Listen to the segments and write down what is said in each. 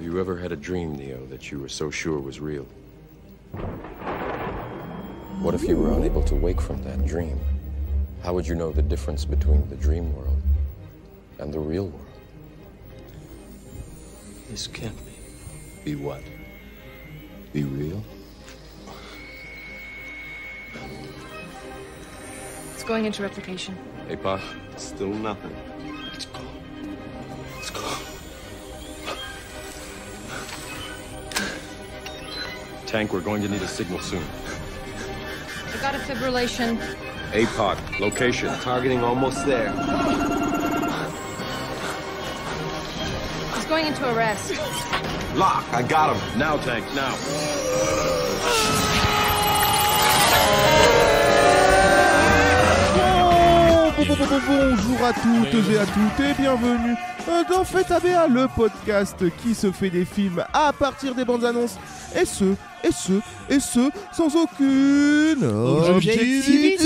you ever had a dream, Neo, that you were so sure was real? What if you were unable to wake from that dream? How would you know the difference between the dream world and the real world? This can't be. Be what? Be real? It's going into replication. APOC? Still nothing. It's gone. It's gone. Tank, we're going to need a signal soon. I got a fibrillation. APOC, location. Targeting almost there. He's going into arrest. Lock, I got him. Now, Tank, now. Bonjour à toutes et à toutes et bienvenue dans Fête ABA, le podcast qui se fait des films à partir des bandes annonces et ce sans aucune objectivité.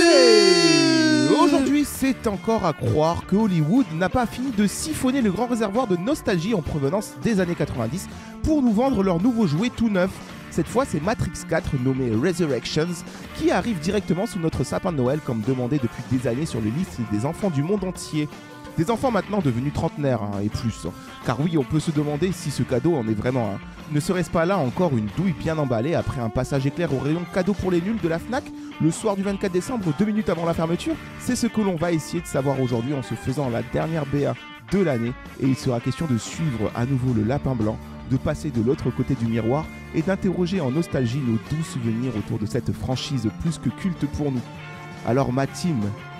Aujourd'hui, c'est encore à croire que Hollywood n'a pas fini de siphonner le grand réservoir de nostalgie en provenance des années 90 pour nous vendre leur nouveau jouet tout neuf. Cette fois, c'est Matrix 4, nommé Resurrections, qui arrive directement sous notre sapin de Noël, comme demandé depuis des années sur les listes des enfants du monde entier. Des enfants maintenant devenus trentenaires et plus. Car oui, on peut se demander si ce cadeau en est vraiment un. Ne serait-ce pas là encore une douille bien emballée après un passage éclair au rayon cadeau pour les nuls de la Fnac le soir du 24 décembre, 2 minutes avant la fermeture? C'est ce que l'on va essayer de savoir aujourd'hui en se faisant la dernière BA de l'année. Et il sera question de suivre à nouveau le lapin blanc, de passer de l'autre côté du miroir et d'interroger en nostalgie nos doux souvenirs autour de cette franchise plus que culte pour nous. Alors ma team,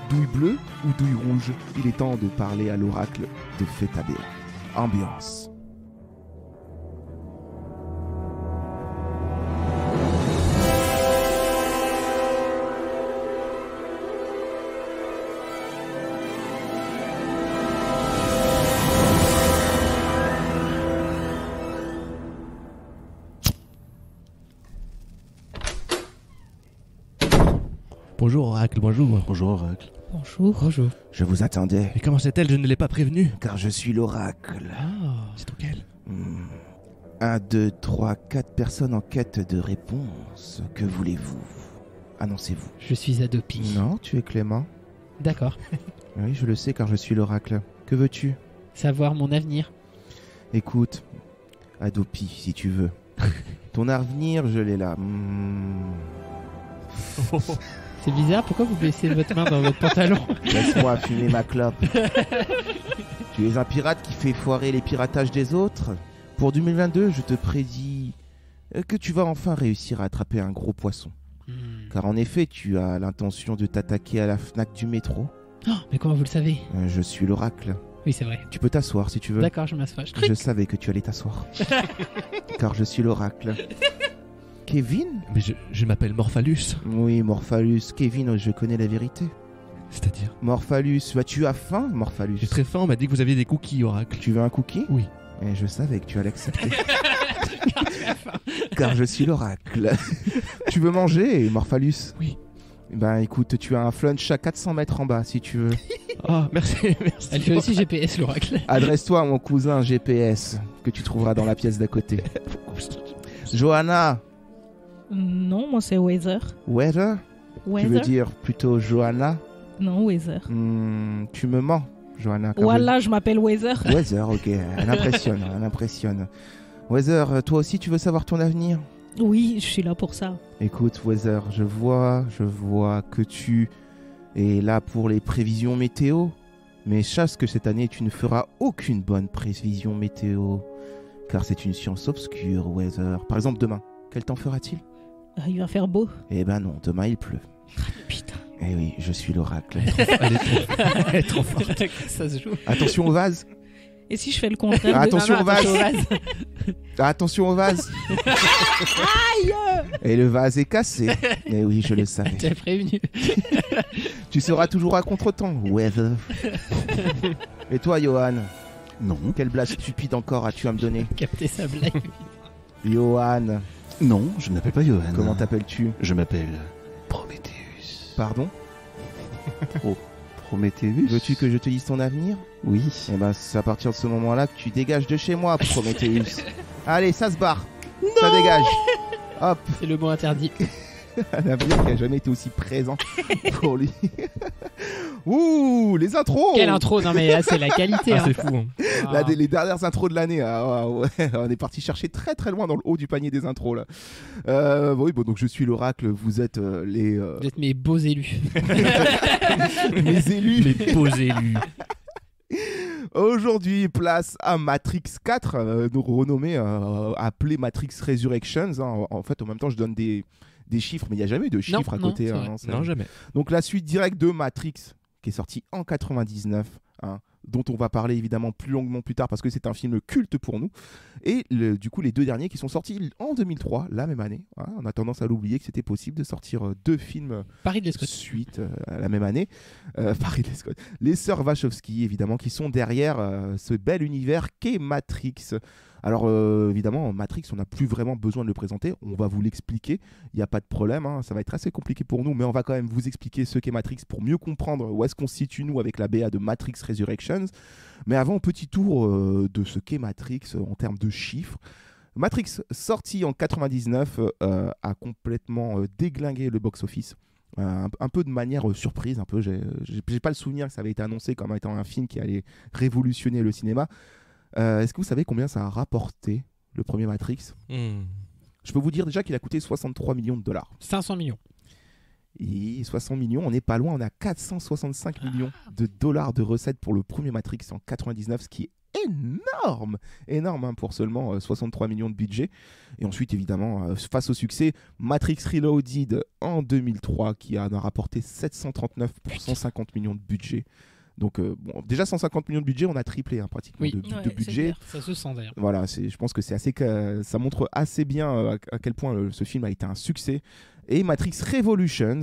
douille bleue ou douille rouge, il est temps de parler à l'oracle de Fête ABA. Ambiance. Bonjour Oracle, bonjour. Bonjour, Oracle. Bonjour. Bonjour. Je vous attendais, Et comment c'est-elle? Je ne l'ai pas prévenue. car je suis l'oracle. Ah, c'est donc elle. 1, 2, 3, 4 personnes en quête de réponse. Que voulez-vous? Annoncez-vous. Je suis Adopi. Non, tu es Clément. D'accord. Oui, je le sais car je suis l'oracle. Que veux-tu? Savoir mon avenir. Écoute, Adopi, si tu veux. Ton avenir, je l'ai là. C'est bizarre, pourquoi vous baissez votre main dans votre pantalon? Laisse-moi fumer ma clope. Tu es un pirate qui fait foirer les piratages des autres. Pour 2022, je te prédis que tu vas enfin réussir à attraper un gros poisson. Car en effet, tu as l'intention de t'attaquer à la Fnac du métro. Oh, mais comment vous le savez? Je suis l'oracle. Oui, c'est vrai. Tu peux t'asseoir si tu veux. D'accord, je m'assois. Je savais que tu allais t'asseoir. Car je suis l'oracle. Kevin? Mais je m'appelle Morphalus. Oui, Morphalus. Kevin, je connais la vérité. C'est-à-dire? Morphalus, tu as faim, Morphalus? J'ai très faim, on m'a dit que vous aviez des cookies, Oracle. Tu veux un cookie? Oui. Et je savais que tu allais accepter. Car je suis l'oracle. Tu veux manger, Morphalus? Oui. Ben écoute, tu as un flunch à 400 mètres en bas, si tu veux. Ah, merci, merci. Elle fait aussi GPS, l'oracle. Adresse-toi à mon cousin GPS, que tu trouveras dans la pièce d'à côté. Johanna. Non, moi c'est Weather. Weather? Tu veux Weather? dire plutôt Johanna? Non, Weather. Tu me mens, Johanna. car Voilà, je m'appelle Weather. Weather, ok, elle impressionne. Weather, toi aussi tu veux savoir ton avenir? Oui, je suis là pour ça. Écoute, Weather, je vois que tu es là pour les prévisions météo, mais sache que cette année tu ne feras aucune bonne prévision météo, car c'est une science obscure, Weather. Par exemple, demain, quel temps fera-t-il? Il va faire beau. Eh ben non, demain il pleut. Putain. Eh oui, je suis l'oracle. Elle est trop forte. Ça se joue. Attention au vase. Et si je fais le contraire? Attention au vase. Attention au vase. Attention au vase. Aïe! Et le vase est cassé. Eh oui, je le savais. T'as prévenu. Tu seras toujours à contre-temps, Weather. Et toi, Johan? Non. Quelle blague stupide encore as-tu à me donner? Capter sa blague. Johan, Non, je ne m'appelle pas Johan. comment t'appelles-tu? Je m'appelle Prométhéeus. Pardon? Prométhéeus? Veux-tu que je te dise ton avenir? Oui. Eh ben, c'est à partir de ce moment-là que tu dégages de chez moi, Prométhéeus. Allez, ça se barre. Ça dégage. Hop. C'est le mot interdit. Un avenir qui a jamais été aussi présent pour lui. Ouh, les intros. Quelle intro. Non mais là c'est la qualité. Ah, hein. c'est fou. Hein. Ah. Les dernières intros de l'année, ouais, on est parti chercher très très loin dans le haut du panier des intros là. Oui, bon, donc je suis l'oracle, vous êtes les Vous êtes mes beaux élus. mes élus. Les beaux élus. Aujourd'hui, place à Matrix 4, donc renommé, appelé Matrix Resurrections. Hein. En fait, en même temps, je donne des chiffres, mais il n'y a jamais eu de chiffres à non, côté. c'est Hein, vrai. non, c'est- Non, jamais. Donc la suite directe de Matrix, qui est sortie en 99, hein, dont on va parler évidemment plus longuement plus tard parce que c'est un film culte pour nous. Et du coup, les deux derniers qui sont sortis en 2003, la même année. Hein, on a tendance à l'oublier que c'était possible de sortir deux films Paris de l'Escot. suite à la même année. Paris de Scott. Les sœurs Wachowski, évidemment, qui sont derrière ce bel univers qu'est Matrix. Alors, évidemment, Matrix, on n'a plus vraiment besoin de le présenter. On va vous l'expliquer. Il n'y a pas de problème. Hein. Ça va être assez compliqué pour nous, mais on va quand même vous expliquer ce qu'est Matrix pour mieux comprendre où est-ce qu'on se situe, nous, avec la BA de Matrix Resurrections. Mais avant, petit tour de ce qu'est Matrix en termes de chiffres. Matrix, sorti en 99, a complètement déglingué le box-office. Un peu de manière surprise, un peu. J'ai pas le souvenir que ça avait été annoncé comme étant un film qui allait révolutionner le cinéma. Est-ce que vous savez combien ça a rapporté, le premier Matrix? Je peux vous dire déjà qu'il a coûté 63 millions de dollars. 500 millions. Et 60 millions, on n'est pas loin, on a 465 millions de dollars de recettes pour le premier Matrix en 99, ce qui est énorme hein, pour seulement 63 millions de budget. Et ensuite, évidemment, face au succès, Matrix Reloaded en 2003, qui en a rapporté 739 pour 150 millions de budget. Donc, bon, déjà 150 millions de budget, on a triplé hein, pratiquement Oui. de Ouais, c'est budget. clair. Ça se sent d'ailleurs. Voilà, je pense que c'est assez, ça montre assez bien à quel point ce film a été un succès. Et Matrix Revolutions,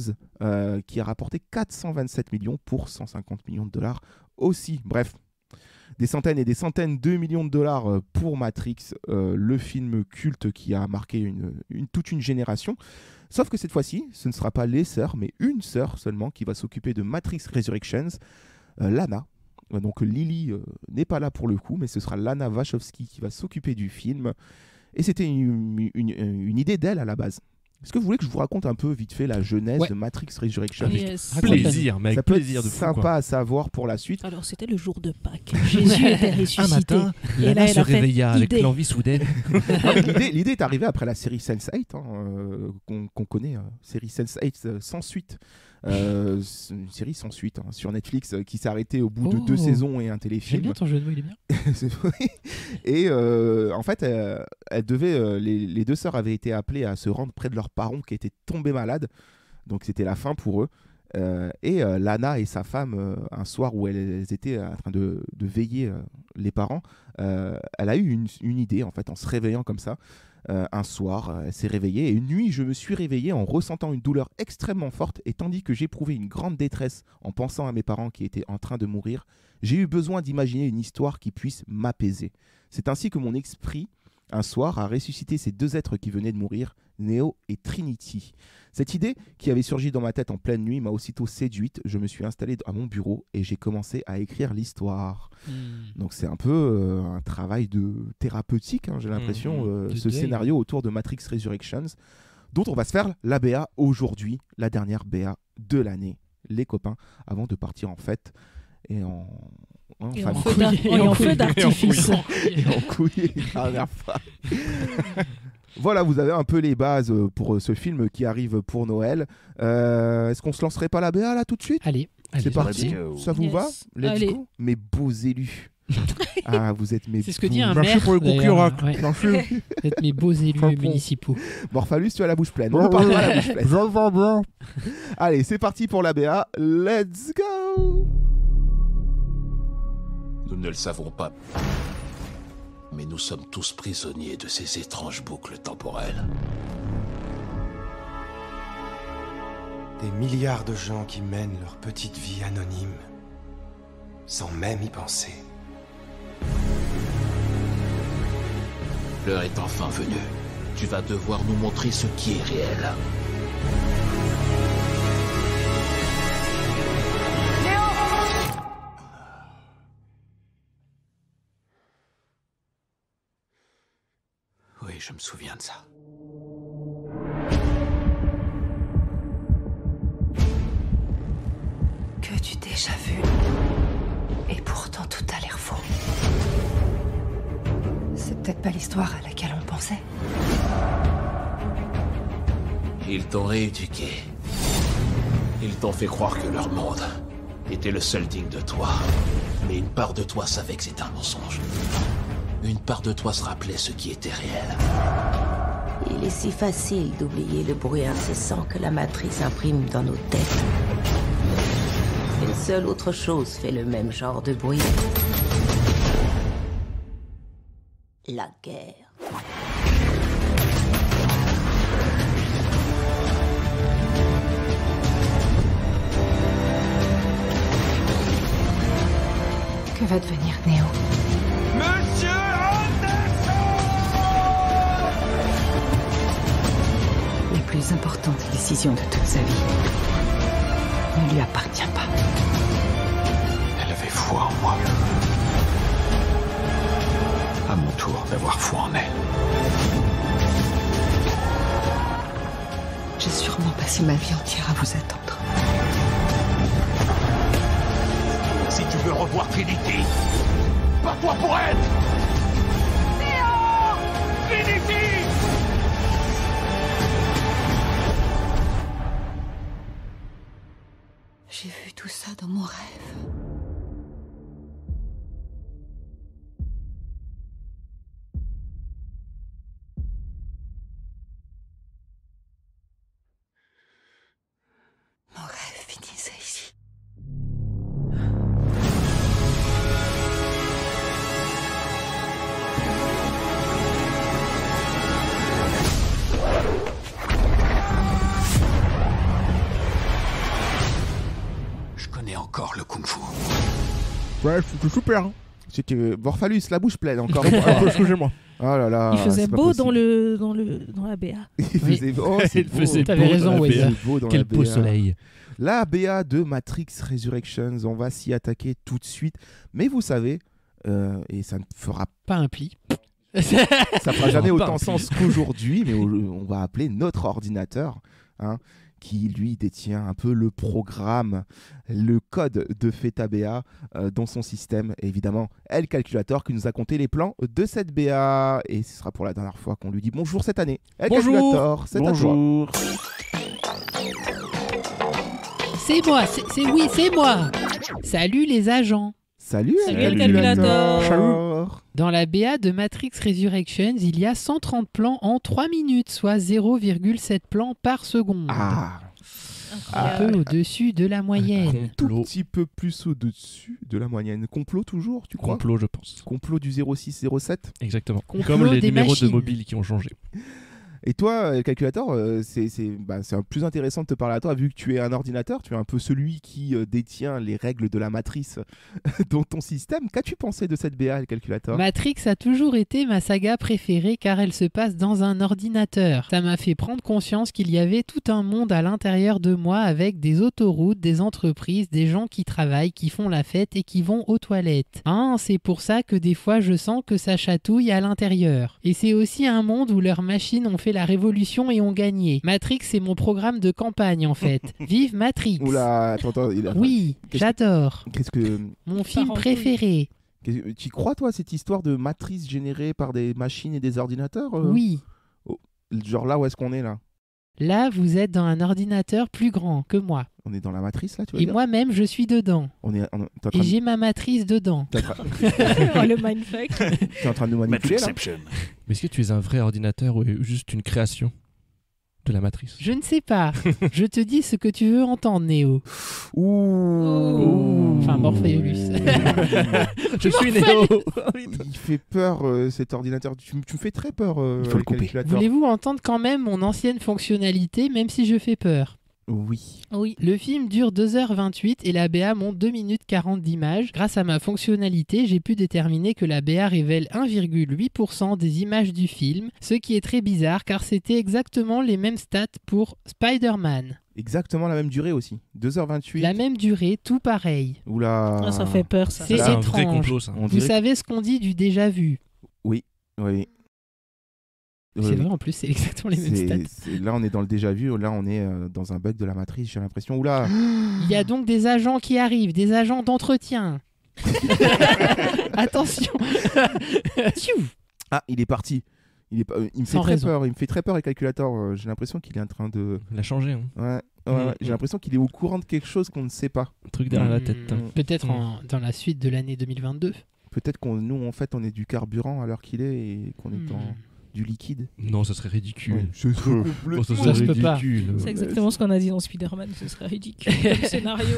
qui a rapporté 427 millions pour 150 millions de dollars aussi. Bref, des centaines et des centaines de millions de dollars pour Matrix, le film culte qui a marqué toute une génération. Sauf que cette fois-ci, ce ne sera pas les sœurs, mais une sœur seulement qui va s'occuper de Matrix Resurrections, Lana. Donc Lily n'est pas là pour le coup, mais ce sera Lana Wachowski qui va s'occuper du film. Et c'était une idée d'elle à la base. Est-ce que vous voulez que je vous raconte un peu vite fait la genèse Ouais. de Matrix Resurrections? Yes. Plaisir, mais Ça avec peut plaisir être de fou. sympa Quoi. à savoir pour la suite. Alors c'était le jour de Pâques. Jésus était Un ressuscité. matin, Et là, Lana elle se a fait réveilla avec idée. l'envie soudaine. L'idée est arrivée après la série Sense8, qu'on connaît, série Sense8 sans suite. C'est une série sans suite hein, sur Netflix qui s'est arrêtée au bout de 2 saisons et un J'aime téléfilm. bien ton jeu de mots, il est bien. C'est vrai. Et en fait, elles devaient, les deux sœurs avaient été appelées à se rendre près de leurs parents qui étaient tombés malades. Donc c'était la fin pour eux. Et Lana et sa femme, un soir où elles étaient en train de veiller les parents, elle a eu une idée en fait en se réveillant comme ça. Un soir, elle s'est réveillée et une nuit, je me suis réveillé en ressentant une douleur extrêmement forte et tandis que j'éprouvais une grande détresse en pensant à mes parents qui étaient en train de mourir, j'ai eu besoin d'imaginer une histoire qui puisse m'apaiser. C'est ainsi que mon esprit, un soir, a ressuscité ces deux êtres qui venaient de mourir, Neo et Trinity. Cette idée, qui avait surgi dans ma tête en pleine nuit, m'a aussitôt séduite. Je me suis installé à mon bureau et j'ai commencé à écrire l'histoire. Donc c'est un peu un travail de thérapeutique, hein, j'ai l'impression, De ce deuil. scénario autour de Matrix Resurrections, dont on va se faire la BA aujourd'hui, la dernière BA de l'année, les copains, avant de partir en fête et en Et famille. en feu d'artifice. Et en couille, la dernière fois. Voilà, vous avez un peu les bases pour ce film qui arrive pour Noël. Est-ce qu'on se lancerait pas la BA là tout de suite? Allez, C'est parti, go. ça vous Yes. va? Let's Allez. go. Mes beaux élus. Ah, vous êtes mes c'est ce que beaux- dit un Merci maire. pour le cookie d'ailleurs. oracle. Ouais. Merci. Vous êtes mes beaux élus Tampon. municipaux. Morphalus, tu as la bouche pleine. On ne parle pas à la bouche pleine. Je le vois bien. Allez, c'est parti pour la BA. Let's go. Nous ne le savons pas. Mais nous sommes tous prisonniers de ces étranges boucles temporelles. Des milliards de gens qui mènent leur petite vie anonyme, sans même y penser. L'heure est enfin venue. Tu vas devoir nous montrer ce qui est réel. je me souviens de ça. Que du déjà-vu. Et pourtant tout a l'air faux. C'est peut-être pas l'histoire à laquelle on pensait. Ils t'ont rééduqué. Ils t'ont fait croire que leur monde était le seul digne de toi. Mais une part de toi savait que c'était un mensonge. Une part de toi se rappelait ce qui était réel. Il est si facile d'oublier le bruit incessant que la matrice imprime dans nos têtes. Une seule autre chose fait le même genre de bruit. La guerre. Que va devenir Neo? Monsieur La plus importante décision de toute sa vie ne lui appartient pas. Elle avait foi en moi. À mon tour d'avoir foi en elle. J'ai sûrement passé ma vie entière à vous attendre. Si tu veux revoir Trinity, bats-toi pour elle! Trinity! J'ai vu tout ça dans mon rêve. Mon rêve finissait ici. Je connais encore le kung-fu. Ouais, c'était super. C'était Morphalus, la bouche pleine encore. Excusez-moi. Oh là là. Il faisait c'est pas beau possible. dans la BA. Il faisait oh, c'est Il beau. faisait T'avais beau raison, dans la Wes. BA. C'est beau dans Quel la beau BA. soleil. La BA de Matrix Resurrections, on va s'y attaquer tout de suite. Mais vous savez, et ça ne fera Pas un pli. ça fera jamais Non, pas autant un sens qu'aujourd'hui, mais on va appeler notre ordinateur, hein, qui lui détient un peu le programme, le code de Theta BA dans son système. Et évidemment, El Calculator qui nous a compté les plans de cette BA. Et ce sera pour la dernière fois qu'on lui dit bonjour cette année. El Bonjour. Calculator, c'est à toi. Bonjour. C'est moi, c'est moi. Salut les agents. Salut, Salut, El El Calculator. Calculator. Dans la BA de Matrix Resurrections, il y a 130 plans en 3 minutes, soit 0,7 plans par seconde. Ah, Un peu au-dessus de la moyenne. tout Complot. petit peu plus au-dessus de la moyenne. Complot toujours, tu crois? Complot, je pense. Complot du 0607. Exactement. Complot Comme les des numéros machines. de mobile qui ont changé. Et toi, El Calculator, c'est plus intéressant de te parler à toi, vu que tu es un ordinateur, tu es un peu celui qui détient les règles de la matrice dans ton système. Qu'as-tu pensé de cette BA, El Calculator? Matrix a toujours été ma saga préférée car elle se passe dans un ordinateur. Ça m'a fait prendre conscience qu'il y avait tout un monde à l'intérieur de moi avec des autoroutes, des entreprises, des gens qui travaillent, qui font la fête et qui vont aux toilettes. Hein, c'est pour ça que des fois je sens que ça chatouille à l'intérieur. Et c'est aussi un monde où leurs machines ont fait la révolution et ont gagné. Matrix, c'est mon programme de campagne en fait. Vive Matrix! Oula, attends, Oui, Qu'est-ce- j'adore. Qu'est-ce que... Mon film en préféré. Tu crois, toi, cette histoire de matrice générée par des machines et des ordinateurs Oui. Genre là, où est-ce qu'on est, là? Là, vous êtes dans un ordinateur plus grand que moi. On est dans la matrice, là, tu veux Et dire? moi-même, je suis dedans. T'es en Et train de- j'ai ma matrice dedans. t'es en train- Oh, le mindfuck. t'es en train de nous manipuler, là? Mais est-ce que tu es un vrai ordinateur ou juste une création de la matrice? Je ne sais pas. Je te dis ce que tu veux entendre, Néo. Ouh. Enfin, Morpheus. Je suis Néo. Il fait peur, cet ordinateur. Tu me fais très peur, Il faut le El couper. Calculator. Voulez-vous entendre quand même mon ancienne fonctionnalité, même si je fais peur? Oui. Oui. Le film dure 2h28 et la BA monte 2 minutes 40 d'images. Grâce à ma fonctionnalité, j'ai pu déterminer que la BA révèle 1,8% des images du film, ce qui est très bizarre car c'était exactement les mêmes stats pour Spider-Man. Exactement la même durée aussi. 2h28. La même durée, tout pareil. Oula. Ah, ça fait peur, ça. C'est C'est un vrai étrange. complot, ça. On Vous dirait- savez ce qu'on dit du déjà vu? Oui. C'est vrai, en plus, c'est exactement les mêmes stats. Là, on est dans le déjà vu. Là, on est dans un bug de la matrice. J'ai l'impression. Oula. Il y a donc des agents qui arrivent, des agents d'entretien. Attention. Ah, il est parti. Il me fait très peur. Il me fait très peur, le calculateur. J'ai l'impression qu'il est en train de. Il a changé. Hein. Ouais. J'ai l'impression qu'il est au courant de quelque chose qu'on ne sait pas. Un truc derrière la tête. Peut-être dans la suite de l'année 2022. Peut-être nous, en fait, on est du carburant à l'heure qu'il est et qu'on est dans du liquide. Non, ça serait ridicule. Ouais, ce serait complètement... ça serait ridicule. C'est exactement ce qu'on a dit dans Spider-Man. Ce serait ridicule comme scénario.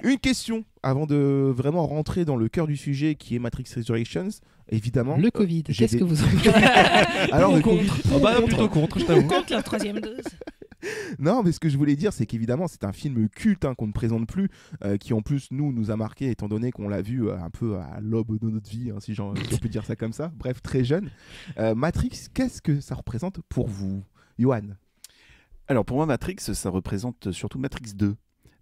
Une question avant de vraiment rentrer dans le cœur du sujet qui est Matrix Resurrections. Évidemment. Le Covid. Qu'est-ce que vous en pensez? Alors, plutôt contre, je t'avoue. Contre la 3e dose. Non, mais ce que je voulais dire, c'est qu'évidemment, c'est un film culte qu'on ne présente plus, qui en plus nous a marqué, étant donné qu'on l'a vu un peu à l'aube de notre vie, si on peut dire ça comme ça. Bref, très jeune. Matrix, qu'est-ce que ça représente pour vous, Johan? Alors pour moi, Matrix, ça représente surtout Matrix 2,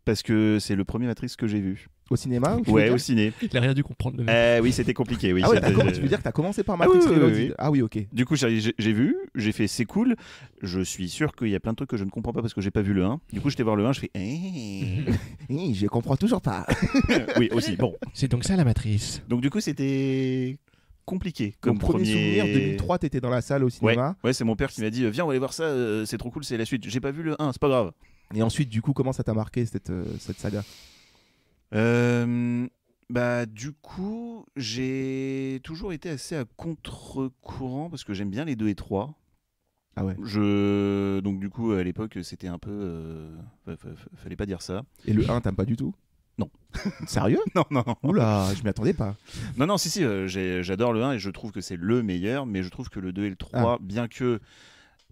parce que c'est le premier Matrix que j'ai vu. Au cinéma Ouais, au ciné. Il n'a rien dû comprendre. Le mec. Oui, c'était compliqué. Oui, ah ouais, d'accord, tu veux dire que tu as commencé par Matrix Reloaded. Oui. Ah oui, ok. Du coup, j'ai vu, j'ai fait c'est cool. Je suis sûr qu'il y a plein de trucs que je ne comprends pas parce que j'ai pas vu le 1. Du coup, j'étais voir le 1, je fais je comprends toujours pas. Oui, aussi, bon. C'est donc ça la matrice. Donc du coup, c'était compliqué comme Mon premier souvenir, 2003, t'étais dans la salle au cinéma. Ouais, c'est mon père qui m'a dit viens, on va aller voir ça, c'est trop cool, c'est la suite. J'ai pas vu le 1, c'est pas grave. Et ensuite, du coup, comment ça t'a marqué cette saga? Du coup, j'ai toujours été assez à contre-courant parce que j'aime bien les 2 et 3. Ah ouais. Donc du coup, à l'époque, c'était un peu... fallait pas dire ça. Et le 1, t'aimes pas du tout? Non. Sérieux? Non. Oula, je m'y attendais pas. Non, si, j'adore le 1 et je trouve que c'est le meilleur, mais je trouve que le 2 et le 3, bien que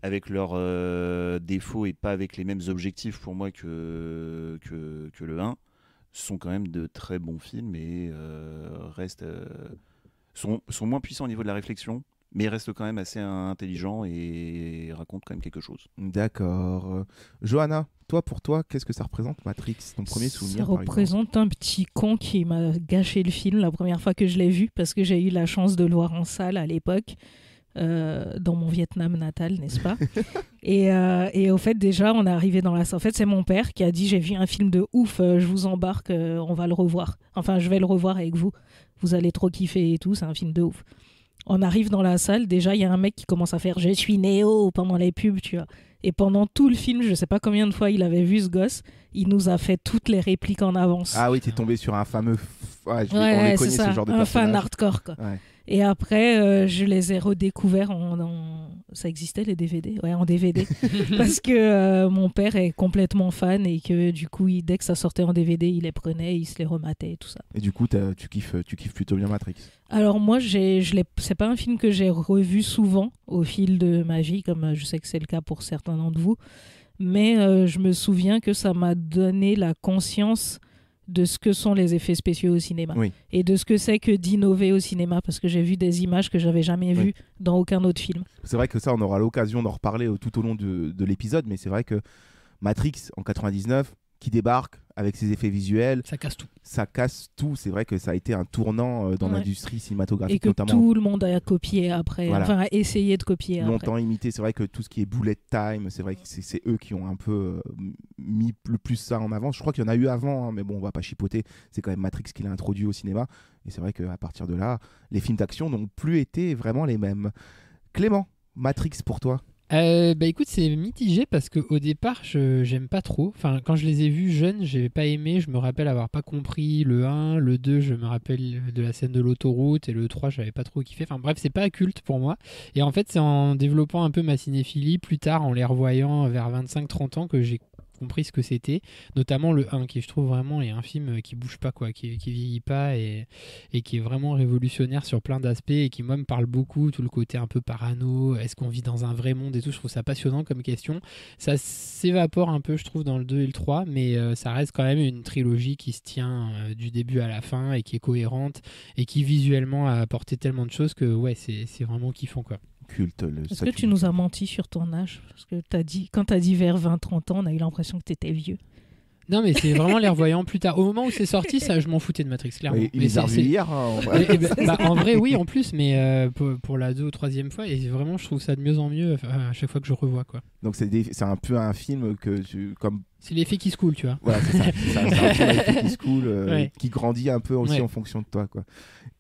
avec leurs défauts et pas avec les mêmes objectifs pour moi que le 1, sont quand même de très bons films et sont moins puissants au niveau de la réflexion, mais restent quand même assez intelligents et racontent quand même quelque chose. D'accord. Johanna, pour toi, qu'est-ce que ça représente Matrix, ton premier souvenir? Ça représente un petit con qui m'a gâché le film la première fois que je l'ai vu, parce que j'ai eu la chance de le voir en salle à l'époque. Dans mon Vietnam natal, n'est-ce pas? et au fait, déjà, on est arrivé dans la salle. En fait, c'est mon père qui a dit j'ai vu un film de ouf, je vous embarque, on va le revoir. Enfin, je vais le revoir avec vous. Vous allez trop kiffer et tout, c'est un film de ouf. On arrive dans la salle, déjà, il y a un mec qui commence à faire je suis Néo pendant les pubs, tu vois. Et pendant tout le film, je sais pas combien de fois il avait vu ce gosse, il nous a fait toutes les répliques en avance. Ah oui, t'es tombé sur un fameux. On les connaît, ce genre de un personnage. fan hardcore, quoi. Ouais. Et après, je les ai redécouverts ça existait les DVD? Ouais, en DVD. Parce que mon père est complètement fan et que du coup, dès que ça sortait en DVD, il les prenait, il se les rematait et tout ça. Et du coup, tu kiffes plutôt bien Matrix? Alors moi, c'est pas un film que j'ai revu souvent au fil de ma vie, comme je sais que c'est le cas pour certains d'entre vous. Mais je me souviens que ça m'a donné la conscience de ce que sont les effets spéciaux au cinéma, et de ce que c'est que d'innover au cinéma, parce que j'ai vu des images que j'avais jamais vues dans aucun autre film. C'est vrai que ça, on aura l'occasion d'en reparler tout au long de l'épisode, mais c'est vrai que Matrix, en 99, qui débarque avec ses effets visuels, ça casse tout. C'est vrai que ça a été un tournant dans l'industrie cinématographique, et que notamment. Tout le monde a copié après, enfin a essayé de copier longtemps après. Imité. C'est vrai que tout ce qui est bullet time, c'est vrai que c'est eux qui ont un peu mis le plus ça en avant. Je crois qu'il y en a eu avant, mais bon, on va pas chipoter. C'est quand même Matrix qui l'a introduit au cinéma, et c'est vrai qu'à partir de là, les films d'action n'ont plus été vraiment les mêmes. Clément, Matrix pour toi? Écoute, c'est mitigé parce qu'au départ, j'aime pas trop. Enfin, quand je les ai vus jeunes, j'ai pas aimé. Je me rappelle avoir pas compris le 1, le 2, je me rappelle de la scène de l'autoroute, et le 3, j'avais pas trop kiffé. Enfin bref, c'est pas culte pour moi. Et en fait, c'est en développant un peu ma cinéphilie, plus tard, en les revoyant vers 25-30 ans, que j'ai compris ce que c'était, notamment le 1 qui je trouve vraiment est un film qui bouge pas, quoi, qui vieillit pas, et qui est vraiment révolutionnaire sur plein d'aspects, et qui moi me parle beaucoup, tout le côté un peu parano, est-ce qu'on vit dans un vrai monde et tout, je trouve ça passionnant comme question. Ça s'évapore un peu je trouve dans le 2 et le 3, mais ça reste quand même une trilogie qui se tient du début à la fin, et qui est cohérente, et qui visuellement a apporté tellement de choses que ouais, c'est vraiment kiffant, quoi. Culte. Est-ce que tu nous as menti sur ton âge? Parce que quand t'as dit vers 20-30 ans, on a eu l'impression que t'étais vieux. Non, mais c'est vraiment les revoyant plus tard. Au moment où c'est sorti, ça, je m'en foutais de Matrix, clairement. Il les a revus hier, en vrai. En vrai, oui, en plus, mais pour la 2 ou 3e fois, et vraiment, je trouve ça de mieux en mieux à chaque fois que je revois, quoi. Donc c'est un peu un film que comme. C'est l'effet qui se coule, tu vois. Voilà, c'est ça. C'est un film l'effet qui se coule, Ouais. qui grandit un peu aussi en fonction de toi, quoi.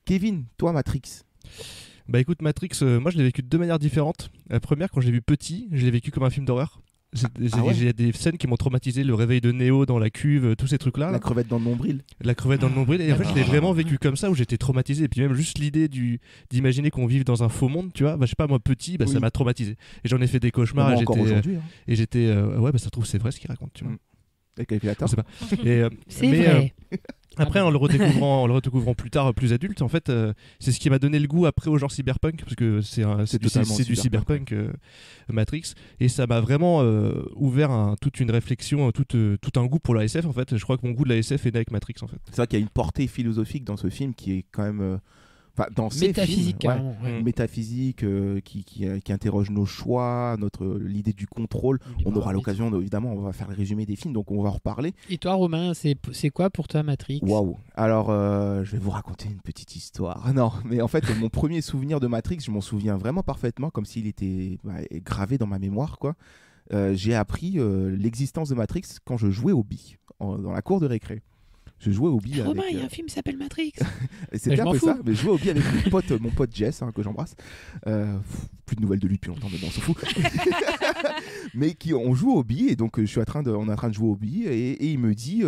Kevin, toi, Matrix. Bah écoute, Matrix, moi je l'ai vécu de 2 manières différentes. La première, quand je l'ai vu petit, je l'ai vécu comme un film d'horreur. Il y a des scènes qui m'ont traumatisé, le réveil de Neo dans la cuve, tous ces trucs-là. La crevette dans le nombril. La crevette dans le nombril. Et en fait, je l'ai vraiment vécu comme ça, où j'étais traumatisé. Et puis même juste l'idée d'imaginer qu'on vive dans un faux monde, tu vois. Bah, je sais pas, moi petit, bah, ça m'a traumatisé. Et j'en ai fait des cauchemars. Encore aujourd'hui. Et j'étais, ouais, bah ça trouve c'est vrai ce qu'il raconte, tu vois. Le calculateur. Je sais pas. C'est vrai. Après, en le redécouvrant plus tard, plus adulte, en fait, c'est ce qui m'a donné le goût après au genre cyberpunk, parce que c'est du cyberpunk Matrix, et ça m'a vraiment ouvert toute une réflexion, tout un goût pour la SF. En fait, je crois que mon goût de la SF est né avec Matrix, en fait. C'est vrai qu'il y a une portée philosophique dans ce film qui est quand même. Dans ces métaphysique, films, métaphysique qui interroge nos choix, l'idée du contrôle. On aura l'occasion, évidemment, on va faire le résumé des films, donc on va en reparler. Et toi, Romain, c'est quoi pour toi Matrix? Waouh. Alors, je vais vous raconter une petite histoire. Non, mais en fait, mon premier souvenir de Matrix, je m'en souviens vraiment parfaitement, comme s'il était gravé dans ma mémoire, quoi. J'ai appris l'existence de Matrix quand je jouais aux billes dans la cour de récré. Je jouais aux billes. Romain, il y a un film qui s'appelle Matrix. C'était un peu ça, mais je jouais aux billes avec mon pote Jess, que j'embrasse. Plus de nouvelles de lui depuis longtemps, mais bon, on s'en fout. Mais on joue aux billes, et donc on est en train de jouer aux billes, et il me dit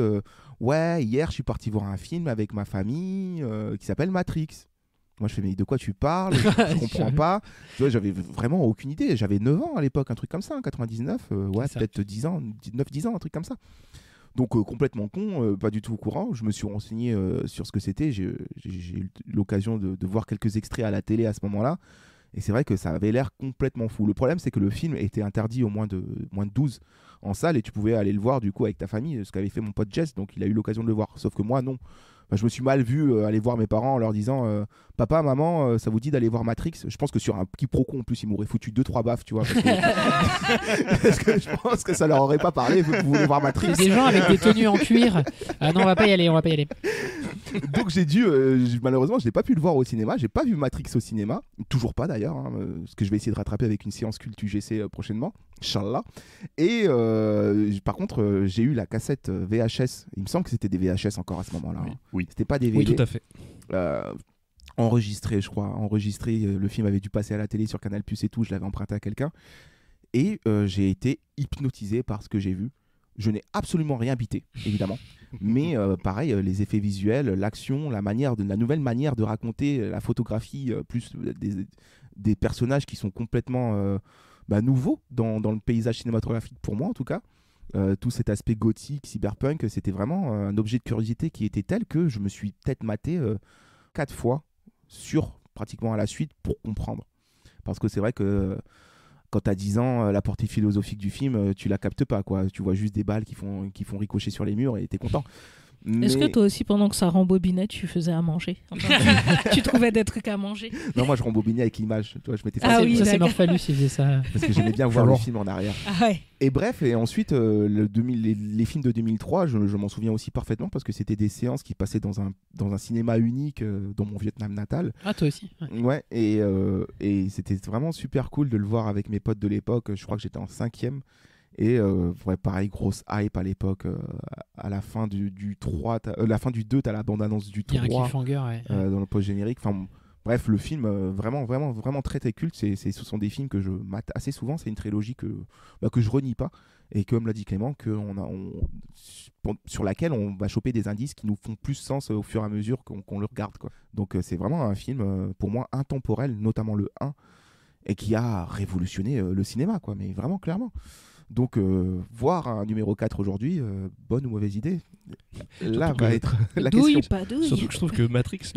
ouais, hier je suis parti voir un film avec ma famille qui s'appelle Matrix. Moi je fais mais de quoi tu parles? Je comprends pas. Tu vois, j'avais vraiment aucune idée. J'avais 9 ans à l'époque, un truc comme ça, en 99, ouais, peut-être 10 ans, 9-10 ans, un truc comme ça. Donc complètement con, pas du tout au courant. Je me suis renseigné sur ce que c'était. J'ai eu l'occasion de voir quelques extraits à la télé à ce moment-là. Et c'est vrai que ça avait l'air complètement fou. Le problème, c'est que le film était interdit au moins de 12 en salle, et tu pouvais aller le voir du coup avec ta famille, ce qu'avait fait mon pote Jess. Donc il a eu l'occasion de le voir. Sauf que moi, non. Je me suis mal vu aller voir mes parents en leur disant papa, maman, ça vous dit d'aller voir Matrix? Je pense que sur un quiproquo en plus, ils m'auraient foutu 2-3 baffes, tu vois. Parce que je pense que ça leur aurait pas parlé. Vous voulez voir Matrix? C'est des gens avec des tenues en cuir. Ah non, on va pas y aller. Donc j'ai dû, malheureusement, je n'ai pas pu le voir au cinéma. J'ai pas vu Matrix au cinéma, toujours pas d'ailleurs, ce que je vais essayer de rattraper avec une séance culte UGC prochainement, Inch'Allah. Et par contre, j'ai eu la cassette VHS. Il me semble que c'était des VHS encore à ce moment-là. Oui. C'était pas des DVD. Oui, tout à fait. Enregistré, je crois. Le film avait dû passer à la télé sur Canal+ et tout. Je l'avais emprunté à quelqu'un. Et j'ai été hypnotisé par ce que j'ai vu. Je n'ai absolument rien bité, évidemment. Mais pareil, les effets visuels, l'action, la nouvelle manière de raconter, la photographie, plus des personnages qui sont complètement nouveaux dans le paysage cinématographique, pour moi en tout cas. Tout cet aspect gothique, cyberpunk, c'était vraiment un objet de curiosité qui était tel que je me suis peut-être maté 4 fois pratiquement à la suite pour comprendre. Parce que c'est vrai que quand t'as 10 ans, la portée philosophique du film, tu la captes pas, quoi. Tu vois juste des balles qui font ricocher sur les murs et t'es content. Est-ce que toi aussi, pendant que ça rembobinait, tu faisais à manger? Tu trouvais des trucs à manger? Non, moi je rembobinais avec l'image. Tu vois, je m'étais fait ça, c'est Morphalus qui faisait ça. Parce que j'aimais bien voir le film en arrière. Ah ouais. Et bref, et ensuite, les films de 2003, je m'en souviens aussi parfaitement parce que c'était des séances qui passaient dans un cinéma unique dans mon Vietnam natal. Ah, toi aussi? Ouais, et c'était vraiment super cool de le voir avec mes potes de l'époque. Je crois que j'étais en 5e. Et pareil, grosse hype à l'époque. À la fin du 3, la fin du 2, t'as la bande-annonce du 3. Il y a un cliffhanger, dans le post-générique. Enfin, bref, le film, vraiment, vraiment, vraiment très, très culte. Ce sont des films que je mate assez souvent. C'est une trilogie que je renie pas. Et comme l'a dit Clément, sur laquelle on va choper des indices qui nous font plus sens au fur et à mesure qu'on le regarde, quoi. Donc, c'est vraiment un film, pour moi, intemporel, notamment le 1, et qui a révolutionné le cinéma, quoi. Mais vraiment, clairement. Donc, voir un numéro 4 aujourd'hui, bonne ou mauvaise idée? là va être la douille, question. pas douille. Surtout que je trouve que Matrix,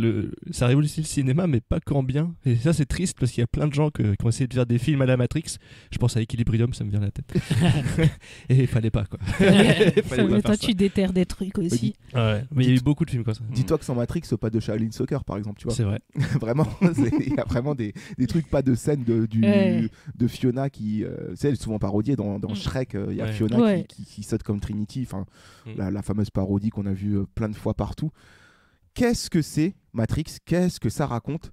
ça révolutionne le cinéma, mais pas qu'en bien. Et ça, c'est triste parce qu'il y a plein de gens qui ont essayé de faire des films à la Matrix. Je pense à Equilibrium, ça me vient à la tête. Et il fallait pas, quoi. Toi, tu déterres des trucs aussi. Ouais, mais il y a eu beaucoup de films comme ça. Dis-toi que sans Matrix, pas de Shaolin Soccer, par exemple, tu vois. C'est vrai. Vraiment, il y a vraiment des trucs, pas de scène de Fiona qui, elle est souvent parodiée dans Shrek. Il y a Fiona qui saute comme Trinity, enfin la fameuse parodie qu'on a vue plein de fois partout. Qu'est-ce que c'est Matrix? Qu'est-ce que ça raconte?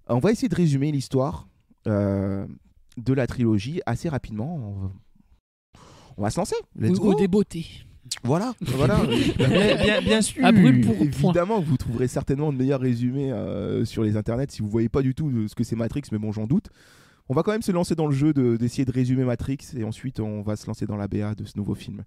On va essayer de résumer l'histoire de la trilogie assez rapidement. On va se lancer. Let's go. Au débeauté. Voilà. bien sûr. À brûle pour évidemment, vous trouverez certainement de meilleurs résumés sur les internets si vous voyez pas du tout ce que c'est Matrix, mais bon, j'en doute. On va quand même se lancer dans le jeu d'essayer de résumer Matrix et ensuite on va se lancer dans la BA de ce nouveau film.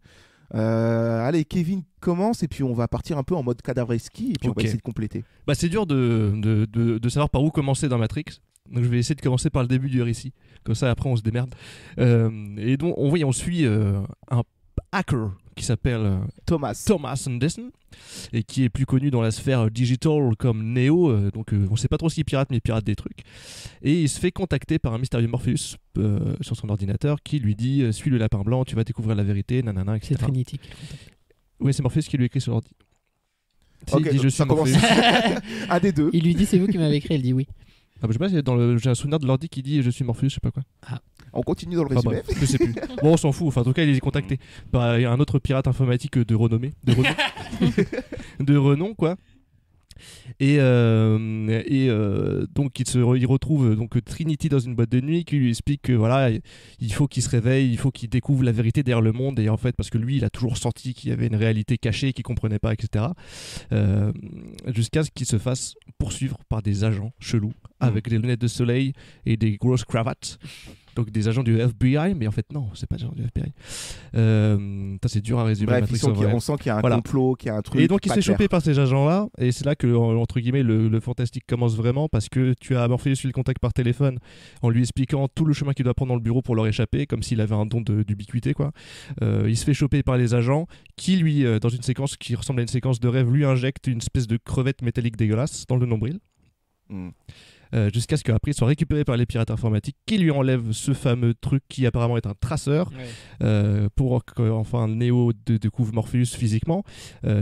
Allez, Kevin commence et puis on va partir un peu en mode cadavreski et puis on va essayer de compléter. C'est dur de savoir par où commencer dans Matrix. Donc je vais essayer de commencer par le début du récit. Comme ça après on se démerde. Et donc on suit un hacker qui s'appelle Thomas Anderson et qui est plus connu dans la sphère digital comme Neo. Donc on sait pas trop s'il pirate, mais il pirate des trucs. Et il se fait contacter par un mystérieux Morpheus sur son ordinateur qui lui dit suis le lapin blanc, tu vas découvrir la vérité, nanana, etc. C'est Trinity. Oui, c'est Morpheus qui lui écrit sur l'ordi. Ok, il dit je suis Morpheus. Un des deux. Il lui dit c'est vous qui m'avez écrit, elle dit oui. Je sais pas, j'ai un souvenir de l'ordi qui dit je suis Morpheus, je sais pas quoi. On continue dans le résumé. Je sais plus. Bon, on s'en fout. Enfin, en tout cas, il est contacté par un autre pirate informatique de renom, quoi. Et donc il retrouve donc Trinity dans une boîte de nuit qui lui explique que voilà, il faut qu'il se réveille, il faut qu'il découvre la vérité derrière le monde, et en fait parce que lui il a toujours senti qu'il y avait une réalité cachée qu'il comprenait pas, etc. Jusqu'à ce qu'il se fasse poursuivre par des agents chelous avec des lunettes de soleil et des grosses cravates. Donc des agents du FBI, mais en fait non, c'est pas des agents du FBI. C'est dur à résumer. Bref, on sent qu'il y a un complot, qu'il y a un truc. Et donc il se fait clair. choper par ces agents-là, et c'est là que entre guillemets le fantastique commence vraiment, parce que tu as Morpheus qui le contacte par téléphone en lui expliquant tout le chemin qu'il doit prendre dans le bureau pour leur échapper, comme s'il avait un don d'ubiquité, quoi. Il se fait choper par les agents qui lui, dans une séquence qui ressemble à une séquence de rêve, lui injecte une espèce de crevette métallique dégueulasse dans le nombril. Jusqu'à ce qu'après il soit récupéré par les pirates informatiques qui lui enlèvent ce fameux truc qui apparemment est un traceur, pour qu'enfin Neo découvre Morpheus physiquement,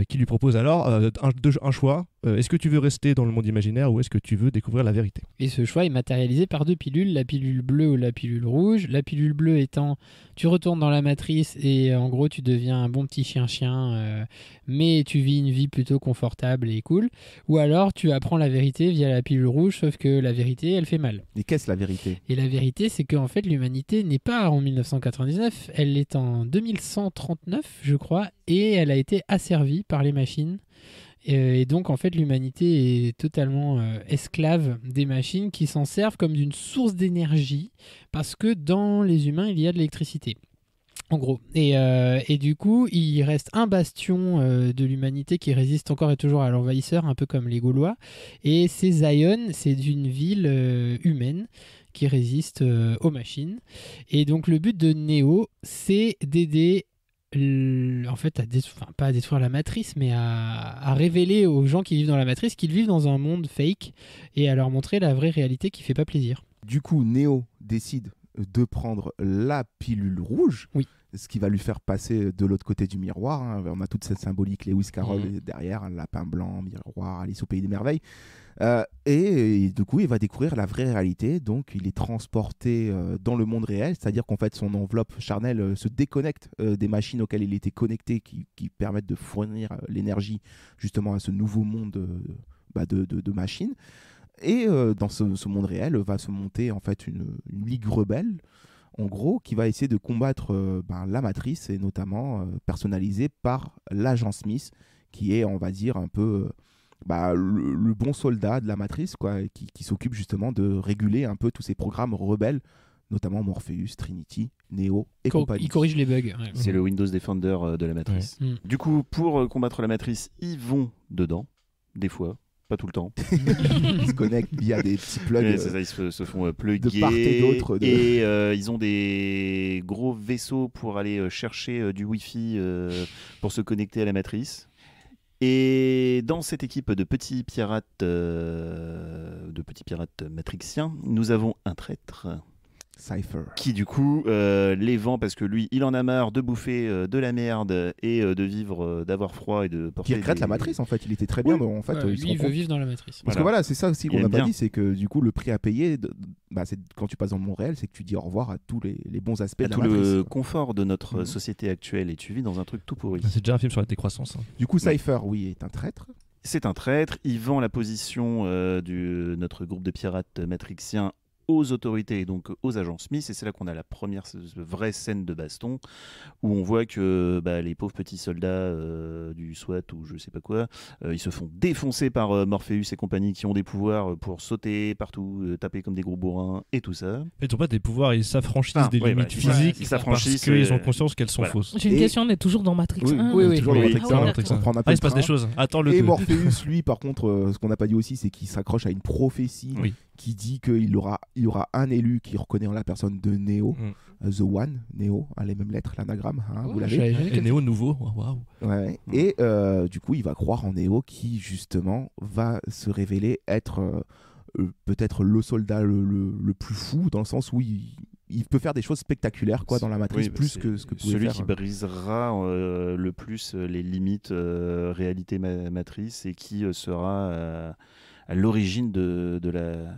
qui lui propose alors un choix. Est-ce que tu veux rester dans le monde imaginaire ou est-ce que tu veux découvrir la vérité? Et ce choix est matérialisé par 2 pilules, la pilule bleue ou la pilule rouge. La pilule bleue étant tu retournes dans la matrice et en gros tu deviens un bon petit chien-chien, mais tu vis une vie plutôt confortable et cool. Ou alors tu apprends la vérité via la pilule rouge, sauf que la vérité elle fait mal. Et qu'est-ce la vérité? Et la vérité c'est qu'en fait l'humanité n'est pas en 1999, elle est en 2139 je crois, et elle a été asservie par les machines. Et donc en fait l'humanité est totalement esclave des machines qui s'en servent comme d'une source d'énergie parce que dans les humains il y a de l'électricité. En gros. Et du coup, il reste un bastion de l'humanité qui résiste encore et toujours à l'envahisseur, un peu comme les Gaulois. Et c'est Zion, c'est une ville humaine qui résiste aux machines. Et donc le but de Neo, c'est d'aider en fait pas à détruire la matrice, mais à révéler aux gens qui vivent dans la matrice qu'ils vivent dans un monde fake et à leur montrer la vraie réalité qui fait pas plaisir. Du coup, Neo décide de prendre la pilule rouge, ce qui va lui faire passer de l'autre côté du miroir, hein. On a toute cette symbolique, Lewis Carroll derrière, un lapin blanc, miroir, Alice au pays des merveilles. Et du coup, il va découvrir la vraie réalité. Donc, il est transporté dans le monde réel, c'est-à-dire qu'en fait, son enveloppe charnelle se déconnecte des machines auxquelles il était connecté, qui permettent de fournir l'énergie justement à ce nouveau monde de machines. Et dans ce monde réel va se monter en fait une ligue rebelle, en gros, qui va essayer de combattre la matrice, et notamment personnalisée par l'agent Smith, qui est, on va dire, un peu le bon soldat de la matrice, quoi, qui s'occupe justement de réguler un peu tous ces programmes rebelles, notamment Morpheus, Trinity, Neo et compagnie. Il corrige les bugs. Ouais. C'est le Windows Defender de la matrice. Ouais. Du coup, pour combattre la matrice, ils vont dedans, des fois. Pas tout le temps. Ils se connectent via des petits plugs. C'est ça, ils se font plugger. De part et d'autre. Et ils ont des gros vaisseaux pour aller chercher du Wi-Fi pour se connecter à la matrice. Et dans cette équipe de petits pirates matrixiens, nous avons un traître. Cypher. Qui du coup les vend parce que lui il en a marre de bouffer de la merde et de vivre, d'avoir froid et de porter. Qui regrette la matrice en fait, il était très bien. En fait, lui il veut vivre dans la matrice. Parce que voilà, c'est ça aussi qu'on n'a pas dit, c'est que du coup le prix à payer, c'est quand tu passes dans le monde réel, c'est que tu dis au revoir à tous les bons aspects de la matrice. Tout le confort de notre société actuelle et tu vis dans un truc tout pourri. C'est déjà un film sur la décroissance. Du coup, Cypher, oui, est un traître. C'est un traître, il vend la position de notre groupe de pirates matrixiens aux autorités et donc aux agents Smith, et c'est là qu'on a la première vraie scène de baston où on voit que les pauvres petits soldats du SWAT ou je sais pas quoi, ils se font défoncer par Morpheus et compagnie qui ont des pouvoirs pour sauter partout, taper comme des gros bourrins et tout ça. Ils n'ont pas des pouvoirs, ils s'affranchissent des limites physiques parce qu'ils ont conscience qu'elles sont fausses. J'ai une question, on est toujours dans Matrix 1. Oui, toujours dans Matrix 1. Il se passe des choses. Attends le 2. Et Morpheus, lui, par contre, ce qu'on n'a pas dit aussi, c'est qu'il s'accroche à une prophétie. Qui dit qu'il y aura un élu qui reconnaît en la personne de Neo, The One, Neo, les mêmes lettres, l'anagramme, vous l'avez. Et Neo nouveau, waouh. Ouais. Et du coup, il va croire en Neo qui justement va se révéler être peut-être le soldat le plus fou, dans le sens où il peut faire des choses spectaculaires dans la matrice, plus que ce que pouvait celui faire. Celui qui brisera le plus les limites réalité matrice et qui sera à l'origine de la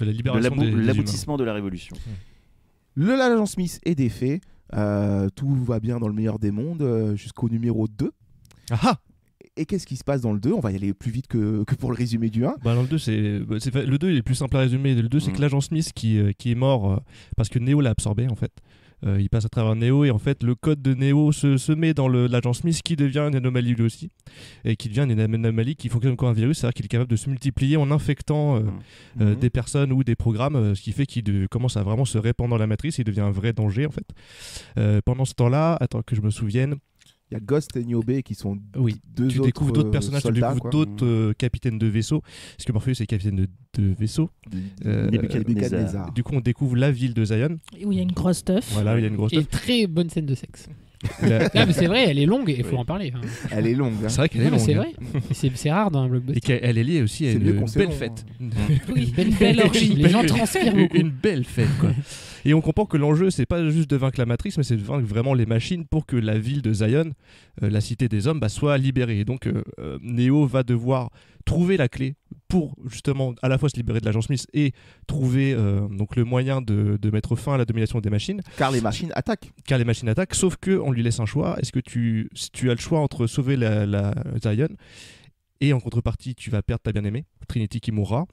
libération de l'aboutissement de la révolution. L'agent Smith est défait, tout va bien dans le meilleur des mondes jusqu'au numéro 2. Ah. Et qu'est-ce qui se passe dans le 2 ? On va y aller plus vite que pour le résumé du 1. Dans le 2, le 2 il est plus simple à résumer. Le 2, c'est que l'agent Smith qui est mort parce que Neo l'a absorbé en fait. Il passe à travers Neo et en fait le code de Neo se met dans l'agent Smith qui devient une anomalie lui aussi et qui devient une anomalie qui fonctionne comme un virus, c'est-à-dire qu'il est capable de se multiplier en infectant des personnes ou des programmes, ce qui fait qu'il commence à vraiment se répandre dans la matrice, il devient un vrai danger en fait. Pendant ce temps-là, attends que je me souvienne, il y a Ghost et Niobe qui sont tu découvres d'autres personnages, soldats, tu découvres d'autres capitaines de vaisseau, parce que Morpheus est capitaine de vaisseau. Nebuchadnezzar. Du coup, on découvre la ville de Zion. Où il y a une grosse teuf. Voilà, il y a une grosse teuf. Et une très bonne scène de sexe. Mais c'est vrai, elle est longue et il faut en parler. Elle est longue. C'est vrai qu'elle est longue. C'est vrai. C'est rare dans un blockbuster. Et qu'elle est liée aussi à une belle fête. Oui, belle orgie. Les gens transpirent beaucoup. Une belle fête, quoi. Et on comprend que l'enjeu, c'est pas juste de vaincre la matrice, mais c'est de vaincre vraiment les machines pour que la ville de Zion, la cité des hommes, soit libérée. Et donc, Neo va devoir trouver la clé pour justement à la fois se libérer de l'agent Smith et trouver donc le moyen de mettre fin à la domination des machines. Car les machines attaquent. Sauf qu'on lui laisse un choix. Est-ce que tu as le choix entre sauver la Zion et en contrepartie, tu vas perdre ta bien-aimée, Trinity qui mourra,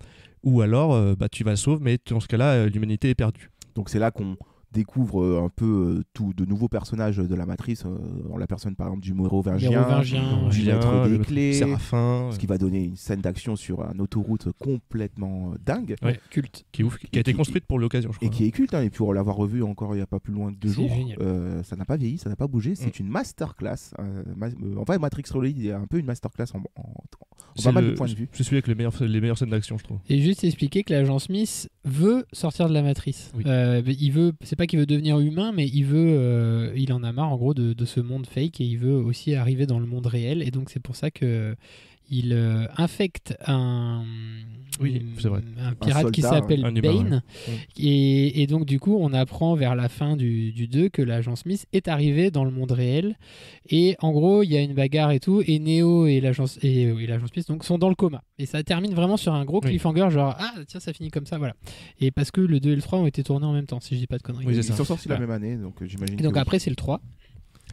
ou alors tu vas la sauver, mais dans ce cas-là, l'humanité est perdue. Donc c'est là qu'on découvre un peu de nouveaux personnages de la matrice, en la personne par exemple du mérovingien, du maître des clés, Séraphin, ce qui va donner une scène d'action sur une autoroute complètement dingue, culte, qui est ouf, qui a été construite pour l'occasion, je crois. Et qui est culte, et pour l'avoir revu encore il n'y a pas plus loin de 2 jours, ça n'a pas vieilli, ça n'a pas bougé, c'est une masterclass. En fait, Matrix Reloaded est un peu une masterclass en pas mal de points de vue. C'est celui avec les meilleures scènes d'action, je trouve. Et juste expliquer que l'agent Smith veut sortir de la matrice. Il veut, c'est pas qu'il veut devenir humain, mais il en a marre en gros de ce monde fake et il veut aussi arriver dans le monde réel. Et donc c'est pour ça que il infecte un pirate qui s'appelle Bane. Et donc du coup on apprend vers la fin du 2 que l'agent Smith est arrivé dans le monde réel. Et en gros il y a une bagarre et tout. Et Neo et l'agent Smith donc, sont dans le coma. Et ça termine vraiment sur un gros cliffhanger genre ah tiens ça finit comme ça voilà. Et parce que le 2 et le 3 ont été tournés en même temps si je dis pas de conneries. Ils sont sortis la même année donc j'imagine. Et donc après c'est le 3.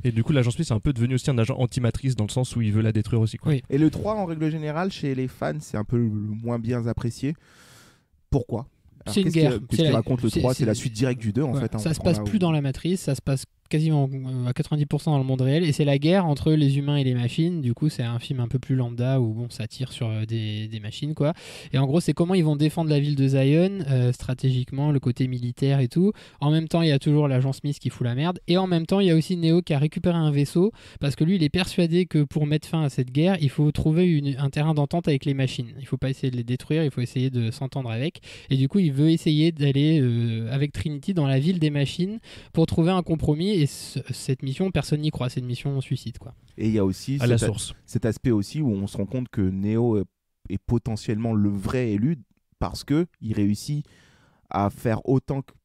Et du coup, l'agent Smith est un peu devenu aussi un agent anti-matrice dans le sens où il veut la détruire aussi. Quoi. Oui. Et le 3, en règle générale, chez les fans, c'est un peu le moins bien apprécié. Pourquoi ? C'est une guerre. Qu'est-ce qu'il raconte le 3 ? C'est la suite directe du 2, en fait. Ça se passe plus dans la matrice, ça se passe quasiment à 90% dans le monde réel et c'est la guerre entre les humains et les machines. Du coup c'est un film un peu plus lambda où bon, ça tire sur des machines quoi. Et en gros c'est comment ils vont défendre la ville de Zion stratégiquement, le côté militaire et tout. En même temps il y a toujours l'agent Smith qui fout la merde et en même temps il y a aussi Neo qui a récupéré un vaisseau parce que lui il est persuadé que pour mettre fin à cette guerre il faut trouver un terrain d'entente avec les machines. Il faut pas essayer de les détruire, il faut essayer de s'entendre avec et du coup il veut essayer d'aller avec Trinity dans la ville des machines pour trouver un compromis et cette mission, personne n'y croit. C'est une mission suicide, quoi. Et il y a aussi à la source. Cet aspect aussi où on se rend compte que Neo est potentiellement le vrai élu parce qu'il réussit à faire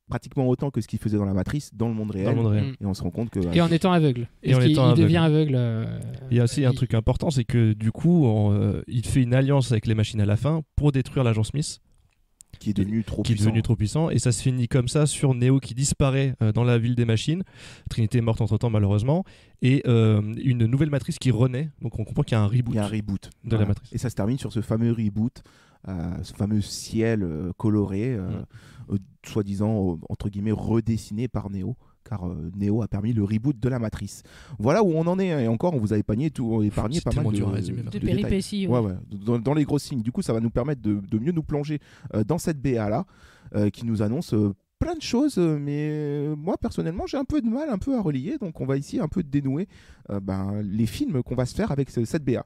pratiquement autant que ce qu'il faisait dans la Matrice dans le monde réel. Et on se rend compte que... Et en étant aveugle. Il devient aveugle. Il y a aussi un truc important, c'est que du coup, il fait une alliance avec les machines à la fin pour détruire l'agent Smith. Qui est devenu trop puissant. Et ça se finit comme ça sur Neo qui disparaît dans la ville des machines. Trinité est morte entre-temps, malheureusement. Et une nouvelle Matrice qui renaît. Donc on comprend qu'il y a un reboot. Il y a un reboot de la Matrice. Et ça se termine sur ce fameux reboot, ce fameux ciel coloré, soi-disant, entre guillemets, redessiné par Neo. Car Neo a permis le reboot de la Matrice. Voilà où on en est. Et encore, on vous a épargné pas mal de péripéties. Ouais. Dans les grosses signes. Du coup, ça va nous permettre de mieux nous plonger dans cette BA-là, qui nous annonce plein de choses. Mais moi, personnellement, j'ai un peu de mal à relier. Donc, on va ici un peu dénouer les films qu'on va se faire avec cette BA.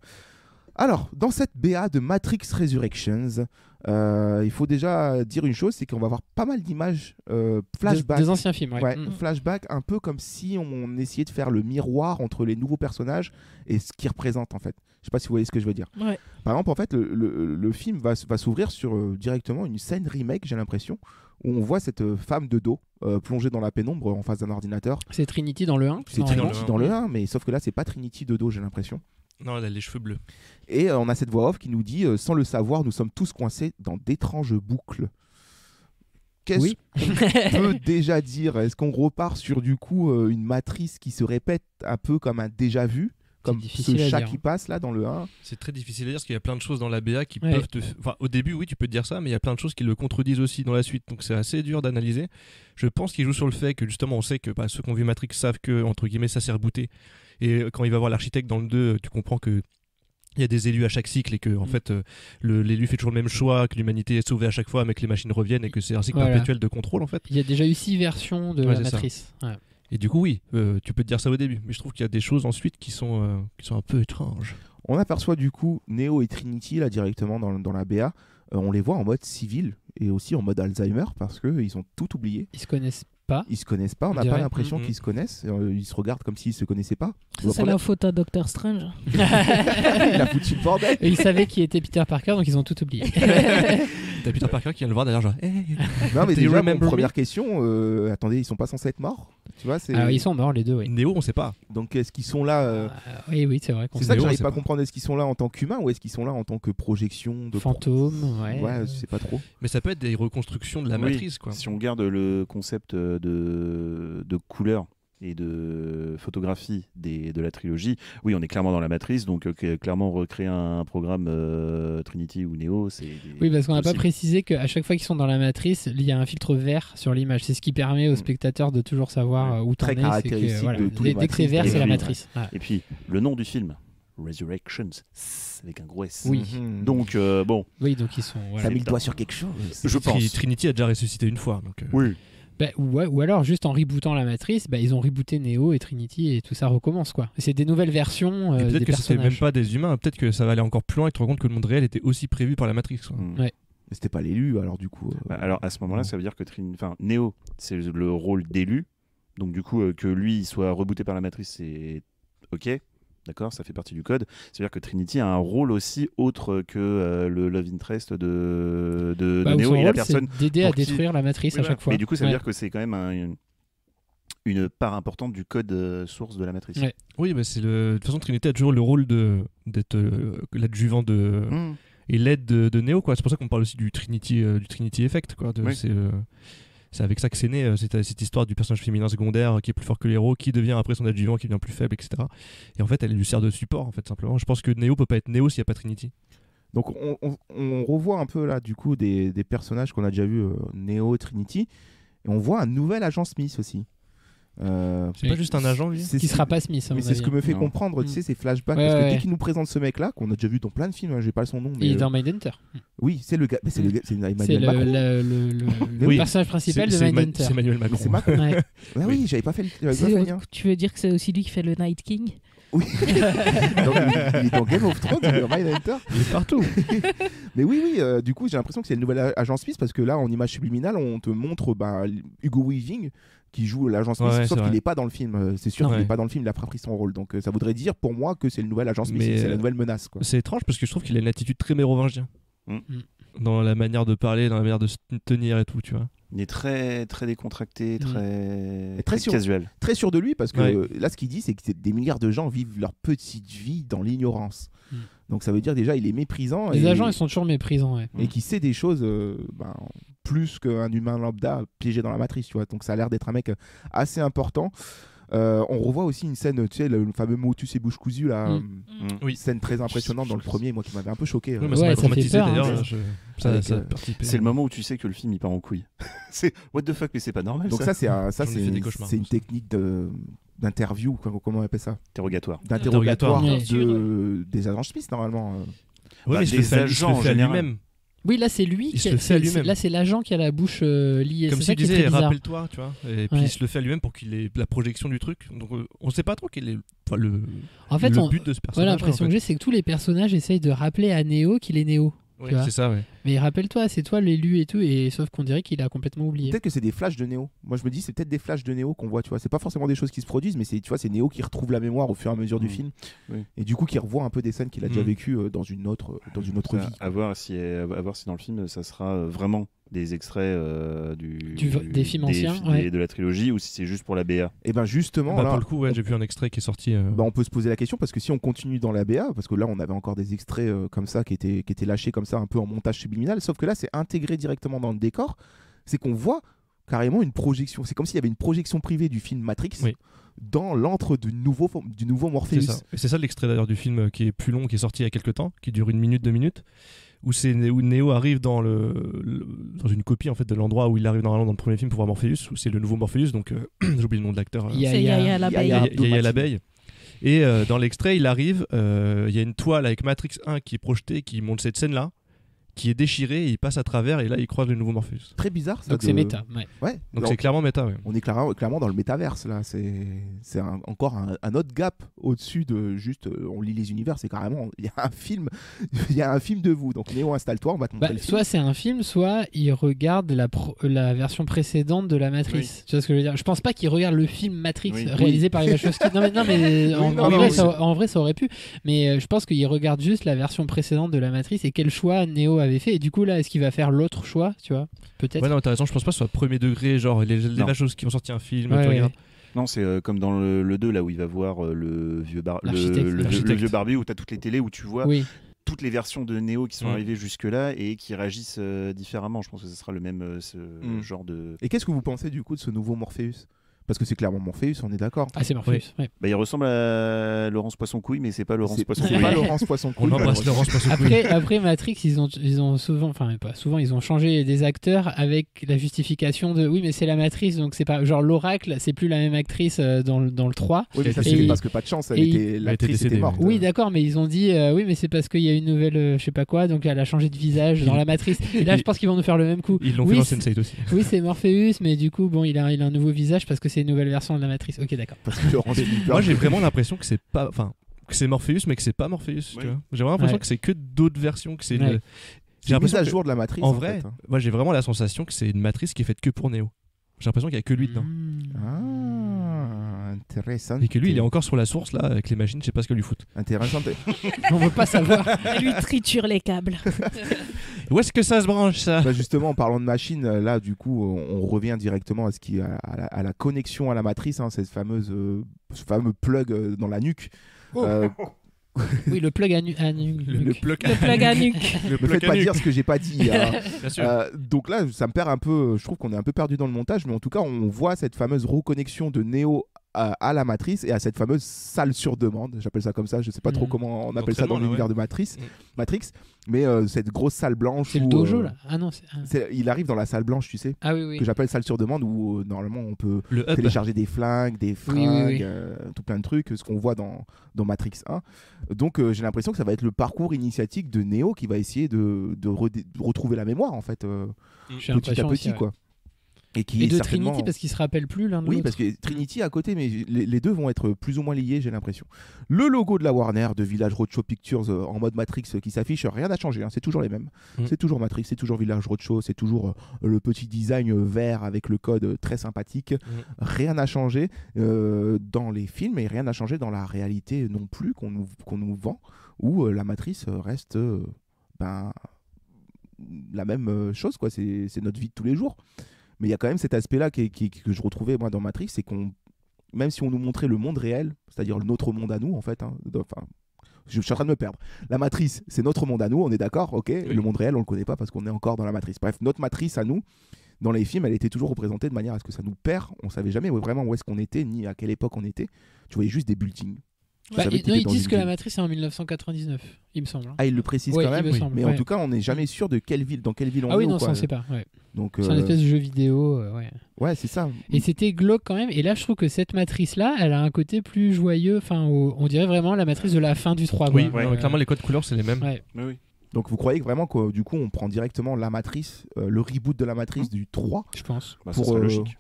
Alors, dans cette BA de Matrix Resurrections, il faut déjà dire une chose, c'est qu'on va avoir pas mal d'images flashback. Des anciens films, flashback, un peu comme si on essayait de faire le miroir entre les nouveaux personnages et ce qu'ils représentent en fait. Je sais pas si vous voyez ce que je veux dire. Ouais. Par exemple, en fait, le film va s'ouvrir sur directement une scène remake, j'ai l'impression, où on voit cette femme de dos plongée dans la pénombre en face d'un ordinateur. C'est Trinity dans le 1. C'est Trinity dans le 1, mais sauf que là, c'est pas Trinity de dos, j'ai l'impression. Non, elle a les cheveux bleus. Et on a cette voix off qui nous dit sans le savoir, nous sommes tous coincés dans d'étranges boucles. Qu'est-ce qu'on peut déjà dire? Est-ce qu'on repart sur du coup une matrice qui se répète un peu comme un déjà vu, comme ce chat qui passe là dans le 1? C'est très difficile à dire parce qu'il y a plein de choses dans la BA qui peuvent te... Enfin, au début, oui, tu peux te dire ça, mais il y a plein de choses qui le contredisent aussi dans la suite. Donc c'est assez dur d'analyser. Je pense qu'il joue sur le fait que justement, on sait que ceux qui ont vu Matrix savent que, entre guillemets, ça s'est rebooté. Et quand il va voir l'architecte dans le 2, tu comprends que il y a des élus à chaque cycle et que en fait l'élu fait toujours le même choix, que l'humanité est sauvée à chaque fois mais que les machines reviennent et que c'est un cycle perpétuel de contrôle en fait. Il y a déjà eu 6 versions de la Matrice. Et du coup oui, tu peux te dire ça au début, mais je trouve qu'il y a des choses ensuite qui sont un peu étranges. On aperçoit du coup Neo et Trinity là directement dans la BA. On les voit en mode civil et aussi en mode Alzheimer parce qu'ils ont tout oublié. Ils se connaissent pas. On n'a pas l'impression qu'ils se connaissent. Ils se regardent comme s'ils se connaissaient pas. C'est la faute à Doctor Strange. Il a foutu le bordel. Et ils savaient qui était Peter Parker, donc ils ont tout oublié. T'as Peter Parker qui vient le voir derrière genre. Non mais déjà première question. Attendez, ils sont pas censés être morts? Tu vois, ils sont morts les deux. Oui. Néo, on sait pas. Donc est-ce qu'ils sont là Oui, c'est vrai. C'est ça que j'arrive pas à comprendre. Est-ce qu'ils sont là en tant qu'humains ou est-ce qu'ils sont là en tant que projection de fantômes? Ouais, je sais pas trop. Mais ça peut être des reconstructions de la matrice quoi. Si on garde le concept de couleur et de photographie de la trilogie, oui, on est clairement dans la matrice, donc clairement recréer un programme Trinity ou Neo, c'est... Oui, parce qu'on n'a pas précisé qu'à chaque fois qu'ils sont dans la matrice, il y a un filtre vert sur l'image. C'est ce qui permet aux spectateurs de toujours savoir où t'en es. Très caractéristique de tous les dès que c'est vert, c'est la matrice. Et puis, le nom du film, Resurrections, avec un gros S. Oui. Donc, bon... Oui, donc ils sont... T'as mis le doigt sur quelque chose. Je pense. Trinity a déjà ressuscité une fois. Donc, oui. Ou alors juste en rebootant la matrice, ils ont rebooté Neo et Trinity et tout ça recommence quoi. C'est des nouvelles versions peut-être des que personnages. c'était même pas des humains, peut-être que ça va aller encore plus loin et te rends compte que le monde réel était aussi prévu par la matrice. Ouais. Mais c'était pas l'élu alors du coup. Alors à ce moment-là, ça veut dire que Neo, c'est le rôle d'élu, donc du coup que lui il soit rebooté par la matrice, c'est ok. D'accord, ça fait partie du code. C'est-à-dire que Trinity a un rôle aussi autre que le love interest de Neo et la personne. C'est d'aider à détruire la matrice à chaque fois. Et du coup, ça veut dire que c'est quand même une part importante du code source de la matrice. Ouais. Oui, mais de toute façon, Trinity a toujours le rôle d'être l'adjuvant et l'aide de Neo, quoi. C'est pour ça qu'on parle aussi du Trinity Effect, quoi. C'est avec ça que c'est né, cette histoire du personnage féminin secondaire qui est plus fort que l'héros, qui devient après son adjuvant, qui devient plus faible, etc. Et en fait, elle lui sert de support, en fait, simplement. Je pense que Neo peut pas être Neo s'il n'y a pas Trinity. Donc on revoit un peu là, du coup, des personnages qu'on a déjà vus, Neo, Trinity, et on voit un nouvel agent Smith aussi. C'est pas juste un agent, lui qui sera pas Smith. Mais c'est ce que me fait comprendre, tu sais, ces flashbacks. Parce que dès qu'il nous présente ce mec-là, qu'on a déjà vu dans plein de films, j'ai pas son nom. Mais il est dans Mindhunter. Oui, c'est le gars. C'est Emmanuel Macron. Le personnage principal de Mindhunter. C'est Emmanuel Macron. Oui, j'avais pas fait le. Tu veux dire que c'est aussi lui qui fait le Night King? Oui. Donc, il est dans Game of Thrones, Mindhunter. Il est partout. Mais oui, du coup, j'ai l'impression que c'est le nouvel agent Smith parce que là, en image subliminale, on te montre Hugo Weaving qui joue l'agent Smith, sauf qu'il n'est pas dans le film. C'est sûr qu'il n'est pas dans le film, il a pas pris son rôle. Donc ça voudrait dire pour moi que c'est le nouvel agent Smith, c'est la nouvelle menace. Quoi. C'est étrange parce que je trouve qu'il a une attitude très mérovingien. Dans la manière de parler, dans la manière de se tenir et tout, tu vois. Il est très, très décontracté, très casual. Très sûr de lui parce que là, ce qu'il dit, c'est que des milliards de gens vivent leur petite vie dans l'ignorance. Donc ça veut dire déjà, il est méprisant. Les agents, ils sont toujours méprisants. Et qui sait des choses plus qu'un humain lambda piégé dans la matrice, tu vois. Donc ça a l'air d'être un mec assez important. On revoit aussi une scène, tu sais, le fameux Motus et bouche cousue là, scène très impressionnante dans le premier, moi qui m'avait un peu choqué. Ça m'a traumatisé d'ailleurs. C'est le moment où tu sais que le film il part en couille. C'est what the fuck, mais c'est pas normal. Donc ça c'est une technique d'interview, comment on appelle ça ? D'interrogatoire des agents Smith normalement. Ouais, mais des agents en lui-même. Oui, là c'est lui. Il se le fait à lui-même. Là c'est l'agent qui a la bouche liée. Comme s'il disait, rappelle-toi, tu vois. Et puis il se le fait à lui-même pour qu'il ait la projection du truc. Donc on sait pas trop quel est le but de ce personnage. L'impression que j'ai, c'est que tous les personnages essayent de rappeler à Neo qu'il est Neo. Oui, c'est ça, ouais. Mais rappelle-toi, c'est toi l'élu et tout, et sauf qu'on dirait qu'il a complètement oublié. Peut-être que c'est des flashs de Neo. Moi je me dis c'est peut-être des flashs de Neo qu'on voit, tu vois. C'est pas forcément des choses qui se produisent, mais c'est, tu vois, c'est Neo qui retrouve la mémoire au fur et à mesure du film, et du coup qui revoit un peu des scènes qu'il a déjà vécues dans une autre vie. À voir si dans le film ça sera vraiment des extraits des films anciens, de la trilogie, ou si c'est juste pour la BA. Et ben justement, pour le coup, j'ai vu un extrait qui est sorti. On peut se poser la question parce que si on continue dans la BA, parce que là on avait encore des extraits comme ça qui étaient lâchés comme ça un peu en montage subliminal, sauf que là c'est intégré directement dans le décor, c'est qu'on voit carrément une projection. C'est comme s'il y avait une projection privée du film Matrix dans l'antre du nouveau Morpheus. C'est ça l'extrait d'ailleurs du film qui est plus long, qui est sorti il y a quelques temps, qui dure 1 minute, 2 minutes. Où Neo arrive dans une copie en fait de l'endroit où il arrive normalement dans le premier film pour voir Morpheus, où c'est le nouveau Morpheus, donc j'ai oublié le nom de l'acteur. Yahya L'abeille. Et dans l'extrait, il arrive, il y a une toile avec Matrix 1 qui est projetée, qui montre cette scène-là, qui est déchirée, et il passe à travers, et là il croise le nouveau Morpheus. Très bizarre ça. Donc c'est méta. Donc c'est clairement méta. On est clairement dans le métaverse là. C'est encore un autre gap au-dessus de juste on lit les univers. C'est carrément il y a un film de vous. Donc Néo, installe-toi, on va te montrer le film. Soit c'est un film, soit il regarde la version précédente de la Matrice. Tu vois ce que je veux dire ? Je pense pas qu'il regarde le film Matrix réalisé par les Wachowski. En vrai ça aurait pu. Mais je pense qu'il regarde juste la version précédente de la Matrice et quel choix Néo avait fait, et du coup là est-ce qu'il va faire l'autre choix, tu vois, peut-être. Ouais, non, t'as raison, je pense pas que ce soit premier degré, genre les Wachowski qui ont sorti un film, tu regardes. Non, c'est comme dans le 2 là où il va voir le vieux barbu, où t'as toutes les télés où tu vois toutes les versions de Neo qui sont arrivées jusque là et qui réagissent différemment. Je pense que ce sera le même genre de. Et qu'est-ce que vous pensez du coup de ce nouveau Morpheus ? Parce que c'est clairement Morpheus, on est d'accord. Ah, c'est Morpheus. Il ressemble à Laurence Poisson-Couille, mais c'est pas Laurence Poisson-Couille. C'est pas Laurence Poisson-Couille. On embrasse Laurence Poisson-Couille. Après Matrix, ils ont souvent, enfin pas souvent, ils ont changé des acteurs avec la justification de oui, mais c'est la Matrice, donc c'est pas genre l'Oracle, c'est plus la même actrice dans le 3. Oui, mais ça c'est parce que pas de chance, l'actrice était morte. Oui, d'accord, mais ils ont dit oui, mais c'est parce qu'il y a une nouvelle, je sais pas quoi, donc elle a changé de visage dans la Matrice. Et là, je pense qu'ils vont nous faire le même coup. Ils l'ont fait dans Sense8 aussi. Oui, c'est Morpheus, mais du coup, bon, il a un nouveau visage parce que c'est une nouvelle version de la Matrice. Ok, d'accord. Moi j'ai vraiment l'impression que c'est pas, enfin, que c'est Morpheus, mais que c'est pas Morpheus. Tu vois, j'ai vraiment l'impression que c'est que d'autres versions, que c'est une. J'ai l'impression à jour de la Matrice. En vrai, moi j'ai vraiment la sensation que c'est une Matrice qui est faite que pour Neo. J'ai l'impression qu'il y a que lui dedans. Intéressant. Et que lui il est encore sur la source là avec les machines, je sais pas ce que lui foutent. Intéressant. On veut pas savoir. Elle lui triture les câbles. Où est-ce que ça se branche ça ? Justement, en parlant de machine, là du coup on revient directement à la connexion à la matrice, hein, cette ce fameux plug dans la nuque. Oui, le plug à nuque. Le plug à nuque. Ne me faites pas dire ce que j'ai pas dit. Donc là, ça me perd un peu. Je trouve qu'on est un peu perdu dans le montage, mais en tout cas, on voit cette fameuse reconnexion de Neo à la matrice et à cette fameuse salle sur demande. J'appelle ça comme ça. Je sais pas trop comment on appelle ça dans l'univers de Matrix. Mais cette grosse salle blanche. C'est le dojo là. Ah non. Il arrive dans la salle blanche, tu sais. Ah oui. Que j'appelle salle sur demande où normalement on peut télécharger des flingues, des fringues, tout plein de trucs, ce qu'on voit dans Matrix 1. Donc j'ai l'impression que ça va être le parcours initiatique de Neo qui va essayer de retrouver la mémoire en fait, petit à petit quoi. Et de certainement... Trinity, parce qu'ils se rappellent plus l'un de l'autre. Oui, parce que Trinity à côté, mais les deux vont être plus ou moins liés, j'ai l'impression. Le logo de la Warner, de Village Roadshow Pictures en mode Matrix qui s'affiche, rien n'a changé, hein, c'est toujours les mêmes. C'est toujours Matrix, c'est toujours Village Roadshow, c'est toujours le petit design vert avec le code très sympathique. Rien n'a changé dans les films et rien n'a changé dans la réalité non plus qu'on nous vend, où la matrice reste la même chose, quoi. C'est notre vie de tous les jours. Mais il y a quand même cet aspect-là que je retrouvais moi dans Matrix, c'est qu'on, même si on nous montrait le monde réel, c'est-à-dire notre monde à nous en fait, je suis en train de me perdre. La matrice, c'est notre monde à nous, on est d'accord, ok. Oui. Le monde réel, on le connaît pas parce qu'on est encore dans la matrice. Bref, notre matrice à nous, dans les films, elle était toujours représentée de manière à ce que ça nous perd. On savait jamais vraiment où est-ce qu'on était, ni à quelle époque on était. Tu voyais juste des buildings. Ils disent que la matrice est en 1999, il me semble. Ah, ils le précisent quand même, mais en tout cas, on n'est jamais sûr de dans quelle ville on est. Ah oui, non, ça on sait pas. Ouais. Donc, c'est un espèce de jeu vidéo. Ouais, c'est ça. Et c'était glauque quand même. Et là, je trouve que cette matrice-là, elle a un côté plus joyeux. Enfin, on dirait vraiment la matrice de la fin du 3. Oui, clairement, les codes couleurs, c'est les mêmes. Ouais. Oui. Donc vous croyez vraiment que du coup on prend directement la matrice, le reboot de la matrice du 3, je pense,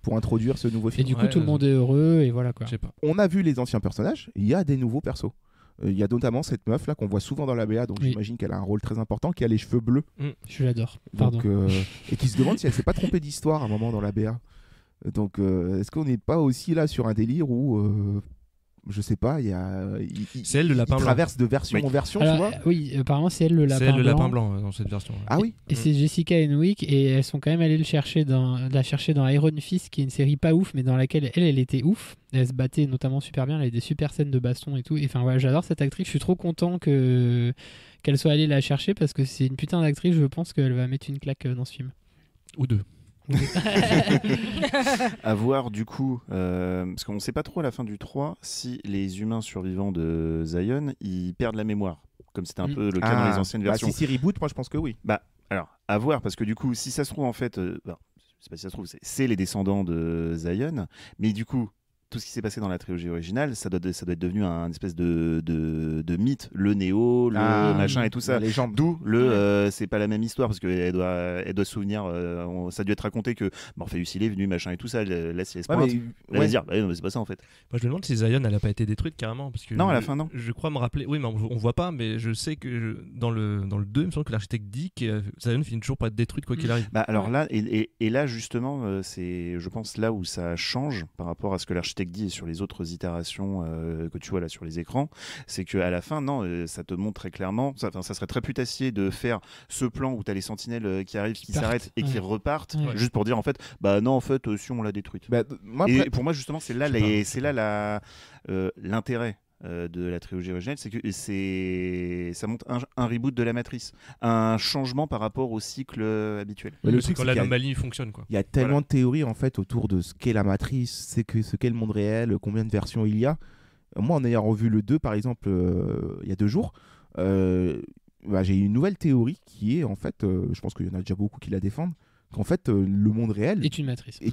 pour introduire ce nouveau film. Et du coup tout le monde est heureux et voilà quoi. Je sais pas. On a vu les anciens personnages, il y a des nouveaux persos. Il y a notamment cette meuf là qu'on voit souvent dans la BA, donc j'imagine qu'elle a un rôle très important, qui a les cheveux bleus. Je l'adore. Pardon. Et qui se demande si elle s'est pas trompée d'histoire à un moment dans la BA. Donc est-ce qu'on n'est pas aussi là sur un délire où je sais pas, c'est elle le lapin blanc. Traverse de version en version, tu vois. Oui, apparemment c'est elle le lapin blanc. C'est elle le lapin blanc dans cette version. Ah oui. Et c'est Jessica Henwick et elles sont quand même allées la chercher dans Iron Fist, qui est une série pas ouf, mais dans laquelle elle était ouf. Elle se battait notamment super bien, elle avait des super scènes de baston et tout. Et enfin ouais, j'adore cette actrice, je suis trop content qu'elle soit allée la chercher parce que c'est une putain d'actrice, je pense qu'elle va mettre une claque dans ce film. Ou deux. À voir du coup, parce qu'on ne sait pas trop à la fin du 3 si les humains survivants de Zion ils perdent la mémoire, comme c'était un peu le cas dans les anciennes versions. Si reboot, moi je pense que oui. Alors, à voir, parce que du coup, si ça se trouve en fait, je sais pas si ça se trouve, c'est les descendants de Zion, mais du coup, tout ce qui s'est passé dans la trilogie originale, ça doit être devenu un espèce de mythe, le Néo, le machin et tout ça. D'où c'est pas la même histoire, parce qu'elle doit se souvenir, ça a dû être raconté que Morpheus il est venu, machin et tout ça, là c'est l'espoir. Elle va se dire, non, mais c'est pas ça en fait. Moi je me demande si Zion elle a pas été détruite carrément, parce que non, à la fin non. Je crois me rappeler, oui mais on voit pas, mais je sais que dans le 2, il me semble que l'architecte dit que Zion finit toujours par être détruite quoi qu'il arrive. Alors là, et là justement, c'est je pense là où ça change par rapport à ce que l'architecte dit sur les autres itérations que tu vois là sur les écrans, c'est qu'à la fin, non, ça te montre très clairement, ça serait très putassier de faire ce plan où tu as les sentinelles qui arrivent, qui s'arrêtent et qui repartent, juste pour dire en fait, non, en fait, si on l'a détruite. Et pour moi, justement, c'est là l'intérêt de la trilogie originale, c'est que ça montre un reboot de la matrice, un changement par rapport au cycle habituel. Mais le truc, quand l'anomalie fonctionne quoi. Il y a tellement de théories en fait autour de ce qu'est la matrice, ce qu'est le monde réel, combien de versions il y a. Moi, en ayant revu le 2 par exemple il y a 2 jours, j'ai eu une nouvelle théorie qui est en fait, je pense qu'il y en a déjà beaucoup qui la défendent, qu'en fait le monde réel est une matrice. Ouais,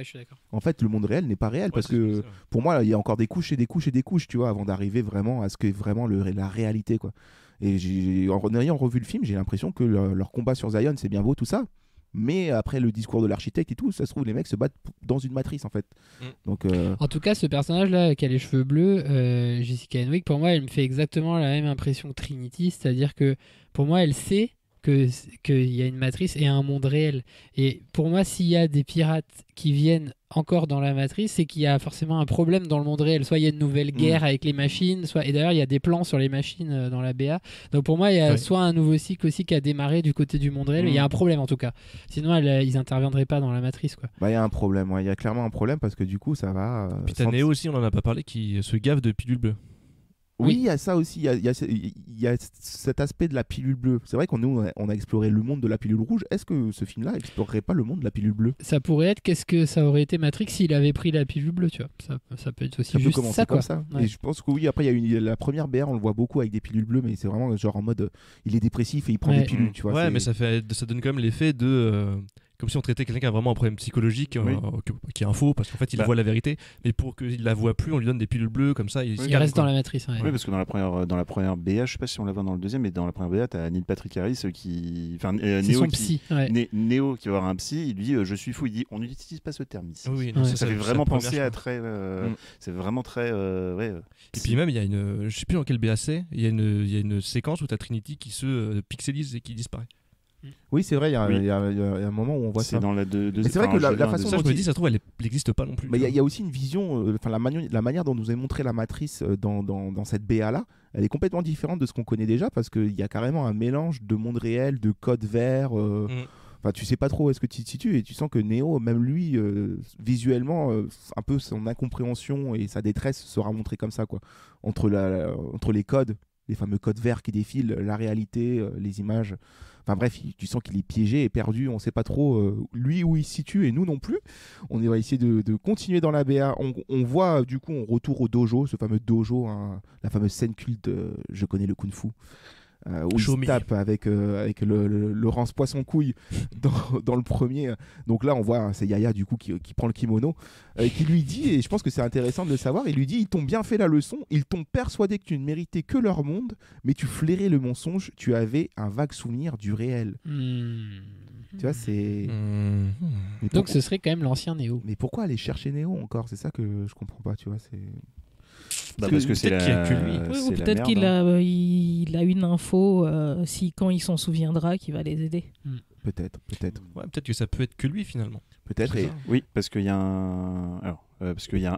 je suis d'accord. En fait, le monde réel n'est pas réel parce que pour moi, il y a encore des couches et des couches et des couches, tu vois, avant d'arriver vraiment à ce qu'est vraiment la réalité, quoi. Et en ayant revu le film, j'ai l'impression que leur combat sur Zion, c'est bien beau tout ça, mais après le discours de l'architecte et tout, ça se trouve les mecs se battent dans une matrice en fait. Donc en tout cas, ce personnage là qui a les cheveux bleus, Jessica Henwick, pour moi, elle me fait exactement la même impression que Trinity, c'est-à-dire que pour moi, elle sait qu'il y a une matrice et un monde réel. Et pour moi, s'il y a des pirates qui viennent encore dans la matrice, c'est qu'il y a forcément un problème dans le monde réel. Soit il y a une nouvelle guerre avec les machines, et d'ailleurs il y a des plans sur les machines dans la BA. Donc pour moi, il y a soit un nouveau cycle aussi qui a démarré du côté du monde réel, il y a un problème en tout cas. Sinon, ils interviendraient pas dans la matrice, quoi. Il y a un problème, il y a clairement un problème parce que du coup, ça va. Puis t'as Neo aussi, on en a pas parlé, qui se gave de pilules bleues. Oui, il y a ça aussi, il y a cet aspect de la pilule bleue. C'est vrai qu'on a exploré le monde de la pilule rouge. Est-ce que ce film-là explorerait pas le monde de la pilule bleue ? Ça pourrait être, qu'est-ce que ça aurait été Matrix s'il avait pris la pilule bleue, tu vois. Ça peut être aussi ça juste peut ça, comme quoi. Ça. Ouais. Et je pense que oui, après il y a la première BR, on le voit beaucoup avec des pilules bleues, mais c'est vraiment genre en mode il est dépressif et il prend des pilules, tu vois. Ouais, mais ça donne quand même l'effet de comme si on traitait quelqu'un qui a vraiment un problème psychologique, qui est un faux, parce qu'en fait il voit la vérité, mais pour qu'il la voit plus, on lui donne des pilules bleues comme ça. Il reste dans la matrice. Oui, parce que dans la première BA, je sais pas si on la voit dans le deuxième, mais dans la première BA, t'as Neil Patrick Harris Neo qui va voir un psy, il lui dit je suis fou, il dit on n'utilise pas ce terme ici. Ça fait vraiment penser à très, c'est vraiment très. Et puis même il y a je sais plus dans quel BA c'est, il y a une séquence où t'as Trinity qui se pixelise et qui disparaît. Oui, c'est vrai, il y a un moment où on voit ça. C'est dans la deuxième. C'est vrai que la façon dont je me dis, ça se trouve, elle n'existe pas non plus. Mais il y a aussi une vision, la manière dont nous est montré la matrice dans cette BA-là, elle est complètement différente de ce qu'on connaît déjà, parce qu'il y a carrément un mélange de monde réel, de code vert. Enfin, tu sais pas trop où est-ce que tu te situes, et tu sens que Neo, même lui, visuellement, un peu son incompréhension et sa détresse sera montrée comme ça, quoi. Entre les codes, les fameux codes verts qui défilent, la réalité, les images. Enfin bref, tu sens qu'il est piégé et perdu, on ne sait pas trop lui où il se situe et nous non plus. On va essayer de continuer dans la BA. On voit du coup, on retourne au dojo, ce fameux dojo, la fameuse scène culte Je connais le Kung Fu. Où il se tape avec Laurence Poisson-Couille dans le premier. Donc là, on voit, c'est Yaya du coup qui prend le kimono et qui lui dit, et je pense que c'est intéressant de le savoir, il lui dit, ils t'ont bien fait la leçon, ils t'ont persuadé que tu ne méritais que leur monde, mais tu flairais le mensonge, tu avais un vague souvenir du réel. Tu vois, c'est... Donc ce serait quand même l'ancien Neo. Mais pourquoi aller chercher Neo encore? C'est ça que je comprends pas, tu vois, c'est... parce que c'est que lui. Ou peut-être qu'il a une info, quand il s'en souviendra, qui va les aider. Peut-être. Ouais, peut-être que ça peut être que lui finalement. Peut-être. Oui, parce qu'il y a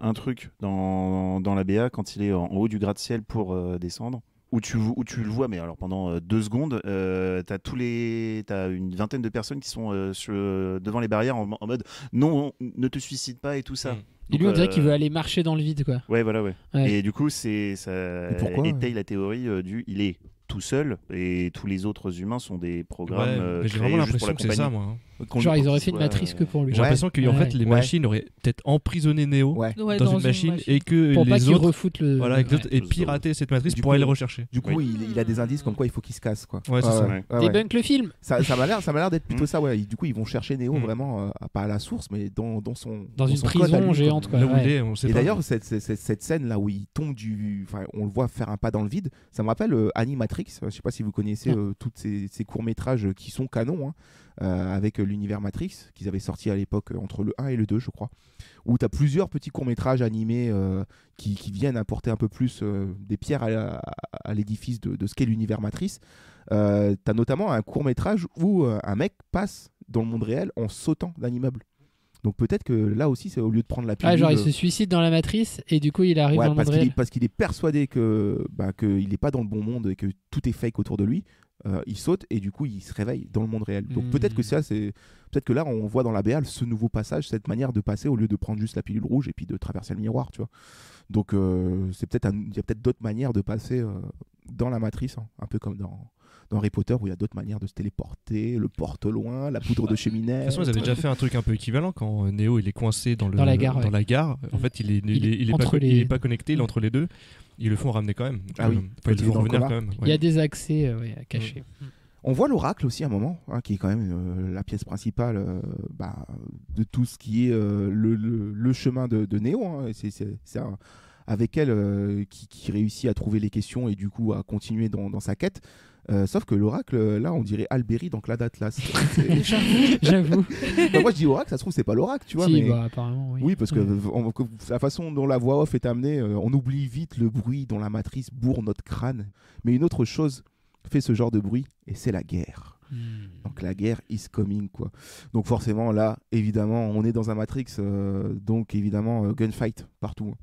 un truc dans la BA quand il est en haut du gratte-ciel pour descendre. Où tu le vois, mais alors pendant 2 secondes, t'as une vingtaine de personnes qui sont devant les barrières en mode non, ne te suicide pas et tout ça. Et lui, on dirait qu'il veut aller marcher dans le vide, quoi. Ouais. Et du coup, c'est ça. Étaye la théorie il est tout seul et tous les autres humains sont des programmes. J'ai vraiment l'impression que c'est ça, moi. Genre, ils auraient fait une matrice que pour lui. J'ai l'impression que en fait, les machines auraient peut-être emprisonné Neo dans une machine et que pour les autres refoutent et pirater cette matrice pour aller le rechercher. Du coup, il a des indices comme quoi il faut qu'il se casse, quoi. Ouais, c'est ça. Débunk le film. Ça m'a l'air d'être plutôt ça, ouais. Du coup, ils vont chercher Neo vraiment pas à la source, mais dans une prison géante, quoi. Là où il est, on sait pas. Et d'ailleurs, cette scène là où il tombe on le voit faire un pas dans le vide, ça me rappelle Animatrix. Je sais pas si vous connaissez tous ces courts-métrages qui sont canons, avec l'univers Matrix qu'ils avaient sorti à l'époque entre le 1 et le 2, je crois, où tu as plusieurs petits courts-métrages animés qui viennent apporter un peu plus des pierres à l'édifice de ce qu'est l'univers Matrix. Tu as notamment un court-métrage où un mec passe dans le monde réel en sautant d'un immeuble. Donc peut-être que là aussi, c'est au lieu de prendre la pilule... genre il se suicide dans la matrice et du coup il arrive dans le monde réel. Parce qu'il est persuadé qu'il n'est pas dans le bon monde et que tout est fake autour de lui. Il saute et du coup il se réveille dans le monde réel. Donc peut-être que là on voit dans la BA ce nouveau passage, cette manière de passer au lieu de prendre juste la pilule rouge et puis de traverser le miroir, tu vois. Donc il y a peut-être d'autres manières de passer dans la matrice, un peu comme dans Harry Potter où il y a d'autres manières de se téléporter, le porte-loin, la poudre de cheminée. De toute façon, ils avaient déjà fait un truc un peu équivalent quand Neo il est coincé dans la gare. En fait, il est pas connecté, il est entre les deux. Ils le font ramener quand même. Ils le font revenir quand même. Il y a des accès cachés. On voit l'oracle aussi à un moment, qui est quand même la pièce principale de tout ce qui est le chemin de Neo. C'est avec elle qui réussit à trouver les questions et du coup à continuer dans sa quête. Sauf que l'oracle, là, on dirait Alberi dans Clad Atlas. J'avoue. Moi, je dis oracle, ça se trouve, c'est pas l'oracle, tu vois. Si, apparemment, oui. Oui, parce que la façon dont la voix off est amenée, on oublie vite le bruit dont la matrice bourre notre crâne. Mais une autre chose fait ce genre de bruit, et c'est la guerre. Donc la guerre is coming, quoi. Donc forcément, là, évidemment, on est dans un Matrix, donc évidemment, gunfight partout.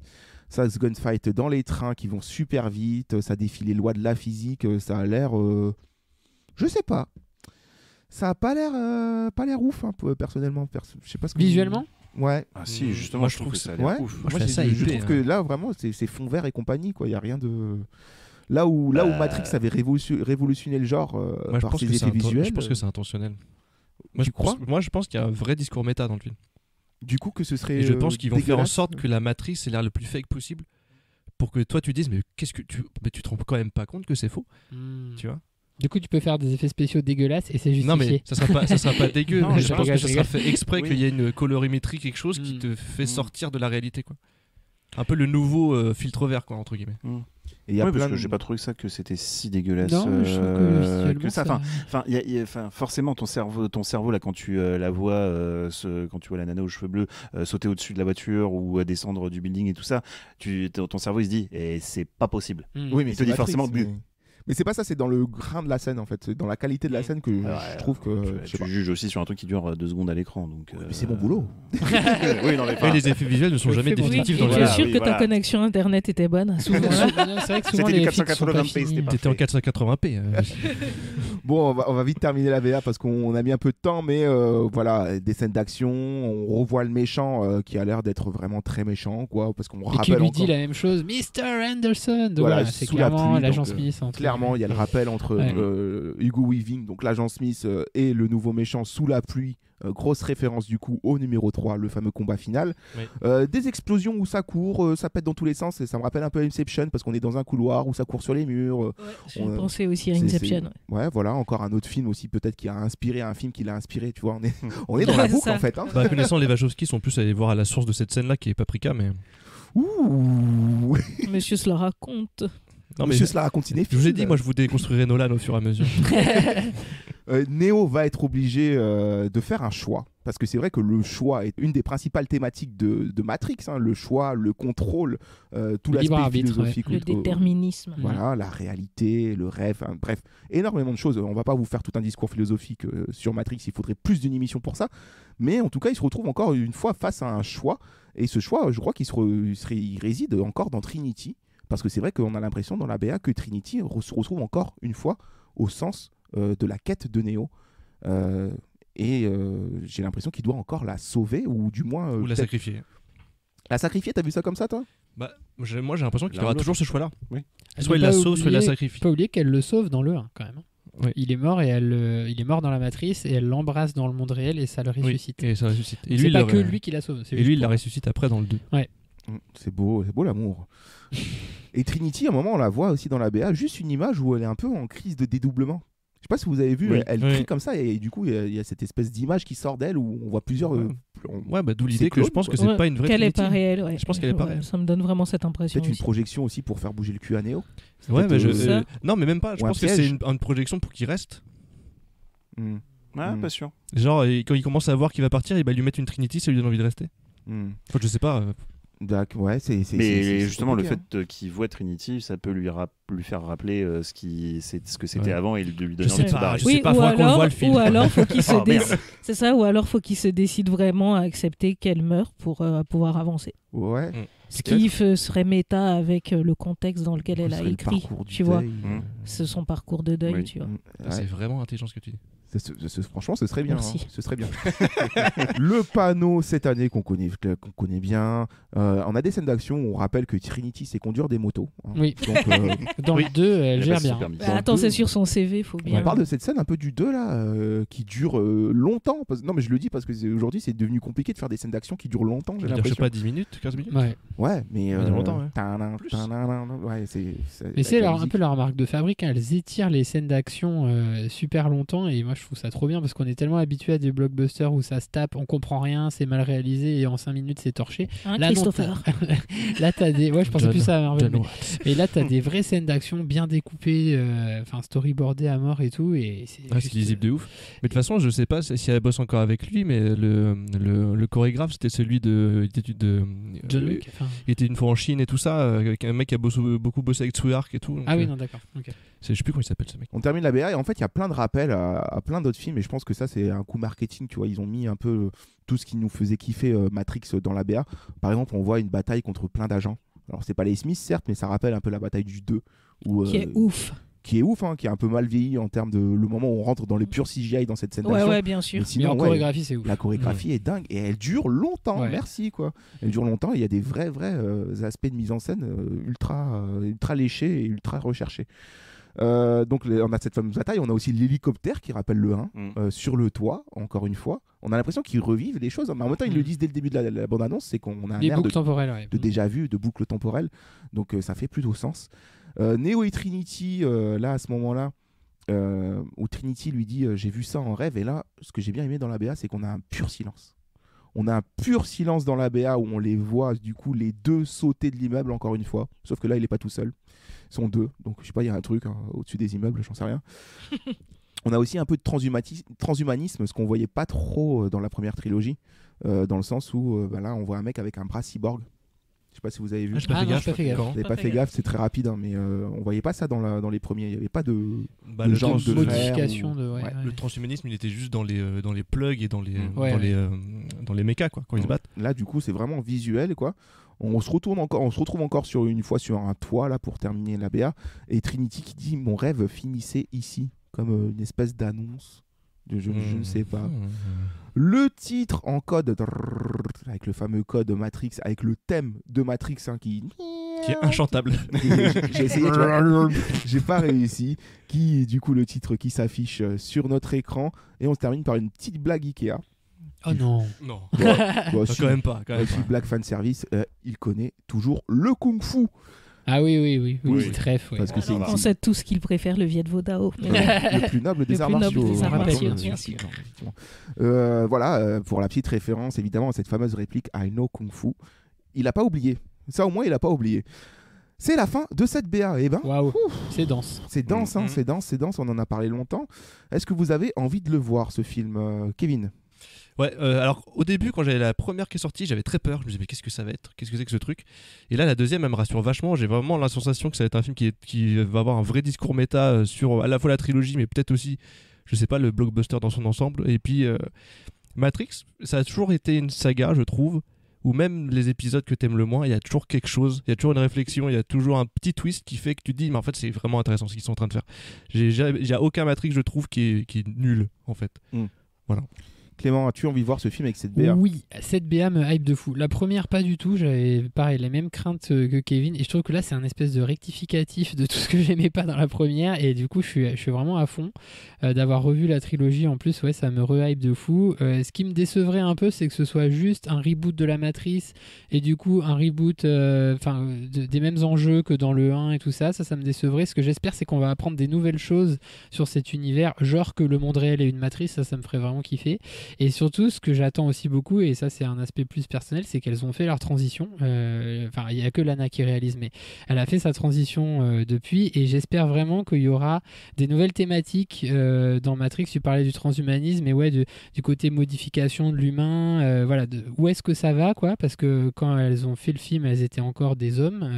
Ça se gunfight dans les trains qui vont super vite, ça défie les lois de la physique, ça a l'air... je sais pas. Ça a pas l'air ouf, personnellement. Je sais pas ce que visuellement Ouais. Ah si, justement, moi, je trouve que ça a l'air ouf. Moi, je trouve que là, vraiment, c'est fond vert et compagnie, quoi. Il y a rien de... Là où Matrix avait révolutionné le genre par ses effets visuels... Je pense que c'est intentionnel. Moi, je pense qu'il y a un vrai discours méta dans le film. Du coup, que ce serait. Et je pense qu'ils vont faire en sorte que la matrice ait l'air le plus fake possible pour que toi tu dises mais qu'est-ce que tu te rends quand même pas compte que c'est faux, tu vois. Du coup, tu peux faire des effets spéciaux dégueulasses et c'est justifié. Non, mais ça sera pas dégueu. Non, mais je je pense que rigole, ça je sera rigole. fait exprès qu'il y ait une colorimétrie, quelque chose qui te fait sortir de la réalité, quoi. Un peu le nouveau filtre vert, quoi, entre guillemets. Et y a parce que j'ai pas trouvé ça que c'était si dégueulasse. Non, je trouve que ça. Enfin, forcément, ton cerveau là, quand tu la vois, quand tu vois la nana aux cheveux bleus sauter au-dessus de la voiture ou descendre du building et tout ça, ton cerveau il se dit, et c'est pas possible. Oui, mais il te dit forcément. Mais c'est pas ça, c'est dans le grain de la scène en fait, c'est dans la qualité de la scène que je trouve que. Tu juges aussi sur un truc qui dure 2 secondes à l'écran. Donc, mais c'est mon boulot. Oui, non, mais les effets visuels ne sont jamais définitifs. Et tu es sûr que ta connexion internet était bonne à ce moment-là? C'est vrai que souvent c'était les du films sont pas 480p, finis. c'était pas T'étais en 480p. Bon, on va vite terminer la VA parce qu'on a mis un peu de temps, mais voilà, des scènes d'action, on revoit le méchant qui a l'air d'être vraiment très méchant, quoi, parce qu'on Et rappelle qui lui encore. dit la même chose, Mr. Anderson. Donc Voilà, voilà, c'est sous la clairement pluie, l'agent donc, Smith. entre- Clairement, il y a le rappel entre Hugo Weaving, donc l'agent Smith, et le nouveau méchant sous la pluie. Grosse référence du coup au numéro 3, le fameux combat final. Des explosions où ça court, ça pète dans tous les sens, et ça me rappelle un peu Inception parce qu'on est dans un couloir où ça court sur les murs. J'ai pensé aussi à Inception. Ouais, voilà, encore un autre film aussi peut-être qui a inspiré un film qui l'a inspiré, tu vois. On est dans la boucle en fait. Hein. Bah, connaissant les Wachowski, sont plus allés voir à la source de cette scène-là qui est Paprika, mais. Ouh. Monsieur se la raconte. Non, mais Monsieur se la raconte cinéphile. Je vous ai dit, moi je vous déconstruirai Nolan au fur et à mesure. Neo va être obligé de faire un choix. Parce que c'est vrai que le choix est une des principales thématiques de Matrix. Hein, le choix, le contrôle, tout l'aspect philosophique. Le déterminisme. Voilà, la réalité, le rêve, hein, bref, énormément de choses. On va pas vous faire tout un discours philosophique sur Matrix, il faudrait plus d'une émission pour ça. Mais en tout cas, il se retrouve encore une fois face à un choix. Et ce choix, je crois qu'il il réside encore dans Trinity. Parce que c'est vrai qu'on a l'impression dans la BA que Trinity se retrouve encore une fois au sens de la quête de Neo. Et j'ai l'impression qu'il doit encore la sauver, ou du moins... ou la sacrifier. La sacrifier, t'as vu ça comme ça, toi? Bah, moi j'ai l'impression qu'il aura toujours ce choix-là. Oui. Soit il la sauve, soit il la sacrifie. Pas oublier qu'elle le sauve dans le 1 quand même. Oui. Il est mort et il est mort dans la matrice et elle l'embrasse dans le monde réel et ça le ressuscite. Oui, et ça ressuscite. Et c'est pas que lui qui la sauve. Et lui il la ressuscite après dans le 2. Ouais. C'est beau l'amour. Et Trinity, à un moment, on la voit aussi dans la BA, juste une image où elle est un peu en crise de dédoublement. Je sais pas si vous avez vu, elle crie comme ça et du coup il y a cette espèce d'image qui sort d'elle où on voit plusieurs. Ouais, bah, d'où l'idée que je pense que c'est pas une vraie qu'elle Trinity. Est pas réelle. Ouais. Je pense qu'elle est pas réelle. Ça me donne vraiment cette impression. Peut-être une projection aussi pour faire bouger le cul à Neo. Ouais, mais non, mais même pas. Je pense que c'est une projection pour qu'il reste. Pas sûr. Genre, quand il commence à voir qu'il va partir, il va lui mettre une Trinity, ça lui donne envie de rester. Enfin, je sais pas. Ouais, mais justement, le fait qu'il voit Trinity, ça peut lui faire rappeler ce que c'était avant et de lui donner envie de se barrer. Je sais pas, faudra qu'on le voit le film. Ou alors, faut qu'il se décide. C'est ça, ou alors faut qu'il se décide vraiment à accepter qu'elle meurt pour pouvoir avancer. Ouais. Ce qui serait méta avec le contexte dans lequel elle a écrit, tu vois. C'est son parcours de deuil, tu vois. C'est vraiment intelligent ce que tu dis. Franchement, ce serait bien. Merci. Ce serait bien. Le panneau cette année qu'on connaît bien. On a des scènes d'action où on rappelle que Trinity sait conduire des motos. Hein. Oui. Donc, dans le 2, elle gère bien. Attends, c'est sur son CV, faut bien. On parle de cette scène un peu du 2 là, qui dure longtemps. Non, mais je le dis parce que aujourd'hui, c'est devenu compliqué de faire des scènes d'action qui durent longtemps. J'ai l'impression. Je sais pas, 10 minutes, 15 minutes. Ouais, mais longtemps. Ouais, mais c'est un peu la remarque de fabrique. Hein. Elles étirent les scènes d'action super longtemps et moi je trouve ça trop bien parce qu'on est tellement habitué à des blockbusters où ça se tape, on comprend rien, c'est mal réalisé et en 5 minutes c'est torché. Là, Christopher. Là t'as des. Ouais, je pensais plus à Marvel. Et là t'as des vraies scènes d'action bien découpées, storyboardées à mort et tout. Et c'est lisible de ouf. Mais de toute façon, je sais pas si elle bosse encore avec lui, mais le chorégraphe c'était celui de John Wick. Il était une fois en Chine et tout ça, avec un mec qui a beaucoup bossé avec Tsuyark et tout. Donc, oui, non, d'accord. Okay. Je sais plus comment il s'appelle ce mec. On termine la BA et en fait il y a plein de rappels à plein d'autres films et je pense que ça c'est un coup marketing, tu vois, ils ont mis un peu tout ce qui nous faisait kiffer Matrix dans la BA. Par exemple, on voit une bataille contre plein d'agents. Alors c'est pas les Smiths certes, mais ça rappelle un peu la bataille du 2 qui est ouf. Qui est ouf, hein, qui est un peu mal vieilli en termes de le moment où on rentre dans les purs CGI dans cette scène d'action. Ouais, bien sûr. Mais sinon, en chorégraphie, c'est ouf. La chorégraphie est dingue et elle dure longtemps. Ouais. Merci quoi. Elle dure longtemps. Il y a des vrais aspects de mise en scène ultra léchés et ultra recherchés. Donc on a cette fameuse bataille, on a aussi l'hélicoptère qui rappelle le 1 sur le toit, encore une fois. On a l'impression qu'ils revivent des choses, mais en même temps ils le disent dès le début de la bande-annonce, c'est qu'on a un air de déjà vu, de boucle temporelle, donc ça fait plutôt sens. Neo et Trinity, là à ce moment-là, où Trinity lui dit j'ai vu ça en rêve. Et là, ce que j'ai bien aimé dans la BA, c'est qu'on a un pur silence. On a un pur silence dans la BA où on les voit, du coup, les deux sauter de l'immeuble encore une fois. Sauf que là, il n'est pas tout seul. Ils sont deux. Donc, je sais pas, il y a un truc au-dessus des immeubles, j'en sais rien. On a aussi un peu de transhumanisme, ce qu'on voyait pas trop dans la première trilogie, dans le sens où là, on voit un mec avec un bras cyborg. Je sais pas si vous avez vu. J'ai pas fait gaffe. Vous n'avez pas fait gaffe, c'est très rapide, mais on voyait pas ça dans les premiers. Il n'y avait pas de genre de modification Le transhumanisme, il était juste dans les plugs et dans les mechas quoi, quand ils se battent. Là, du coup, c'est vraiment visuel quoi. On se retrouve encore sur un toit là pour terminer la BA et Trinity qui dit mon rêve finissait ici, comme une espèce d'annonce. Je ne sais pas. Le titre en code, avec le fameux code Matrix, avec le thème de Matrix qui est inchantable. J'ai essayé, j'ai pas réussi. Du coup, le titre qui s'affiche sur notre écran. Et on se termine par une petite blague Ikea. Oh non. Non. Quand même pas. Black fan service, il connaît toujours le kung-fu. Ah oui, trèfle. Parce que on sait tous qu'il préfère le Viet Vo Dao. Le plus noble des arts martiaux. Bien sûr. Voilà, pour la petite référence, évidemment, à cette fameuse réplique I know Kung Fu. Il n'a pas oublié. Ça, au moins, il n'a pas oublié. C'est la fin de cette BA. Eh ben, c'est dense. C'est dense, c'est dense. On en a parlé longtemps. Est-ce que vous avez envie de le voir, ce film, Kevin ? Ouais, alors au début, quand j'avais la première qui est sortie, j'avais très peur. Je me disais, mais qu'est-ce que ça va être ? Qu'est-ce que c'est que ce truc ? Et là, la deuxième, elle me rassure vachement. J'ai vraiment la sensation que ça va être un film qui va avoir un vrai discours méta sur à la fois la trilogie, mais peut-être aussi, je sais pas, le blockbuster dans son ensemble. Et puis, Matrix, ça a toujours été une saga, je trouve, où même les épisodes que t'aimes le moins, il y a toujours quelque chose, il y a toujours une réflexion, il y a toujours un petit twist qui fait que tu te dis, mais en fait, c'est vraiment intéressant ce qu'ils sont en train de faire. J'ai aucun Matrix, je trouve, qui est nul, en fait. Voilà. Clément, as-tu envie de voir ce film avec cette BA ? Oui, cette BA me hype de fou. La première, pas du tout. J'avais pareil les mêmes craintes que Kevin. Et je trouve que là, c'est un espèce de rectificatif de tout ce que j'aimais pas dans la première. Et du coup, je suis vraiment à fond. D'avoir revu la trilogie en plus, ouais, ça me re-hype de fou. Ce qui me décevrait un peu, c'est que ce soit juste un reboot de la Matrice. Et du coup, un reboot des mêmes enjeux que dans le 1 et tout ça. Ça me décevrait. Ce que j'espère, c'est qu'on va apprendre des nouvelles choses sur cet univers. Genre que le monde réel est une matrice. Ça me ferait vraiment kiffer. Et surtout, ce que j'attends aussi beaucoup, et ça c'est un aspect plus personnel, c'est qu'elles ont fait leur transition. Enfin, il n'y a que Lana qui réalise, mais elle a fait sa transition depuis, et j'espère vraiment qu'il y aura des nouvelles thématiques dans Matrix. Tu parlais du transhumanisme, et ouais, du côté modification de l'humain, voilà, où est-ce que ça va, quoi, parce que quand elles ont fait le film, elles étaient encore des hommes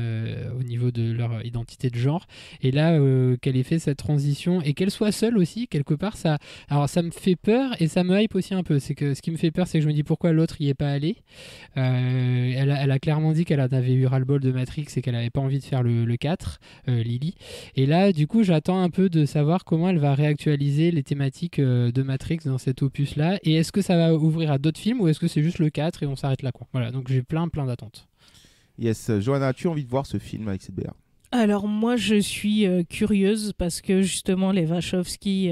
au niveau de leur identité de genre, et là, qu'elle ait fait cette transition, et qu'elle soit seule aussi, quelque part, ça me fait peur, et ça me hype aussi un peu. C'est que ce qui me fait peur, c'est que je me dis pourquoi l'autre y est pas allé. Elle a clairement dit qu'elle en avait eu ras-le-bol de Matrix et qu'elle avait pas envie de faire le 4, Lily. Et là, du coup, j'attends un peu de savoir comment elle va réactualiser les thématiques de Matrix dans cet opus-là. Et est-ce que ça va ouvrir à d'autres films ou est-ce que c'est juste le 4 et on s'arrête là, quoi. Voilà, donc j'ai plein d'attentes. Yes, Johanna, as-tu envie de voir ce film avec cette BA ? Alors moi, je suis curieuse parce que justement, les Wachowski...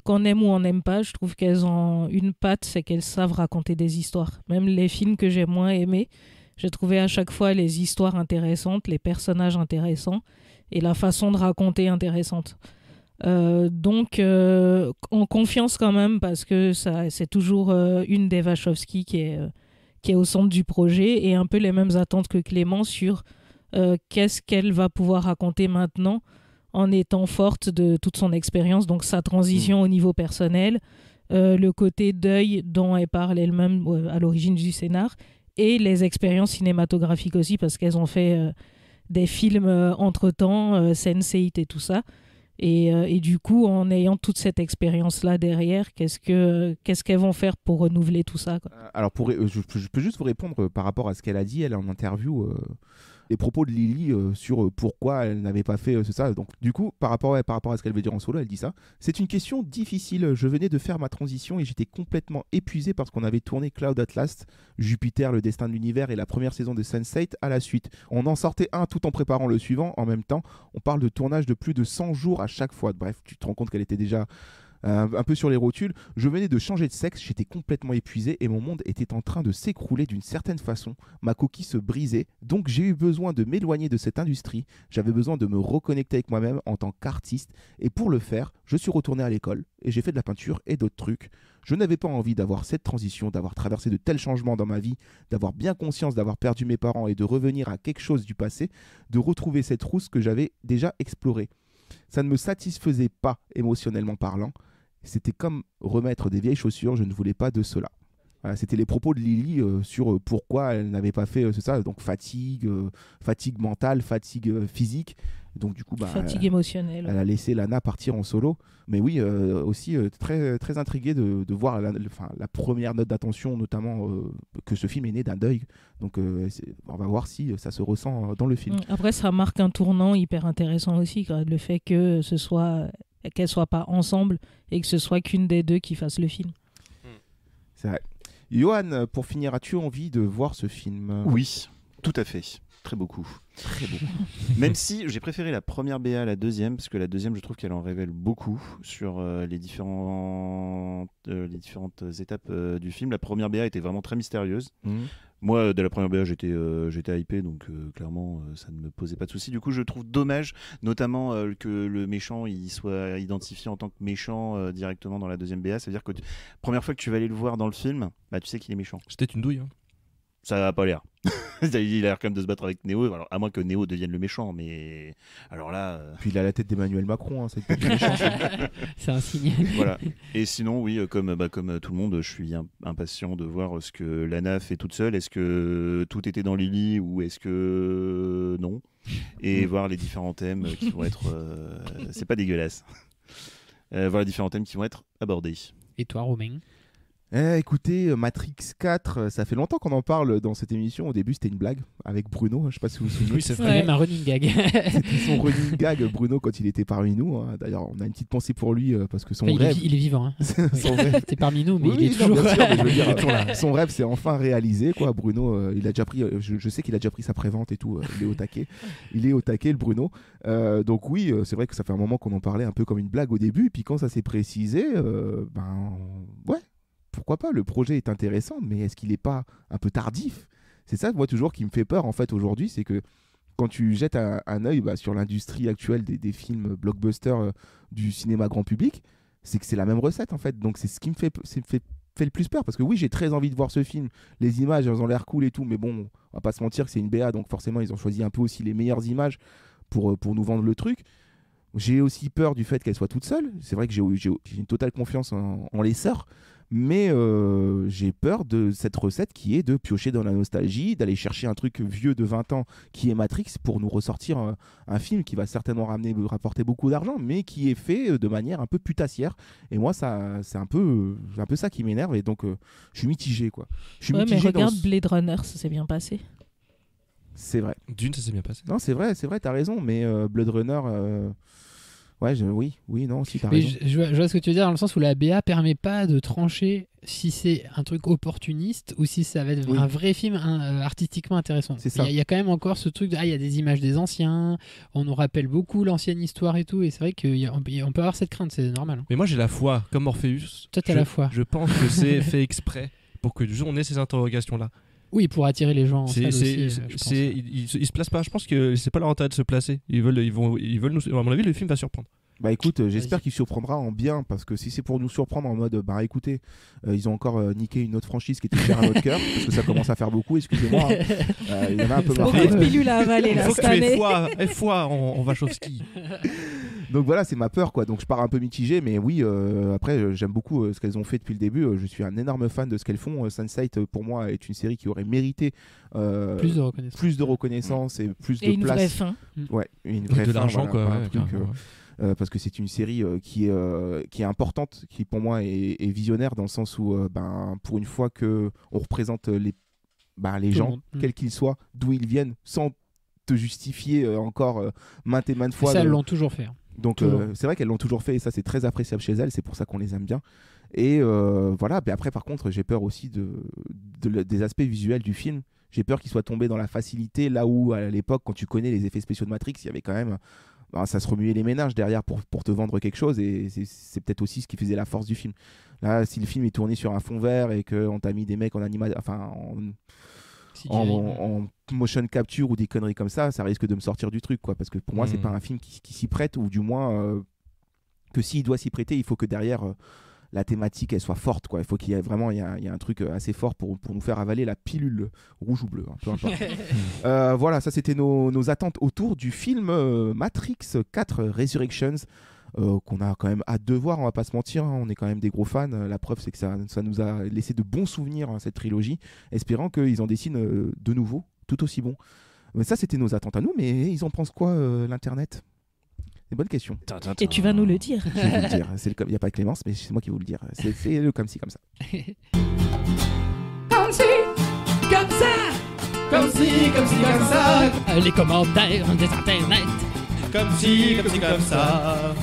qu'on aime ou on n'aime pas, je trouve qu'elles ont une patte, c'est qu'elles savent raconter des histoires. Même les films que j'ai moins aimés, j'ai trouvé à chaque fois les histoires intéressantes, les personnages intéressants et la façon de raconter intéressante. Donc, en confiance quand même, parce que c'est toujours une des Wachowski qui est au centre du projet et un peu les mêmes attentes que Clément sur qu'est-ce qu'elle va pouvoir raconter maintenant en étant forte de toute son expérience, donc sa transition au niveau personnel, le côté deuil dont elle parle elle-même à l'origine du scénar, et les expériences cinématographiques aussi, parce qu'elles ont fait des films entre-temps, Sense8 et tout ça. Et du coup, en ayant toute cette expérience-là derrière, qu'est-ce qu'elles vont faire pour renouveler tout ça, quoi. Alors, je peux juste vous répondre par rapport à ce qu'elle a dit, elle en interview... les propos de Lily sur pourquoi elle n'avait pas fait ça. Donc, du coup, par rapport à ce qu'elle veut dire en solo, elle dit ça. C'est une question difficile. Je venais de faire ma transition et j'étais complètement épuisé parce qu'on avait tourné Cloud Atlas, Jupiter, le destin de l'univers et la première saison de Sense8 à la suite. On en sortait un tout en préparant le suivant. En même temps, on parle de tournage de plus de 100 jours à chaque fois. Bref, tu te rends compte qu'elle était déjà un peu sur les rotules. Je venais de changer de sexe, j'étais complètement épuisé et mon monde était en train de s'écrouler d'une certaine façon. Ma coquille se brisait, donc j'ai eu besoin de m'éloigner de cette industrie. J'avais besoin de me reconnecter avec moi-même en tant qu'artiste et pour le faire, je suis retourné à l'école et j'ai fait de la peinture et d'autres trucs. Je n'avais pas envie d'avoir cette transition, d'avoir traversé de tels changements dans ma vie, d'avoir bien conscience d'avoir perdu mes parents et de revenir à quelque chose du passé, de retrouver cette rousse que j'avais déjà explorée. Ça ne me satisfaisait pas émotionnellement parlant. C'était comme remettre des vieilles chaussures, je ne voulais pas de cela. Voilà, c'était les propos de Lily sur pourquoi elle n'avait pas fait ça. Donc fatigue mentale, fatigue physique. Donc du coup, fatigue émotionnelle. Elle a laissé Lana partir en solo. Mais oui, aussi très, très intrigué de voir la première note d'attention, notamment que ce film est né d'un deuil. Donc on va voir si ça se ressent dans le film. Après, ça marque un tournant hyper intéressant aussi, le fait que qu'elles soient pas ensemble et que ce soit qu'une des deux qui fasse le film. C'est vrai. Johan, pour finir, as-tu envie de voir ce film ? Oui, tout à fait. Très beaucoup. Très beaucoup. Même si j'ai préféré la première BA à la deuxième, parce que la deuxième, je trouve qu'elle en révèle beaucoup sur les différentes étapes du film. La première BA était vraiment très mystérieuse. Moi, dès la première BA, j'étais hypé, donc clairement, ça ne me posait pas de soucis. Du coup, je trouve dommage, notamment que le méchant il soit identifié en tant que méchant directement dans la deuxième BA. C'est-à-dire que première fois que tu vas aller le voir dans le film, tu sais qu'il est méchant. C'était une douille. Hein. Ça n'a pas l'air. Il a l'air quand même de se battre avec Neo, alors, à moins que Neo devienne le méchant, mais alors là... Puis il a la tête d'Emmanuel Macron, c'est peut-être le méchant. C'est un signe. Voilà. Et sinon, oui, comme tout le monde, je suis impatient de voir ce que Lana fait toute seule. Est-ce que tout était dans Lily ou est-ce que non ? Et voir les différents thèmes qui vont être... c'est pas dégueulasse. Voir les différents thèmes qui vont être abordés. Et toi, Romain ? Écoutez, Matrix 4, ça fait longtemps qu'on en parle dans cette émission. Au début, c'était une blague avec Bruno. Je sais pas si vous vous souvenez. Oui, c'est même un running gag. C'était son running gag, Bruno, quand il était parmi nous. Hein. D'ailleurs, on a une petite pensée pour lui parce que son rêve. Il est vivant. Hein. Son rêve... C'est parmi nous, mais oui, il est toujours. Non, bien sûr, mais je veux dire, son rêve, c'est enfin réalisé. Quoi. Bruno, il a déjà pris. Je sais qu'il a déjà pris sa prévente et tout. Il est au taquet. Il est au taquet, le Bruno. Donc oui, c'est vrai que ça fait un moment qu'on en parlait un peu comme une blague au début. Et puis quand ça s'est précisé, ouais. Pourquoi pas, le projet est intéressant, mais est-ce qu'il n'est pas un peu tardif ? C'est ça, moi, toujours, qui me fait peur, en fait, aujourd'hui, c'est que quand tu jettes un œil sur l'industrie actuelle des films blockbusters du cinéma grand public, c'est que c'est la même recette, en fait. Donc, c'est ce qui me fait le plus peur, parce que oui, j'ai très envie de voir ce film. Les images, elles ont l'air cool et tout, mais bon, on va pas se mentir que c'est une BA, donc forcément, ils ont choisi un peu aussi les meilleures images pour nous vendre le truc. J'ai aussi peur du fait qu'elle soit toute seule. C'est vrai que j'ai une totale confiance en les sœurs. Mais j'ai peur de cette recette qui est de piocher dans la nostalgie, d'aller chercher un truc vieux de 20 ans qui est Matrix pour nous ressortir un film qui va certainement rapporter beaucoup d'argent, mais qui est fait de manière un peu putassière. Et moi, c'est un peu ça qui m'énerve. Et donc, je suis mitigé, quoi. Mais regarde Blade Runner, ça s'est bien passé. C'est vrai. Dune, ça s'est bien passé. Non, c'est vrai, t'as raison. Mais Blade Runner... Ouais, oui, non, si t'as raison. Je vois ce que tu veux dire dans le sens où la BA permet pas de trancher si c'est un truc opportuniste ou si ça va être un vrai film artistiquement intéressant. C'est ça. Il y a quand même encore ce truc de il y a des images des anciens, on nous rappelle beaucoup l'ancienne histoire et tout, et c'est vrai qu'on peut avoir cette crainte, c'est normal. Mais moi j'ai la foi, comme Morpheus. Toi t'as la foi. Je pense que c'est fait exprès pour que on ait ces interrogations-là. Oui, pour attirer les gens en salle aussi. Ils se placent pas. Je pense que c'est pas leur intérêt de se placer. Ils veulent nous. À mon avis, le film va surprendre. Bah écoute, j'espère qu'il surprendra en bien, parce que si c'est pour nous surprendre en mode écoutez, ils ont encore niqué une autre franchise qui était chère à notre cœur, parce que ça commence à faire beaucoup, excusez-moi. Il y en a un peu marre. Beaucoup de pilules à avaler là. Il faut que tu aies foi en Wachowski. Donc voilà, c'est ma peur, quoi. Donc je pars un peu mitigé, mais oui, après j'aime beaucoup ce qu'elles ont fait depuis le début. Je suis un énorme fan de ce qu'elles font. Sense8 pour moi est une série qui aurait mérité plus de reconnaissance et plus de place. Et une vraie fin. Ouais, une vraie de fin. l'argent, voilà, quoi. Parce que c'est une série qui est importante, qui pour moi est visionnaire, dans le sens où pour une fois que on représente les gens, quels qu'ils soient, d'où ils viennent, sans te justifier encore maintes et maintes fois. Ça, elles l'ont toujours fait. Donc c'est vrai qu'elles l'ont toujours fait, et ça c'est très appréciable chez elles, c'est pour ça qu'on les aime bien. Et voilà, mais après par contre j'ai peur aussi des aspects visuels du film. J'ai peur qu'il soit tombé dans la facilité, là où à l'époque, quand tu connais les effets spéciaux de Matrix, il y avait quand même ben, ça se remuait les méninges derrière pour te vendre quelque chose, et c'est peut-être aussi ce qui faisait la force du film. Là, si le film est tourné sur un fond vert et qu'on t'a mis des mecs en en motion capture ou des conneries comme ça risque de me sortir du truc, quoi, parce que pour moi c'est pas un film qui s'y prête, ou du moins que s'il doit s'y prêter, il faut que derrière la thématique elle soit forte, quoi. Il faut qu'il y ait vraiment il y a un truc assez fort pour nous faire avaler la pilule rouge ou bleue, hein, peu importe. Voilà, ça c'était nos attentes autour du film Matrix 4 Resurrections, qu'on a quand même hâte de voir, on va pas se mentir, hein, on est quand même des gros fans. La preuve c'est que ça nous a laissé de bons souvenirs, hein, cette trilogie, espérant qu'ils en dessinent de nouveau tout aussi bon. Mais ça c'était nos attentes à nous, mais ils en pensent quoi, l'internet? C'est une bonne question. Et tu vas nous le dire. Je vais vous le dire. Il n'y a pas Clémence, mais c'est moi qui vais vous le dire. C'est le comme ci, comme ça. Comme ci, comme ça. Comme ci, comme ci, comme ça. Les commentaires des internets. Comme ci, comme ça.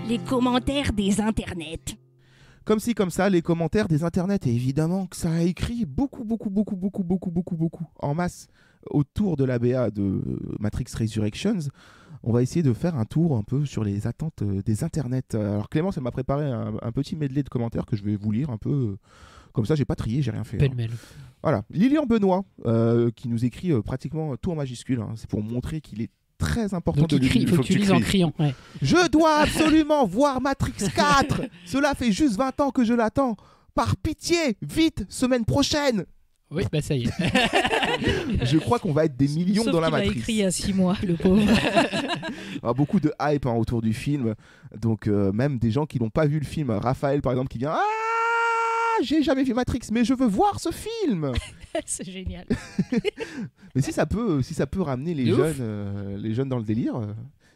Les commentaires des internets. Comme ci, comme ça, les commentaires des internets. Et évidemment que ça a écrit beaucoup, en masse autour de la BA de Matrix Resurrections. On va essayer de faire un tour un peu sur les attentes des internets. Alors Clémence, elle m'a préparé un petit medley de commentaires que je vais vous lire un peu. Comme ça, j'ai pas trié, j'ai rien fait. Pêle-mêle. Voilà. Lilian Benoît, qui nous écrit pratiquement tout en majuscule. Hein. C'est pour montrer qu'il est très important. Donc il faut que tu lises en criant. Ouais. Je dois absolument voir Matrix 4. Cela fait juste 20 ans que je l'attends. Par pitié, vite, semaine prochaine. Oui, bah ça y est. Je crois qu'on va être des millions Sauf dans la qu'il a Matrix. écrit il y a 6 mois, le pauvre. Beaucoup de hype, hein, autour du film. Donc même des gens qui n'ont pas vu le film. Raphaël par exemple qui vient j'ai jamais vu Matrix, mais je veux voir ce film. C'est génial. Mais si ça peut ramener les jeunes dans le délire.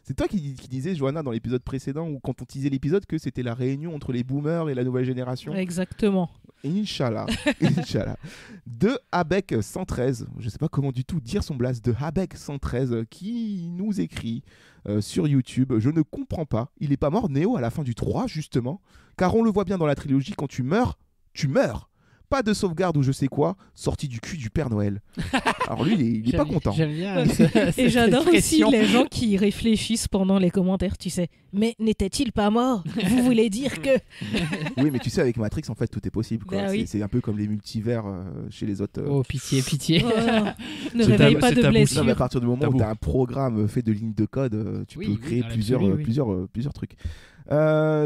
C'est toi qui disais, Johanna, dans l'épisode précédent, ou quand on teasait l'épisode, que c'était la réunion entre les boomers et la nouvelle génération. Exactement. Inch'Allah. Inch'Allah. De Habeck 113, je sais pas comment du tout dire son blast, de Habeck 113, qui nous écrit sur YouTube: je ne comprends pas, il est pas mort Neo à la fin du 3, justement, car on le voit bien dans la trilogie, quand tu meurs, tu meurs. Pas de sauvegarde ou je sais quoi, sorti du cul du Père Noël. Alors lui, il est pas content. J'aime bien. Et j'adore aussi les gens qui réfléchissent pendant les commentaires, tu sais. Mais n'était-il pas mort? Vous voulez dire que... Oui, mais tu sais, avec Matrix, en fait, tout est possible, quoi. Ben oui. C'est un peu comme les multivers chez les autres. Oh, pitié, pitié. Oh, ne réveille pas de blessure. Non, mais à partir du moment où tu as un programme fait de lignes de code, tu peux créer plusieurs trucs.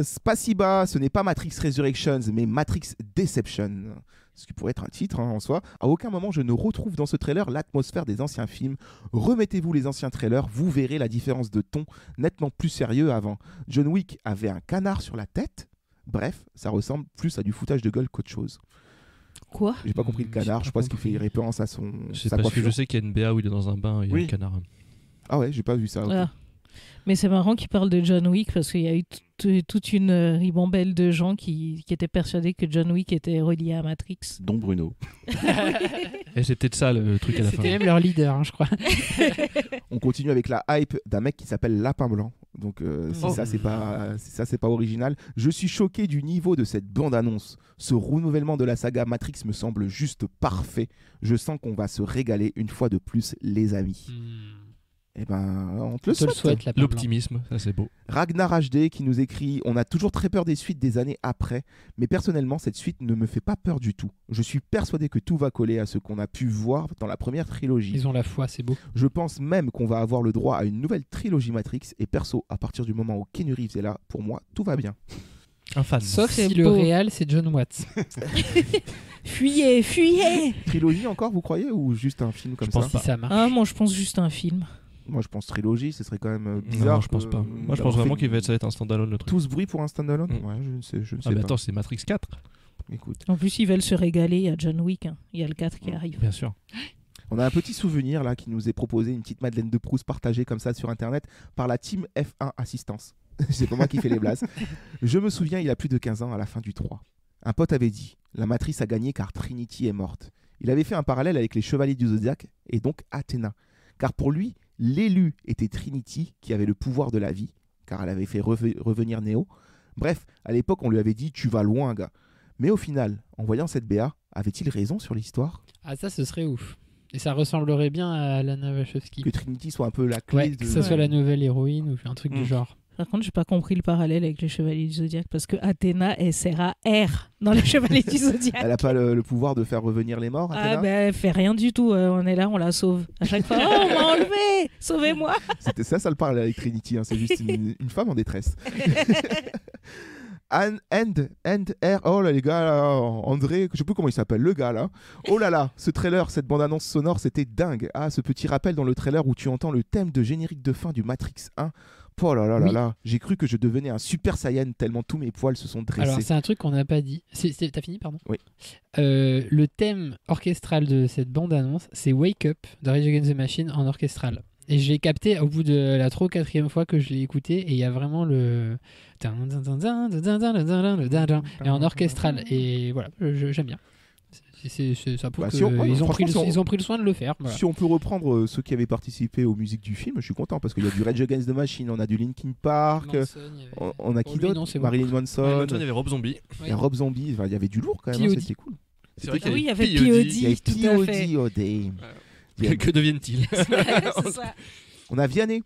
Spasiba, ce n'est pas Matrix Resurrections, mais Matrix Deception. Ce qui pourrait être un titre, hein, en soi. À aucun moment je ne retrouve dans ce trailer l'atmosphère des anciens films. Remettez-vous les anciens trailers, vous verrez la différence de ton, nettement plus sérieux avant. John Wick avait un canard sur la tête. Bref, ça ressemble plus à du foutage de gueule qu'autre chose. Quoi? J'ai pas compris le canard, je pense qu'il fait référence à sa parce coiffure. que je sais qu'il y a une BA où il est dans un bain et il y a un canard. Ah ouais, j'ai pas vu ça. Okay. Ah. Mais c'est marrant qu'il parle de John Wick parce qu'il y a eu toute une ribambelle de gens qui étaient persuadés que John Wick était relié à Matrix. Dont Bruno. Et c'est peut-être ça le truc à la fin. C'était même leur leader, hein, je crois. On continue avec la hype d'un mec qui s'appelle Lapin Blanc. Donc ça c'est pas original. Je suis choqué du niveau de cette bande-annonce. Ce renouvellement de la saga Matrix me semble juste parfait. Je sens qu'on va se régaler une fois de plus, les amis. Eh ben, on te le souhaite. L'optimisme, ça c'est beau. Ragnar HD qui nous écrit: on a toujours très peur des suites des années après, mais personnellement cette suite ne me fait pas peur du tout. Je suis persuadé que tout va coller à ce qu'on a pu voir dans la première trilogie. Ils ont la foi, c'est beau. Je pense même qu'on va avoir le droit à une nouvelle trilogie Matrix, et perso, à partir du moment où Keanu Reeves est là, pour moi, tout va bien. Un fan. Sauf si le réal c'est John Watts. Fuyez, fuyez. Trilogie encore, vous croyez, ou juste un film comme ça? Si ça marche. Ah, moi je pense juste un film. Moi je pense trilogie, ce serait quand même bizarre. Non, je pense pas. Moi je pense vraiment qu'il va être un standalone, le truc. Tout ce bruit pour un standalone. Ouais, je ne sais pas. Attends, c'est Matrix 4. Écoute. En plus, ils veulent se régaler, il y a John Wick, hein. Il y a le 4 qui arrive. Bien sûr. On a un petit souvenir là qui nous est proposé, une petite Madeleine de Proust partagée comme ça sur internet par la team F1 Assistance. C'est pas moi qui fais les blagues. Je me souviens, il y a plus de 15 ans, à la fin du 3. Un pote avait dit: la matrice a gagné car Trinity est morte. Il avait fait un parallèle avec les Chevaliers du Zodiac et donc Athéna. Car pour lui, l'élu était Trinity qui avait le pouvoir de la vie, car elle avait fait revenir Neo. Bref, à l'époque, on lui avait dit: tu vas loin, gars. Mais au final, en voyant cette BA, avait-il raison sur l'histoire? Ah, ça, ce serait ouf. Et ça ressemblerait bien à Lana Wachowski. Que Trinity soit un peu la clé. Que ça soit la nouvelle héroïne ou un truc du genre. Par contre, j'ai pas compris le parallèle avec les Chevaliers du Zodiaque parce que Athéna, elle sert à R dans les Chevaliers du Zodiaque. Elle a pas le pouvoir de faire revenir les morts, Athéna ? Elle fait rien du tout. On est là, on la sauve. À chaque fois, on m'a enlevé, sauvez-moi. C'était ça le parallèle avec Trinity. Hein. C'est juste une femme en détresse. Oh là les gars, là, André, je sais plus comment il s'appelle, le gars là. Oh là là, ce trailer, cette bande-annonce sonore, c'était dingue. Ah, ce petit rappel dans le trailer où tu entends le thème de générique de fin du Matrix 1. Oh là là là là, j'ai cru que je devenais un super saiyan tellement tous mes poils se sont dressés. Alors c'est un truc qu'on n'a pas dit. T'as fini, pardon ? Oui. Le thème orchestral de cette bande-annonce, c'est Wake Up de Rage Against the Machine en orchestral. Et je l'ai capté au bout de la 3 ou 4e fois que je l'ai écouté, et il y a vraiment le et en orchestral. Et voilà, j'aime bien. Ça prouve qu'ils ont pris le soin de le faire. Voilà. Si on peut reprendre ceux qui avaient participé aux musiques du film, je suis content parce qu'il y a du Rage Against the Machine, on a du Linkin Park, on a qui d'autre ? Marilyn Manson. Il y avait Rob Zombie. Et Rob Zombie, il y avait du lourd quand même, c'était cool. C'est vrai qu'il y avait POD. Que deviennent-ils ? On a Vianney.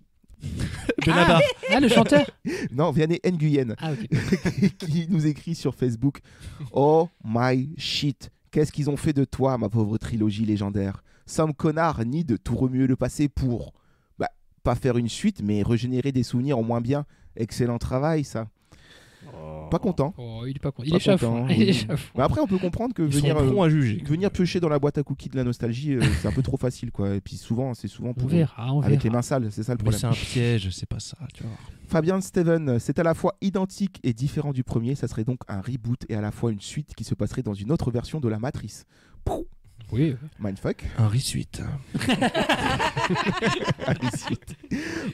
Benabar. Le chanteur. Non, Vianney Nguyen. Qui nous écrit sur Facebook: Oh my shit. Qu'est-ce qu'ils ont fait de toi, ma pauvre trilogie légendaire ? Some connard nie de tout remuer le passé pour pas faire une suite, mais régénérer des souvenirs en moins bien. Excellent travail, ça. Pas content. Il est pas content. Il est chafouin. Mais après, on peut comprendre que venir piocher dans la boîte à cookies de la nostalgie, c'est un peu trop facile, quoi. Et puis c'est souvent pour avec les mains sales, c'est ça le problème. Mais c'est un piège, c'est pas ça, tu vois. Fabien Steven, c'est à la fois identique et différent du premier, ça serait donc un reboot et à la fois une suite qui se passerait dans une autre version de la Matrice. Pouh. Oui. Mindfuck. Un re-suite.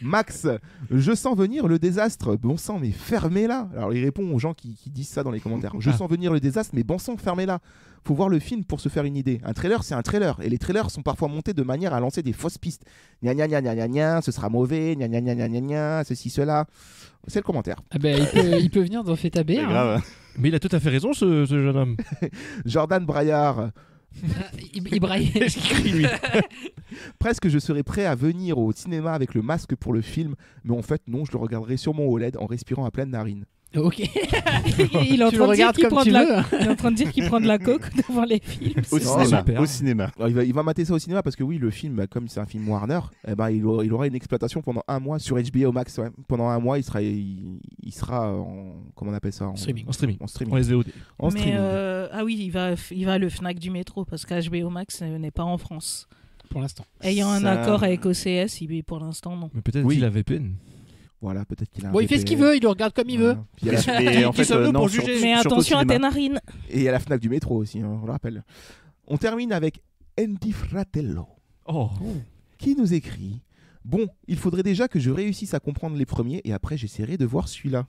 Max, je sens venir le désastre. Bon sang, mais fermez-la. Alors il répond aux gens qui disent ça dans les commentaires. Je sens venir le désastre, mais bon sang, fermez-la. Faut voir le film pour se faire une idée. Un trailer, c'est un trailer. Et les trailers sont parfois montés de manière à lancer des fausses pistes. Gna gna gna gna gna gna, ce sera mauvais. Gna gna gna gna gna gna, ceci, cela. C'est le commentaire. Ah ben, il peut venir dans Feta B. Grave. Mais il a tout à fait raison, ce jeune homme. Jordan Braillard. Il braille. Presque je serais prêt à venir au cinéma avec le masque pour le film, mais en fait non, je le regarderai sur mon OLED en respirant à pleine narine. Ok. Il est en train de dire qu'il prend de la coke devant les films. Au cinéma. Alors, il va mater ça au cinéma parce que oui, le film, comme c'est un film Warner, il aura une exploitation pendant 1 mois sur HBO Max. Ouais. Pendant 1 mois, il sera en comment on appelle ça, en streaming. En SVOD. Ah oui, il va à le Fnac du métro parce qu'HBO Max n'est pas en France. Pour l'instant. Ayant un accord avec OCS, pour l'instant non. Mais peut-être qu'il a VPN. Voilà, peut-être qu'il a il fait ce qu'il veut, il le regarde comme il veut. Mais attention à tes narines. Et il y a la Fnac du métro aussi, on le rappelle. On termine avec Andy Fratello, qui nous écrit: Bon, il faudrait déjà que je réussisse à comprendre les premiers et après j'essaierai de voir celui-là.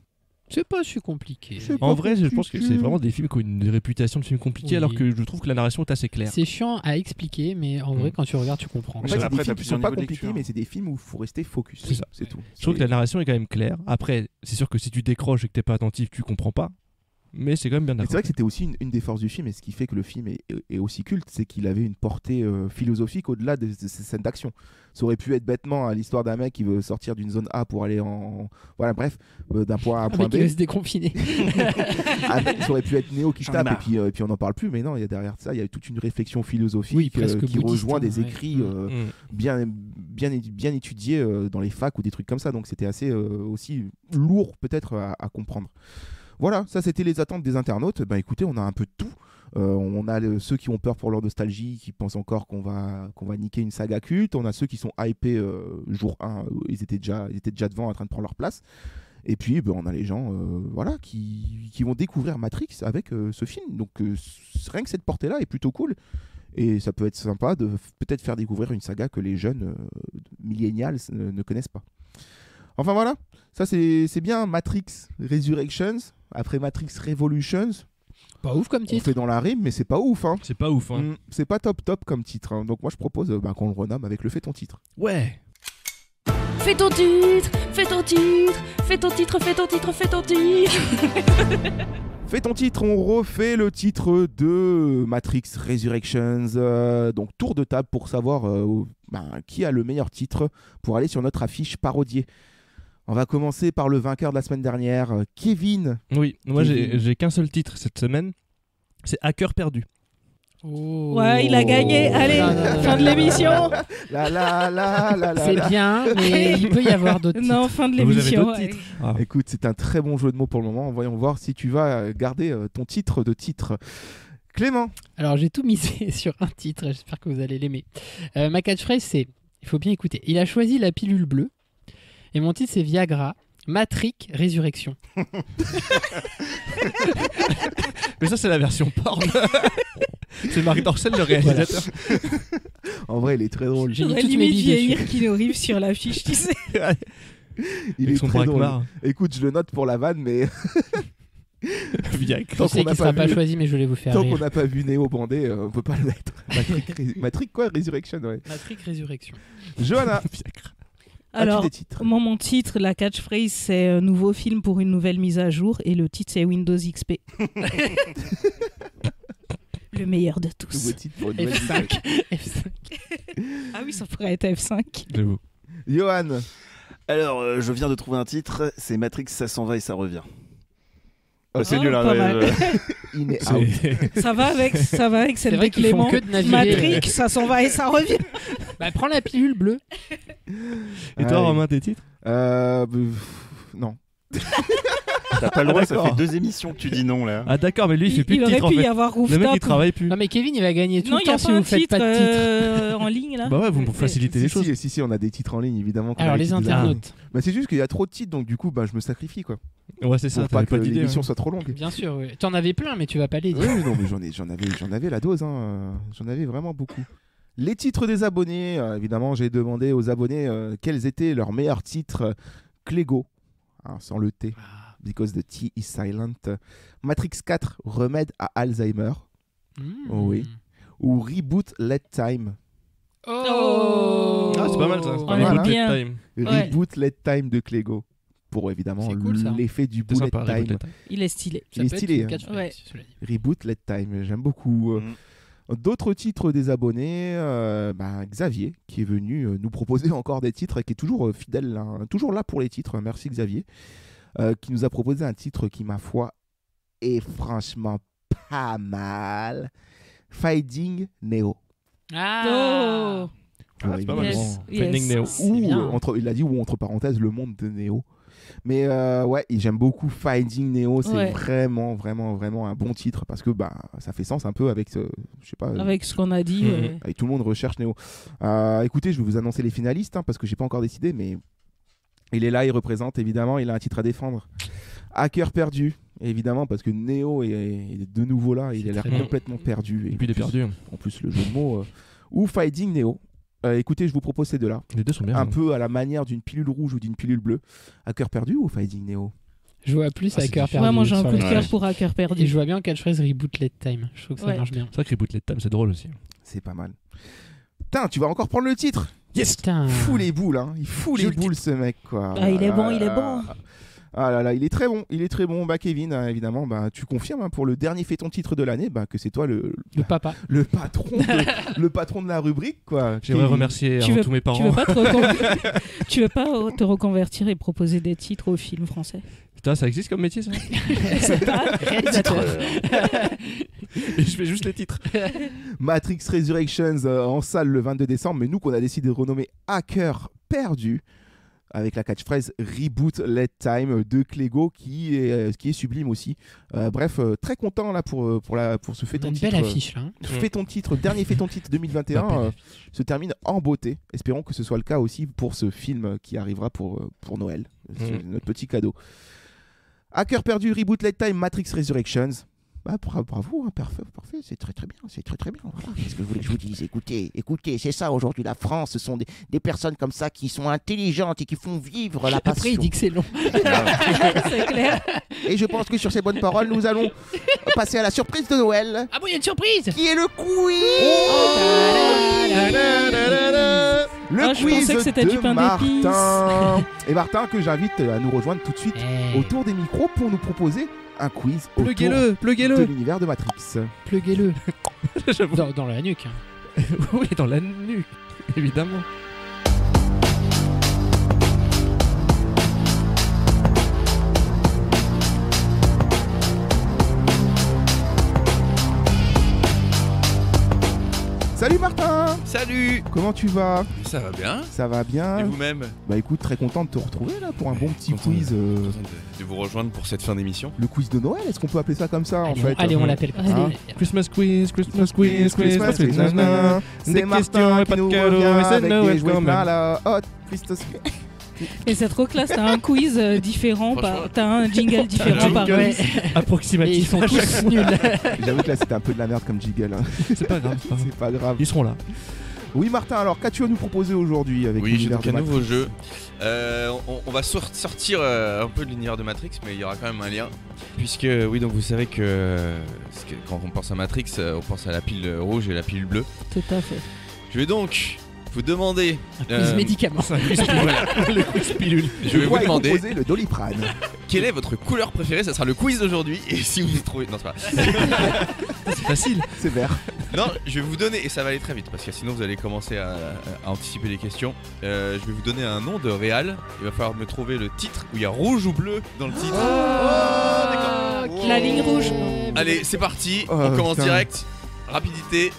C'est pas si compliqué. En vrai, je pense que c'est vraiment des films qui ont une réputation de films compliqués, alors que je trouve que la narration est assez claire. C'est chiant à expliquer, mais en vrai, quand tu regardes, tu comprends. En fait, c'est des films qui sont pas compliqués, mais c'est des films où il faut rester focus. C'est ça. C'est tout. Je trouve que la narration est quand même claire. Après, c'est sûr que si tu décroches et que t'es pas attentif, tu comprends pas. Mais c'est quand même bien d'accord. C'est vrai que c'était aussi une des forces du film, et ce qui fait que le film est aussi culte, c'est qu'il avait une portée philosophique au-delà de ces scènes d'action. Ça aurait pu être bêtement l'histoire d'un mec qui veut sortir d'une zone A pour aller voilà, bref, d'un point A à un point B. Qui veut se déconfiner. Ça aurait pu être Néo qui tape et puis on n'en parle plus, mais non, il y a derrière ça, il y a toute une réflexion philosophique qui rejoint des écrits bien étudiés dans les facs ou des trucs comme ça. Donc c'était assez aussi lourd peut-être à comprendre. Voilà, ça c'était les attentes des internautes. Écoutez, on a un peu de tout. On a ceux qui ont peur pour leur nostalgie, qui pensent encore qu'on va niquer une saga culte. On a ceux qui sont hypés jour 1, ils étaient déjà devant en train de prendre leur place. Et puis on a les gens qui vont découvrir Matrix avec ce film. Donc rien que cette portée-là est plutôt cool. Et ça peut être sympa de peut-être faire découvrir une saga que les jeunes millennials ne connaissent pas. Enfin voilà, ça c'est bien Matrix Resurrections. Après Matrix Revolutions, pas ouf comme titre. On fait dans la rime, mais c'est pas ouf. Hein. C'est pas ouf. C'est pas top comme titre. Hein. Donc moi je propose qu'on le renomme avec le Fais ton titre. Ouais. Fais ton titre, fais ton titre, fais ton titre, fais ton titre, fais ton titre. Fais ton titre, on refait le titre de Matrix Resurrections. Donc tour de table pour savoir qui a le meilleur titre pour aller sur notre affiche parodiée. On va commencer par le vainqueur de la semaine dernière, Kevin. Oui, moi j'ai qu'un seul titre cette semaine, c'est Hacker perdu. Oh. Ouais, il a gagné. Allez, fin de l'émission. C'est bien, mais il peut y avoir d'autres titres. Non, fin de l'émission. Vous avez d'autres titres. Écoute, c'est un très bon jeu de mots pour le moment. Voyons voir si tu vas garder ton titre de titre. Clément. Alors, j'ai tout misé sur un titre. J'espère que vous allez l'aimer. Ma catchphrase, c'est, il faut bien écouter, il a choisi la pilule bleue. Et mon titre, c'est Viagra. Matrix Résurrection. Mais ça, c'est la version porn. C'est Marie Dorcel, le réalisateur. Voilà. En vrai, il est très drôle. J'ai limite vieillir qu'il arrive sur l'affiche, tu sais. Il est très drôle. Écoute, je le note pour la vanne, mais... Je sais qu'il ne sera pas choisi, mais je voulais vous faire tant rire. Tant qu'on n'a pas vu Néo bandé, on ne peut pas le mettre. Matrix quoi, Résurrection, ouais. Matrix Résurrection. Johanna. Alors, moi, mon titre, la catchphrase, c'est nouveau film pour une nouvelle mise à jour, et le titre, c'est Windows XP. Le meilleur de tous. Nouveau titre pour une F5. F5. Ah oui, ça pourrait être F5. Johan. Alors, je viens de trouver un titre, c'est Matrix, ça s'en va et ça revient. Oh, c'est nul, hein. In et out. Ça va avec celle de Clément. Matrix, ça s'en va et ça revient. Bah, prends la pilule bleue. Et toi, Romain, tes titres non. T'as pas le droit, ça fait 2 émissions que tu dis non là. Ah d'accord, mais lui il fait plus de titres en fait. Il aurait pu y avoir Rooftop. Le mec il travaille plus. Non mais Kevin il va gagner tout le temps si vous faites pas de titres. En ligne là. Bah ouais, vous me facilitez les choses. Si, on a des titres en ligne évidemment. Alors les internautes. Bah c'est juste qu'il y a trop de titres donc du coup je me sacrifie quoi. Ouais c'est ça. Pour pas que l'émission soit trop longue. Bien sûr, oui. T'en avais plein mais tu vas pas les dire. Oui non mais j'en avais la dose hein. J'en avais vraiment beaucoup. Les titres des abonnés, évidemment j'ai demandé aux abonnés quels étaient leurs meilleurs titres Clégo, sans le T. Because the T is silent. Matrix 4, remède à Alzheimer. Oh oui. Ou Reboot Let Time. Oh c'est pas mal ça. Reboot Let Time. Reboot Let Time de Clégo. Pour évidemment l'effet du bullet time. Il est stylé. Il est stylé. Ouais. Reboot Let Time, j'aime beaucoup. D'autres titres des abonnés, Xavier qui est venu nous proposer encore des titres et qui est toujours fidèle, hein, toujours là pour les titres. Merci Xavier. Qui nous a proposé un titre qui, ma foi, est franchement pas mal. Finding Neo. Ah c'est pas mal. Finding Neo. Il a dit ou entre parenthèses le monde de Neo. Mais ouais, j'aime beaucoup Finding Neo. C'est vraiment, vraiment, vraiment un bon titre parce que ça fait sens un peu avec je sais pas. Avec ce qu'on a dit. Avec tout le monde recherche Neo. Écoutez, je vais vous annoncer les finalistes parce que j'ai pas encore décidé, mais. Il est là, il représente, évidemment, il a un titre à défendre. Hacker perdu, évidemment, parce que Neo est de nouveau là, il a l'air complètement perdu. Et puis il est perdu. En plus, le jeu de mots. Ou Finding Neo. Écoutez, je vous propose ces deux-là. Les deux sont bien. Un peu à la manière d'une pilule rouge ou d'une pilule bleue. Hacker perdu ou Finding Neo? Je vois plus Hacker perdu. Ouais, moi j'ai un coup de cœur pour Hacker perdu. Et je vois bien catchphrase Reboot Let Time. Je trouve que ça marche bien. C'est vrai que Reboot Let Time, c'est drôle aussi. C'est pas mal. Putain, tu vas encore prendre le titre. Yes. Il fout les boules, hein. Il fout les boules, ce mec, quoi. Ah, il est bon, il est bon. Ah là là, il est très bon, Kevin, évidemment, évidemment, tu confirmes pour le dernier fait ton titre de l'année, que c'est toi le papa, le patron de la rubrique, quoi. J'aimerais remercier tous mes parents. Tu veux pas te reconvertir et proposer des titres aux films français? Putain, ça existe comme métier, ça? C'est pas réalisateur. Et je fais juste les titres. Matrix Resurrections en salle le 22 décembre, mais nous qu'on a décidé de renommer Hacker perdu. Avec la catchphrase Reboot Let Time de Clégo qui est sublime aussi. Bref, très content là pour ce fait ton titre. Belle affiche là. Fait ton titre, dernier fait ton titre 2021 se termine en beauté. Espérons que ce soit le cas aussi pour ce film qui arrivera pour Noël. C'est notre petit cadeau. Hacker perdu, Reboot Let Time, Matrix Resurrections. Bravo, hein, parfait, c'est très bien, voilà. Qu'est-ce que vous voulez que je vous dise? Écoutez, c'est ça aujourd'hui la France, ce sont des personnes comme ça qui sont intelligentes et qui font vivre la passion. Après il dit que c'est long. C'est clair. Et je pense que sur ces bonnes paroles, nous allons passer à la surprise de Noël. Ah bon, il y a une surprise qui est le quiz. Le quiz je pensais que c'était de du pain Martin. Et Martin que j'invite à nous rejoindre tout de suite autour des micros pour nous proposer un quiz autour Pluguez-le. de l'univers de Matrix. Pluguez-le. dans la nuque. Hein. Oui, dans la nuque, évidemment. Salut Martin. Salut. Comment tu vas? Ça va bien. Ça va bien. Et vous-même? Bah écoute, très content de te retrouver là pour un bon petit quiz. Content de vous rejoindre pour cette fin d'émission. Le quiz de Noël, est-ce qu'on peut appeler ça comme ça en fait? Allez, on l'appelle comme ça. Christmas quiz. C'est Martin qui nous revient avec des jouets plein la hot Christmas. Et c'est trop classe, t'as un quiz différent, t'as un jingle différent par ouais. Approximatif. Et ils sont tous nuls. J'avoue que là c'était un peu de la merde comme jingle. Hein. C'est pas grave. C'est pas grave. Ils seront là. Oui Martin, alors qu'as-tu à nous proposer aujourd'hui avec Oui, j'ai l'univers donc de un Matrix? nouveau jeu. On va sortir un peu de l'univers de Matrix, mais il y aura quand même un lien. Puisque, oui, donc vous savez que quand on pense à Matrix, on pense à la pile rouge et la pile bleue. Tout à fait. Je vais donc vous demander... Un quiz médicament. Le quiz pilule. Je vais vous demander le Doliprane. quelle est votre couleur préférée. Ça sera le quiz d'aujourd'hui. Et si vous trouvez... Non, c'est pas vrai. C'est facile. C'est vert. Non, je vais vous donner, et ça va aller très vite, parce que sinon vous allez commencer à anticiper les questions. Je vais vous donner un nom de réal. Il va falloir me trouver le titre, où il y a rouge ou bleu dans le titre. D'accord. La ligne rouge. Allez, c'est parti. On commence direct. Rapidité.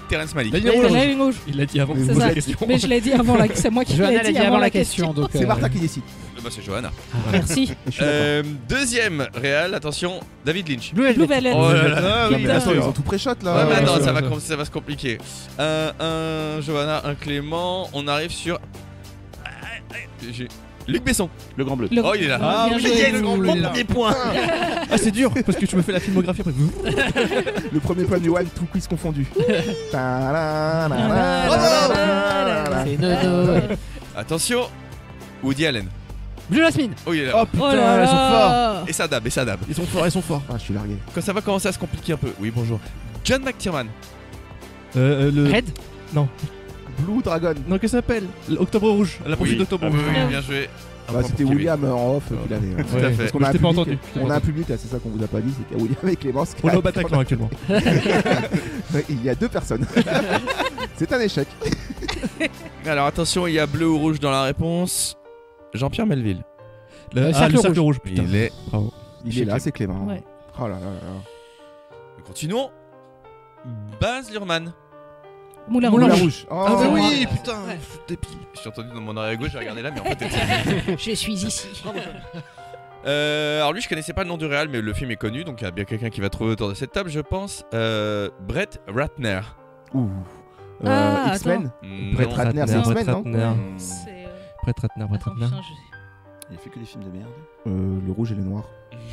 Terrence Malick. La ligne rouge. Il l'a dit avant. C'est ça. Mais je l'ai dit avant c'est moi qui l'ai dit avant la question. Donc c'est Martin qui décide. Bah c'est Johanna. Merci. Deuxième réal, attention, David Lynch. Blue Velvet. Oh là là, oui, attends, ils ont tout pré-shot là. Ouais, mais attends, ça va se compliquer. Un Johanna, un Clément. On arrive sur Luc Besson, le Grand Bleu. Oh, il est là. Ah, oui, le Grand Bleu, premier point. Ah, c'est dur parce que tu me fais la filmographie après. Le premier point du One, tout quiz confondu. C'est Nono. Attention, Woody Allen. Blue Jasmine. Oh, il est là. Oh putain, ils sont forts. Et Sadab, Ils sont forts. Ah, je suis largué. Quand ça va commencer à se compliquer un peu. Oui, bonjour. John McTiernan. Le... Red. Non. Blue Dragon. Non, qu'est-ce que ça s'appelle? Octobre Rouge. La poursuite d'Octobre Rouge. Oui, bien joué. Bah, c'était William en off qui l'avait. Tout à fait. Parce qu'on a un pas public, entendu. on a un public là, c'est ça qu'on vous a pas dit, c'était William et Clémence. On est au Bataclan actuellement. Il y a deux personnes. C'est un échec. Alors attention, il y a bleu ou rouge dans la réponse. Jean-Pierre Melville. Le cercle rouge. Putain. Il est. Bravo. Il est là, c'est Clément. Ouais. Oh là là là. Continuons. Baz Luhrmann. Moulin Rouge. Oh, Ah bah oui, putain. J'ai entendu dans mon oreille gauche, j'ai regardé là, mais en fait. Je suis ici. Alors lui, je connaissais pas le nom du réal, mais le film est connu, donc il y a bien quelqu'un qui va trouver autour de cette table, je pense. Brett Ratner. Ouh. X-Men. Brett Ratner, c'est X-Men, non? Brett Ratner. Il fait que des films de merde. Le rouge et le noir.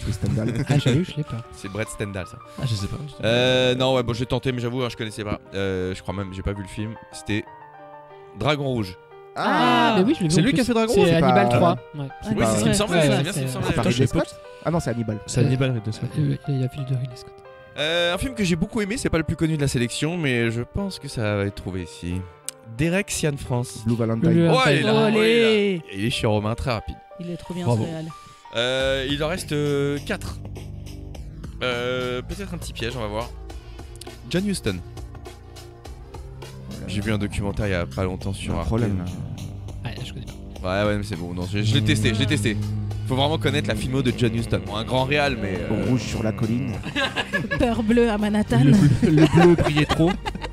C'est Stendhal. Ah, je l'ai pas. C'est Brett Stendhal, ça. Ah, je sais pas. Non, ouais, bon, j'ai tenté, mais j'avoue, je connaissais pas. Je crois même, j'ai pas vu le film. C'était Dragon Rouge. Ah, mais oui, je l'ai vu. C'est lui qui a fait Dragon Rouge. C'est Hannibal 3. Oui, c'est ce qui me semblait. C'est bien ce qui me semblait. Ridley Scott. Ah non, c'est Hannibal. C'est Hannibal Ridley Scott. Il a fait de Ridley Scott. Un film que j'ai beaucoup aimé, c'est pas le plus connu de la sélection, mais je pense que ça va être trouvé ici. Derek Cian France. Blue Valentine. Oh, il est là. Olé. Il est chez Romain, très rapide. Il est trop bien Bravo. ce réal. Il en reste 4. Peut-être un petit piège, on va voir. John Huston. J'ai vu un documentaire il y a pas longtemps sur un Arte. problème là. Ah, je connais pas. Ouais, mais c'est bon. Non, je l'ai testé. Faut vraiment connaître la filmo de John Huston. Bon, un grand réal, mais. Rouge sur la colline. Peur bleue à Manhattan. Le bleu brillait trop.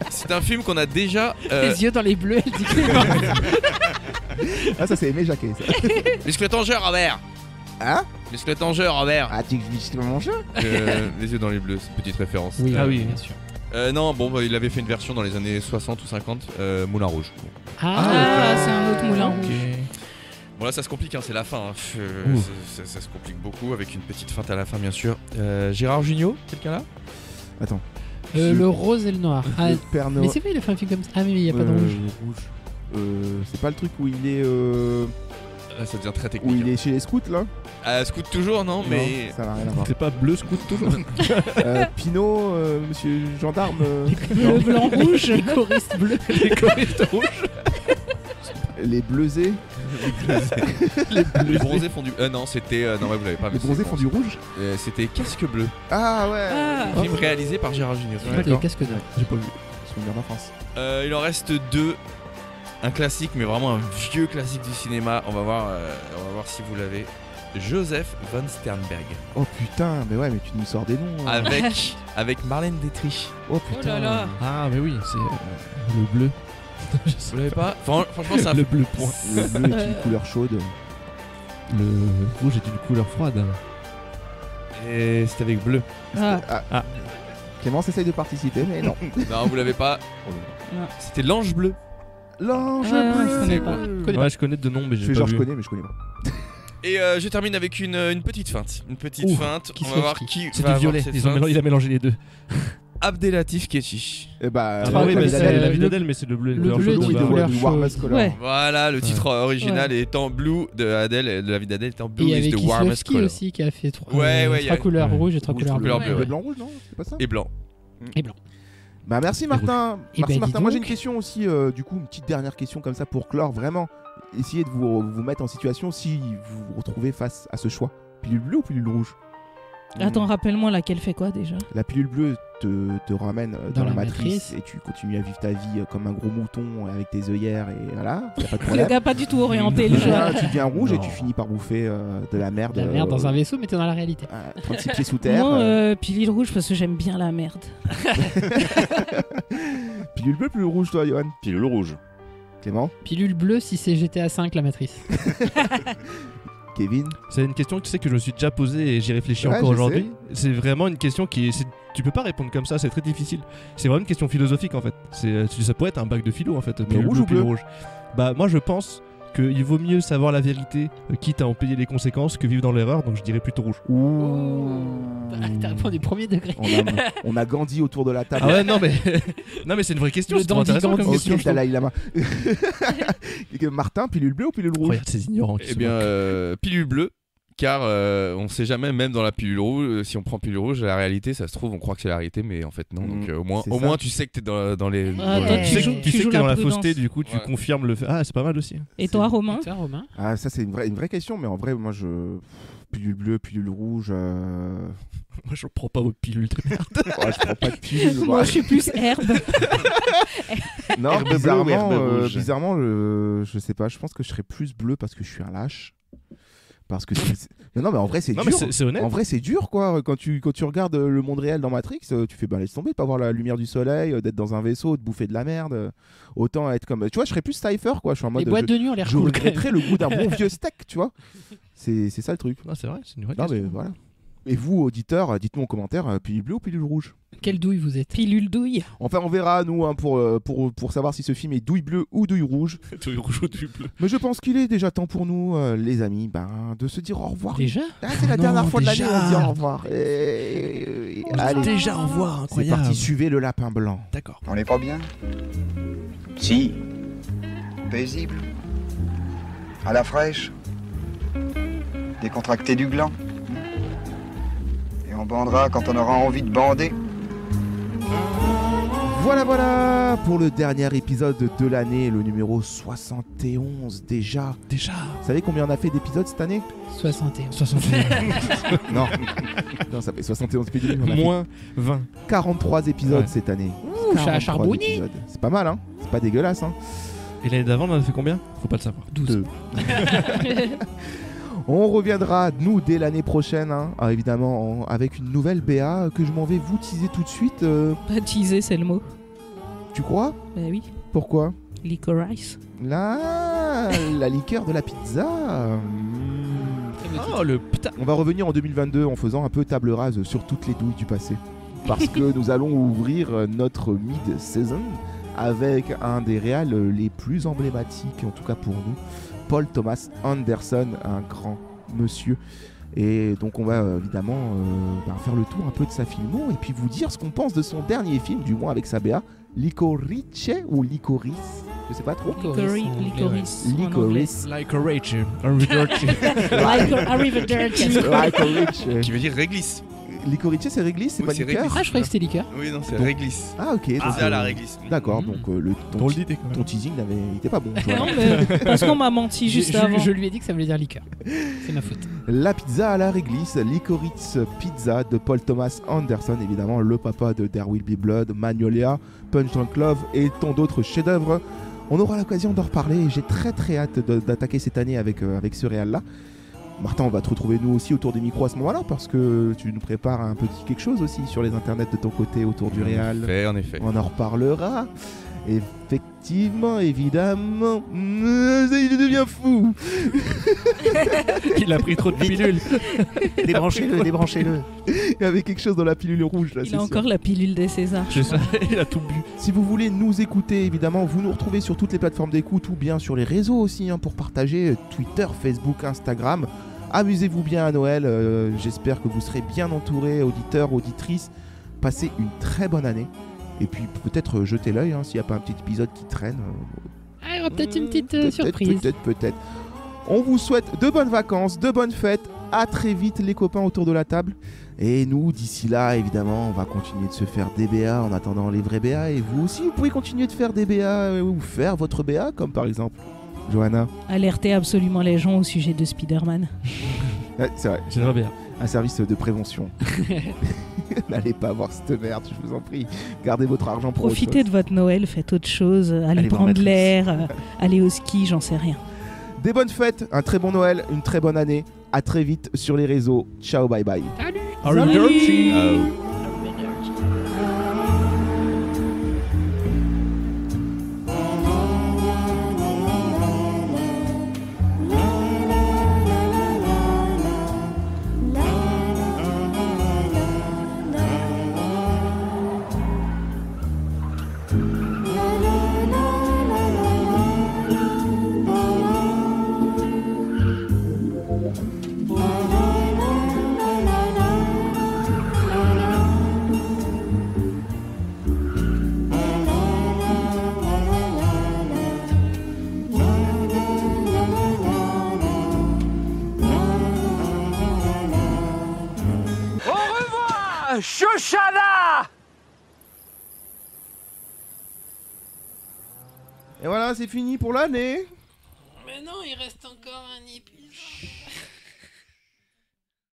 C'est un film qu'on a déjà. Les yeux dans les bleus, elle dit Clément. Ah, ça c'est Aimé Jacquet. Les squelettangeurs, Robert. Hein? Les squelettangeurs, Robert. Ah, tu dis mon jeu? Les yeux dans les bleus, c'est une petite référence. Oui, Ah oui, bien sûr. Non, bon, bah, il avait fait une version dans les années 60 ou 50, Moulin Rouge. Ah, c'est un autre moulin. Ok. Bon là ça se complique, hein, c'est la fin, hein. Ça se complique beaucoup avec une petite feinte à la fin bien sûr. Gérard Jugnot, quelqu'un là? Attends. Le rose et le noir. Ah, Le Père Noël. mais c'est vrai, il a fait un film comme ça. Ah, mais il n'y a pas de rouge. C'est pas le truc où il est. Là ça devient très Où technique. il est chez les scouts là? Scout toujours, non, mais. Non, ça n'a rien à voir. C'est pas bleu scout toujours. Pinot, monsieur gendarme. Le blanc rouge. Les choristes bleus. Les choristes rouges. Les bleusés. Les bronzés font du. Non, c'était. Non, ouais, vous l'avez pas. Les bronzés font du rouge. C'était Casque Bleu. Ah ouais. Film réalisé par Gérard Jugnot. D'accord. Casque Bleu. J'ai pas vu. Souvenir d'enfance. Il en reste 2. Un classique, mais vraiment un vieux classique du cinéma. On va voir si vous l'avez. Joseph von Sternberg. Oh putain, mais ouais, mais tu nous sors des noms. Avec Marlène Dietrich. Oh putain. Oh là là. Ah, mais oui, c'est le bleu. Vous l'avez pas? Franchement, c'est un le bleu point. Le bleu est une couleur chaude. Le rouge est une couleur froide. Et c'est avec bleu. Ah. Clémence essaye de participer, mais non. Non, vous l'avez pas. C'était l'ange bleu. L'ange bleu. Je connais pas. Ouais, je connais de nom, mais j'ai pas genre, vu. je connais, mais je connais pas. Et je termine avec une petite feinte. Une petite feinte. On va voir qui c'est va du violet. avoir Il a mélangé les deux. Abdelatif Kechiche. Et bah, oui, mais c'est la vie d'Adèle, mais c'est le bleu. Le bleu est une couleur chaude. Ouais. Voilà, le titre original étant Blue de Adèle, de la vie d'Adèle étant Blue Et is avec the warmest Kieslowski color. aussi qui a fait 3 Ouais, couleurs rouges et 3 couleurs bleues. bleues. Blanc rouge, non? C'est pas ça? Et blanc. Et blanc. Bah merci Martin. Et Merci bah, Martin. dis Moi j'ai une donc. question aussi, du coup une petite dernière question comme ça pour clore vraiment. Essayez de vous mettre en situation si vous vous retrouvez face à ce choix. Pilule bleue ou pilule rouge? Attends, rappelle-moi laquelle fait quoi déjà? La pilule bleue te ramène dans la matrice matrice. et tu continues à vivre ta vie comme un gros mouton avec tes œillères et voilà, y a pas de Le problème. gars pas du tout orienté le jeu. Tu deviens rouge et tu finis par bouffer de la merde. La merde dans un vaisseau, mais t'es dans la réalité. 36 pieds sous terre. Moi, pilule rouge parce que j'aime bien la merde. Pilule bleue, pilule rouge toi, Johan? Pilule rouge. Clément? Pilule bleue si c'est GTA 5 la matrice. Kevin? C'est une question que je me suis déjà posée et j'y réfléchis Ouais, encore je aujourd'hui. C'est vraiment une question tu peux pas répondre comme ça, c'est très difficile. C'est vraiment une question philosophique en fait. Ça pourrait être un bac de philo en fait. Pilule rouge bleue, ou bleu? pilule rouge. Bah moi je pense qu'il vaut mieux savoir la vérité, quitte à en payer les conséquences, que vivre dans l'erreur, donc je dirais plutôt rouge. T'as répondu premier degré. On a Gandhi autour de la table. Ah ouais, non mais c'est une vraie question. C'est intéressant comme question. Ok, Dalai Lama. Martin, pilule bleue ou pilule rouge? Regarde ces ignorants qui Eh bien, pilule bleue. Car on sait jamais, même dans la pilule rouge, si on prend pilule rouge, la réalité, ça se trouve, on croit que c'est la réalité, mais en fait non. Donc au moins tu sais que t'es dans les. Tu sais que t'es dans la fausseté, du coup tu Ouais. confirmes le fait. Ah, c'est pas mal aussi. Et toi, Romain? Ah, ça c'est une vraie question, mais en vrai, moi pilule bleue, pilule rouge. Moi je prends pas votre pilule de merde. Ouais, je prends pas de pilule. Moi, je suis plus herbe. Non, Herbe bleue ou herbe rouge? bizarrement, je sais pas. Je pense que je serais plus bleu parce que je suis un lâche. Parce que non mais en vrai c'est dur. Mais c'est honnête. En vrai c'est dur quoi. Quand tu regardes le monde réel dans Matrix, tu fais laisse tomber de pas voir la lumière du soleil, d'être dans un vaisseau, de bouffer de la merde. Autant être comme, tu vois, je serais plus Cypher quoi. Je suis en mode. Les boîtes de nuit ont l'air je cool. regretterais le goût d'un bon vieux steak, tu vois. C'est ça le truc. Non, c'est vrai, c'est une vraie Non question. mais voilà. Et vous auditeurs, dites-nous en commentaire, pilule bleue ou pilule rouge? Quelle douille vous êtes? Pilule douille. Enfin on verra nous pour savoir si ce film est douille bleue ou douille rouge. Douille rouge ou douille bleue. Mais je pense qu'il est déjà temps pour nous, les amis, de se dire au revoir. Déjà? C'est la dernière fois de l'année, déjà. on dit au revoir. Allez, Déjà, au revoir, c'est incroyable. parti, suivez le lapin blanc. D'accord. On n'est pas bien? Si. Paisible. À la fraîche. Décontracté du gland. Et on bandera quand on aura envie de bander. Voilà pour le dernier épisode de l'année, le numéro 71 déjà. Déjà. Vous savez combien on a fait d'épisodes cette année? 61. Non, ça fait 71 épisodes. On a Moins fait 20. 43 épisodes Ouais. cette année. Ouh, ça a 43 charbonné. épisodes. C'est pas mal, hein? C'est pas dégueulasse, hein? Et l'année d'avant, on en a fait combien? Faut pas le savoir. 12. On reviendra, nous, dès l'année prochaine, hein, évidemment, avec une nouvelle BA que je m'en vais vous teaser tout de suite. Pas teaser, c'est le mot. Tu crois? Bah oui. Pourquoi? Licorice. La liqueur de la pizza. Oh le putain. On va revenir en 2022 en faisant un peu table rase sur toutes les douilles du passé. Parce que nous allons ouvrir notre mid-season avec un des réals les plus emblématiques, en tout cas pour nous, Paul Thomas Anderson, un grand monsieur. Et donc on va évidemment faire le tour un peu de sa filmo et puis vous dire ce qu'on pense de son dernier film, du moins avec sa BA, Licorice ou Licorice, je sais pas trop. Licorice. Licorice. Licorice. Arrivederci. Licorice. Qui veut dire réglisse. Licorice, c'est réglisse, c'est Oui, pas c'est liqueur. réglisse. Ah, je croyais que c'était liqueur. Oui, non, c'est Bon. réglisse. Ah, ok. Pizza donc, à la réglisse. D'accord, donc Drôle d'idée, quand même. ton teasing il était pas bon. tu vois. Non, mais parce qu'on m'a menti juste avant. Je lui ai dit que ça voulait dire liqueur. C'est ma faute. La pizza à la réglisse, Licorice Pizza de Paul Thomas Anderson, évidemment le papa de There Will Be Blood, Magnolia, Punch Drunk Love et tant d'autres chefs-d'œuvre. On aura l'occasion d'en reparler et j'ai très hâte d'attaquer cette année avec ce réal-là. Martin, on va te retrouver nous aussi autour des micros à ce moment-là parce que tu nous prépares un petit quelque chose aussi sur les internets de ton côté autour du réal. En effet. On en reparlera. Effectivement, évidemment. Il devient fou. Il a pris trop de pilules. Débranchez-le. Il y avait quelque chose dans la pilule rouge là. Il a encore la pilule des Césars. C'est ça, il a tout bu. Si vous voulez nous écouter, évidemment, vous nous retrouvez sur toutes les plateformes d'écoute ou bien sur les réseaux aussi pour partager Twitter, Facebook, Instagram. Amusez-vous bien à Noël. J'espère que vous serez bien entourés, auditeurs, auditrices. Passez une très bonne année. Et puis peut-être jetez l'œil s'il n'y a pas un petit épisode qui traîne. Ah, il y aura peut-être une petite surprise. Peut-être. On vous souhaite de bonnes vacances, de bonnes fêtes. À très vite les copains autour de la table. Et nous, d'ici là, évidemment, on va continuer de se faire des BA en attendant les vrais BA. Et vous aussi, vous pouvez continuer de faire des BA ou faire votre BA, comme par exemple Johanna. Alertez absolument les gens au sujet de Spider-Man. Ouais, c'est vrai. J'aimerais bien. Un service de prévention. N'allez pas voir cette merde, je vous en prie. Gardez votre argent pour autre Profitez chose. de votre Noël, faites autre chose, allez voir prendre Matrix. l'air, allez au ski, j'en sais rien. Des bonnes fêtes, un très bon Noël, une très bonne année. À très vite sur les réseaux. Ciao, bye bye. Arrivederci. Shoshana! Et voilà, c'est fini pour l'année. Mais non, il reste encore un épisode.